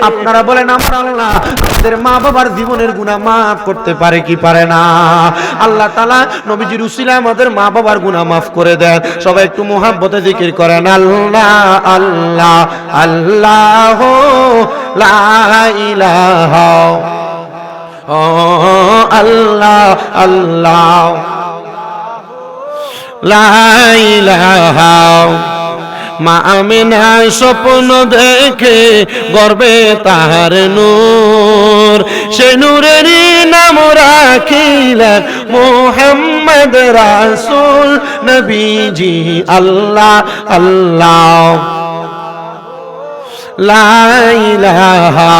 আপনারা বলেন আমার আল্লাহ আমাদের মা বাবার জীবনের গুনাহ মাফ করতে পারে কি পারে না? আল্লাহ তাআলা নবীজির উসিলায় আমাদের মা বাবার গুনাহ মাফ করে দেন। সবাই একটু মুহাব্বতে জিকির করেন আল্লাহ আল্লাহ আল্লাহ লা ইলাহা আল্লাহ আল্লাহ লা ইলাহা। মা আমিনা স্বপ্ন দেখে গর্বে তাহার নূর, সে নূরের নাম রাখিলেন মুহাম্মদ রাসূল নবীজি আল্লাহ আল্লাহ লা ইলাহা।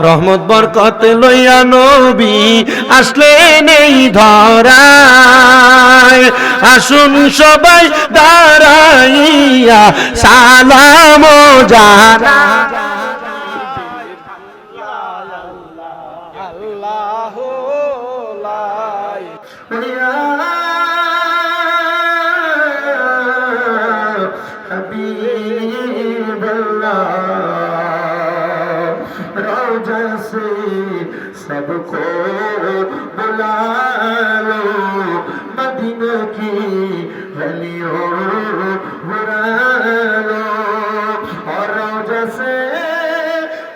রহমত বরকত লইয়া নবী আসলেন এই ধরায়, আসুন সবাই দাঁড়াইয়া সালাম জানাই। আল্লাহু লা ইলাহা হাবিবাল্লাহ, रोजा से सबको बुला लो, मदीना की गलियों बुला लो, और रोजा से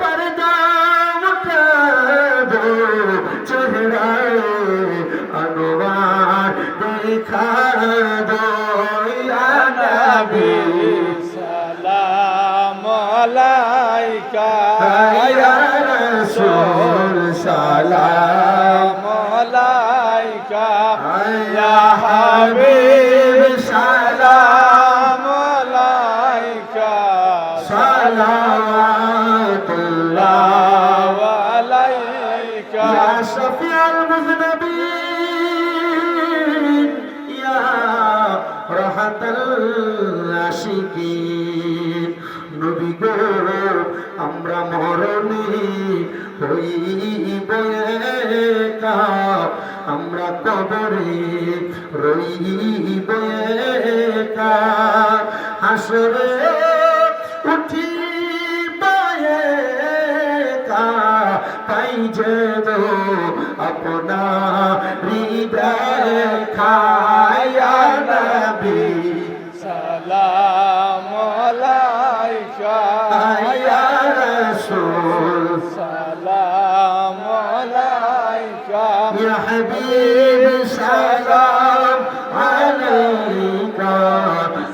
पर्दा उठा दो, चेहरा अनवार दिखा दो, या नबी सलाम अलैका, या रसूल सलाम अलैका, या हबीब सलाम अलैका, सलावतुल्लाह अलैका, या शफीउल मुज़नबीन, या रहमतुल आशिकीन। নবী গো আমরা মরণে হইব একা, আমরা কবরে রইব একা, হাসরে উঠিব একা, পাই যেন আপনার হৃদয় খায়া নবী সালাম আলাইকা, ইয়া রাসূল সালাম আলাইকা, ইয়া হাবিব সালাম আলাইকা,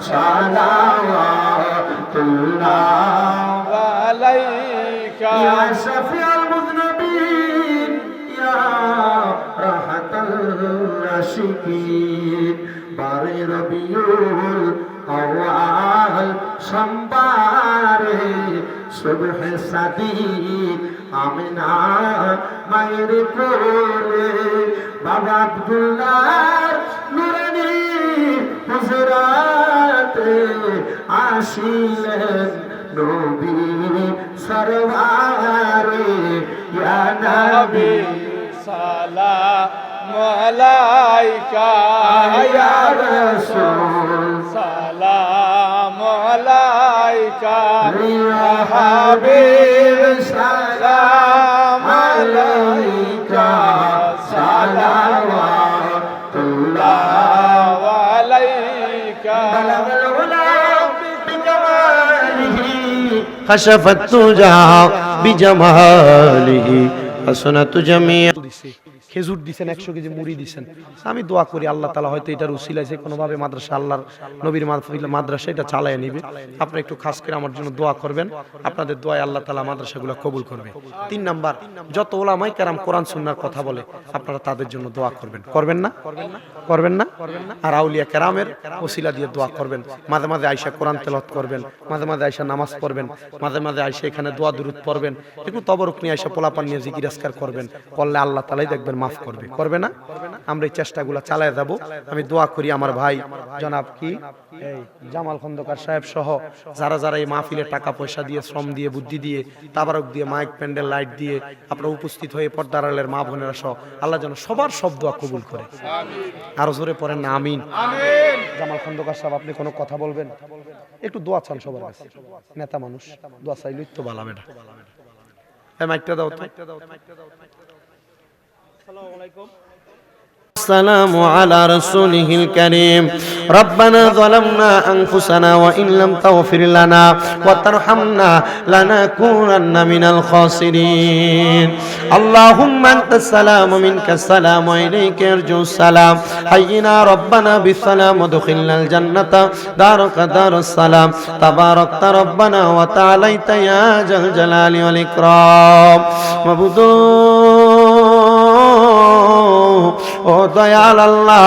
সালাওয়াতুল্লাহ আলাইকা, ইয়া শাফিউল মুযনিবিন, ইয়া রাহমাতুল আশিকিন। বারে রবিউল আউয়াল সোমবারে সুবহ সাদিক আমিনা মায়ের কোলে, বাবা আব্দুল্লাহ নুরানি হুজরাতে আসিলেন নবী সরওয়ারে, ইয়া নবী সালাম আলাইকা, ইয়া রাসূল সালাম আলাইকা, ইয়া হাবিব সালাম আলাইকা, সালাওয়াতুল্লাহ আলাইকা, বালাগাল উলা খাশাফাত তুজা বিজামালিহি হাসনাতু জামিয়া। খেজুর দিছেন, 100 কেজি মুড়ি দিছেন। আমি দোয়া করি আল্লাহ তাআলা হয়তো এটার উসিলায় যে কোনোভাবে মাদ্রাসা, আল্লাহর নবীর মাদ্রাসা এটা চালায় নিবে। আপনি একটু খাস করে আমার জন্য দোয়া করবেন। আপনাদের দোয়ায় আল্লাহ তাআলা মাদ্রাসাগুলো কবুল করবে। 3 নাম্বার, যত ওলামায়ে কেরাম কোরআন সুন্নাহর কথা বলে আপনারা তাদের জন্য দোয়া করবেন। করবেন না? করবেন না? আর আউলিয়া কেরামের ওসিলা দিয়ে দোয়া করবেন। মাঝে মাঝে আয়েশা কোরআন তেলাওয়াত করবেন, মাঝে মাঝে আয়েশা নামাজ পড়বেন, মাঝে মাঝে আয়েশা এখানে দোয়া দুরূদ পড়বেন। একটু তবরক নিয়ে আয়েশা পোলাপান নিয়ে জিকির আজকার করবেন। করলে আল্লাহ তাআলাই দেখবেন মাফ করবে। করবে না? আমরা এই চেষ্টাগুলো চালায় যাব। আমি দোয়া করি আমার ভাই জনাব কি এই জামাল খন্দকার সাহেব সহ যারা যারা এই মাহফিলে টাকা পয়সা দিয়ে, শ্রম দিয়ে, বুদ্ধি দিয়ে, তাবারক দিয়ে, মাইক প্যান্ডেল লাইট দিয়ে আপনারা উপস্থিত হয়ে পর্দার আড়ালের মা বোনেরা সহ আল্লাহ যেন সবার সব দোয়া কবুল করে। আরো জোরে পড়েন না আমিন। জামাল খন্দকার সাহেব আপনি কোনো কথা বলবেন? একটু দোয়া চান সবার কাছে, নেতা মানুষ দোয়া চাইলেই তো ভালো বেটা। এই মাইকটা দাও তো। السلام على رسوله الكريم ربنا ظلمنا أنفسنا وإن لم تغفر لنا وترحمنا لنكونن من الخاسرين اللهم أنت السلام منك السلام وإليك يرجو السلام حينا ربنا بالسلام ودخلنا الجنة دارك دار السلام تباركت ربنا وتعاليت يا ذا الجلال والإكرام معبود ও দয়াল আল্লাহ,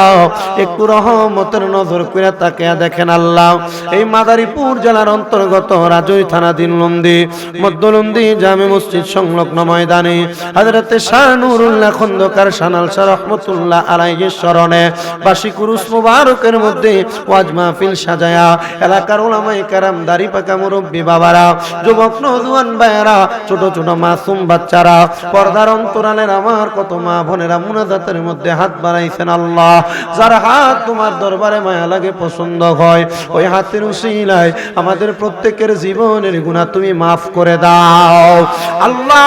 একটু রহমতের নজর করে তাকিয়ে দেখেন আল্লাহ। এই মাদারীপুর জেলার অন্তর্গত রাজৈর থানাধীন লন্দি মধ্যলন্দি জামে মসজিদ সংলগ্ন ময়দানে হযরতে শাহ নুরুল্লাহ খন্দকার শানাল শাহ রহমাতুল্লাহ আলাইহির স্মরণে বার্ষিক উরুস মুবারকের মধ্যে ওয়াজ মাহফিল সাজায়া এলাকার উলামায়ে কেরাম, দাড়ি পাকা মুরব্বি বাবারা, যুবক নওজোয়ান ভাইয়েরা, ছোট ছোট মাসুম বাচ্চারা, পর্দার অন্তরালের আমার কত মা বোনেরা মুনাজাতের মধ্যে হাত বাড়াইছেন আল্লাহ। যার হাত তোমার দরবারে মায়া লাগে, পছন্দ হয়, ওই হাতের উসিলায় আমাদের প্রত্যেকের জীবনের গুনাহ তুমি মাফ করে দাও আল্লাহ।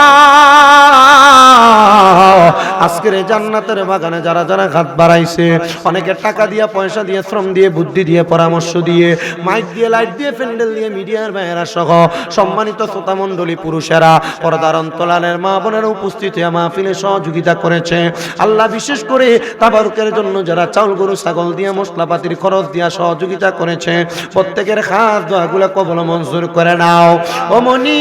আজকের এই জান্নাতের বাগানে যারা যারা হাত বাড়াইছে, অনেকে টাকা দিয়ে, পয়সা দিয়ে, শ্রম দিয়ে, বুদ্ধি দিয়ে, পরামর্শ দিয়ে, মাইক দিয়ে, লাইট দিয়ে, প্যান্ডেল দিয়ে, মিডিয়ার ভাইয়েরা সহ সম্মানিত শ্রোতা মণ্ডলী, পুরুষেরা, পর্দার অন্তরালের মা বোনেরা উপস্থিত হয়ে মাহফিলে সহযোগিতা করেছে আল্লাহ। বিশেষ করে তাবারুকের জন্য যারা চাউল, গরু, ছাগল দিয়ে, মশলাপাতির খরচ দিয়া সহযোগিতা করেছে, প্রত্যেকের খাত দোয়াগুলো কবুল মঞ্জুর করে নাও ও মনি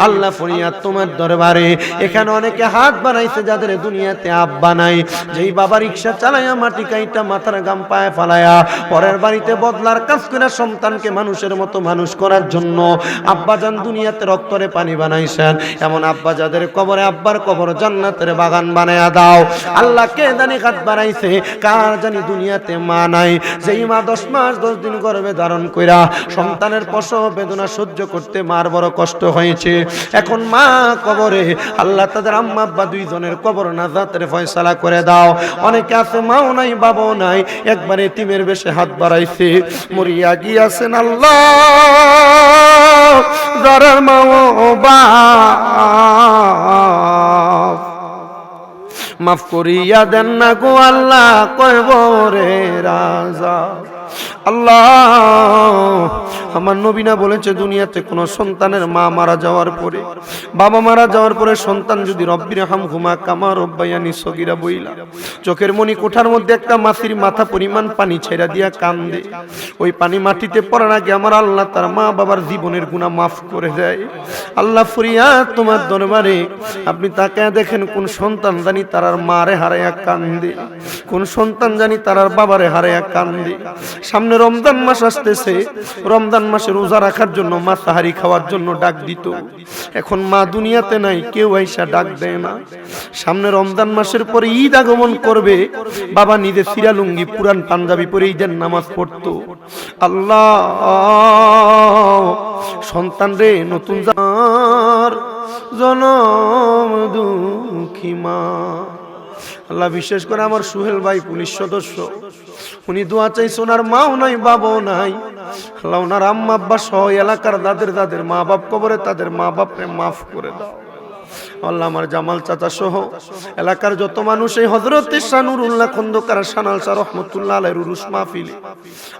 আল্লাহ। ফরিয়াদ তোমার দরবারে, এখানে অনেকে হাত বানাইছে যাদের দুনিয়াতে আব্বা নাই, যেই বাবা রিকশা চালায়া মাটি কাইটা মাথার গাম পায়ে ফালায়া পরের বাড়িতে বদলার কাজ করে সন্তানকে মানুষের মতো মানুষ করার জন্য আব্বাজান দুনিয়াতে রক্তরে পানি বানাইছেন, এমন আব্বা যাদের কবরে আব্বার কবর জান্নাতের বাগান বানায়া দাও আল্লাহ। কে জানি হাত বাড়াইছে, কার জানি দুনিয়াতে মা নাই, যেই মা 10 মাস 10 দিন গর্ভে ধারণ কইরা সন্তানের প্রসব বেদনা সহ্য করতে মার বড় কষ্ট হয়েছে, এখন মা কবরে, আল্লাহ তাদের আম্মা আব্বা দুইজনের কবর নাজাতের ফয়সালা করে দাও। অনেকে আছে মাও নাই, বাবাও নাই, একবারে এতিমের বেশে হাত বাড়াইছে, মরিয়া গিয়াছেন আল্লাহ। যারা মাও বাপ মাফ করিয়া দেন না গো আল্লাহ, কবরে রাজা আল্লাহ। আমার নবী না বলেছে, দুনিয়াতে কোন সন্তানের মা মারা যাওয়ার পরে, বাবা মারা যাওয়ার পরে সন্তান যদি রব্বির হামহুমা কামা রব্বায়ানি সগীরা বইলা চোখের মনি কোঠার মধ্যে একটা মাছির মাথা পরিমাণ পানি ছেড়া দিয়া কান্দে, ওই পানি মাটিতে পড়ার আগে আমার আল্লাহ তার মা বাবার জীবনের গুনাহ মাফ করে দেয় আল্লাহ। ফরিয়াদ তোমার দরবারে, আপনি তাকায় দেখেন কোন সন্তান জানি তার মারে হারাইয়া কান্দে, কোন সন্তান জানি তার বাবারে হারাইয়া কান্দে। সামনে রমজান মাস আসতেছে, রমজান মাসে রোজা রাখার জন্য, মা সাহারি খাওয়ার জন্য ডাক দিত, এখন মা দুনিয়াতে নাই, কেউ আইসা ডাক দেয় না। সামনে রমজান মাসের পরে ঈদ আগমন করবে, বাবা নিজে সিরা লুঙ্গি পুরান পাঞ্জাবি পরে ঈদের নামাজ পড়তো। আল্লাহ সন্তান রে নতুন জনম দুঃখী মা আল্লাহ। বিশেষ করে আমার সুহেল ভাই পুলিশ সদস্য, উনি দোয়া চাইছে, ওনার মাও নাই, বাবাও নাই, আল্লাহ ওনার আম্মা আব্বা সহ এলাকার দাদের মা বাপ কবরে, তাদের মা বাপরে মাফ করে দাও আল্লাহ আমার জামাল চাচা সহ এলাকার যত মানুষ এই হযরত শানুরুল্লাহ খন্দকার শানাল শাহ রহমাতুল্লাহ আলাইহির উরুস মাহফিলে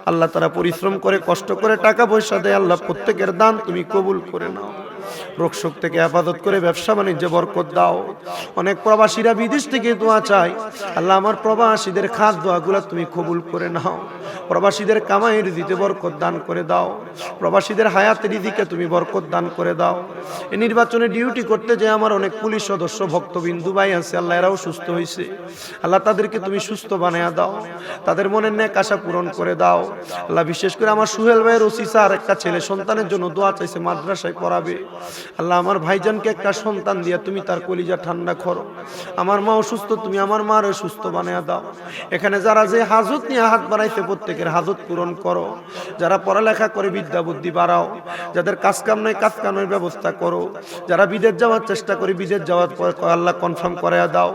আল্লাহ তারা পরিশ্রম করে কষ্ট করে টাকা পয়সা দেয়, আল্লাহ প্রত্যেকের দান তুমি কবুল করে নাও। রোগ শোক থেকে হেফাজত করে ব্যবসা বাণিজ্যে বরকত দাও। অনেক প্রবাসীরা বিদেশ থেকে দোয়া চায়, আল্লাহ আমার প্রবাসীদের খাস দোয়াগুলো তুমি কবুল করে নাও। প্রবাসীদের কামাইয়ের রিজিকে বরকত দান করে দাও, প্রবাসীদের হায়াতের রিজিকে তুমি বরকত দান করে দাও। এই নির্বাচনে ডিউটি করতে যে আমার অনেক পুলিশ সদস্য ভক্তবিন্দু ভাই আছে, আল্লাহ এরাও সুস্থ হয়েছে, আল্লাহ তাদেরকে তুমি সুস্থ বানায়া দাও, তাদের মনের নেক আশা পূরণ করে দাও। আল্লাহ বিশেষ করে আমার সুহেল ভাইয়ের ওসি স্যার একটা ছেলে সন্তানের জন্য দোয়া চাইছে, মাদ্রাসায় পড়াবে, আল্লাহ আমার ভাইজানকে একটা সন্তান দিয়া তুমি তার কলিজা ঠান্ডা করো। আমার মা অসুস্থ, তুমি আমার মার সুস্থ বানায়া দাও। এখানে যারা যে হাজত নিয়ে হাত বাড়াইছে প্রত্যেকের হাজত পূরণ করো। যারা পড়ালেখা করে বিদ্যা বুদ্ধি বাড়াও, যাদের কাজ কাম নাই কাজ কামের ব্যবস্থা করো। যারা বিদেশ যাওয়ার চেষ্টা করে বিদেশ যাওয়ার পর আল্লাহ কনফার্ম করাইয়া দাও।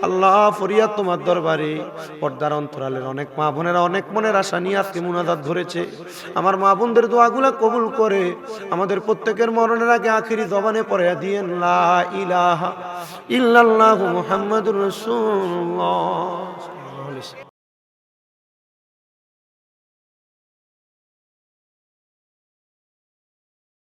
আল্লাহ ফরিয়াদ তোমার দরবারে, পর্দার অন্তরালের অনেক মা বোনেরা অনেক মনের আশা নিয়ে আজকে মুনাজাত ধরেছে, আমার মা বোনদের দোয়াগুলা কবুল করে আমাদের প্রত্যেকের মরণের আগে আখিরি জবানে পড়ে দিয়েন লা ইলাহা ইল্লাল্লাহু মুহাম্মাদুর রাসূলুল্লাহ।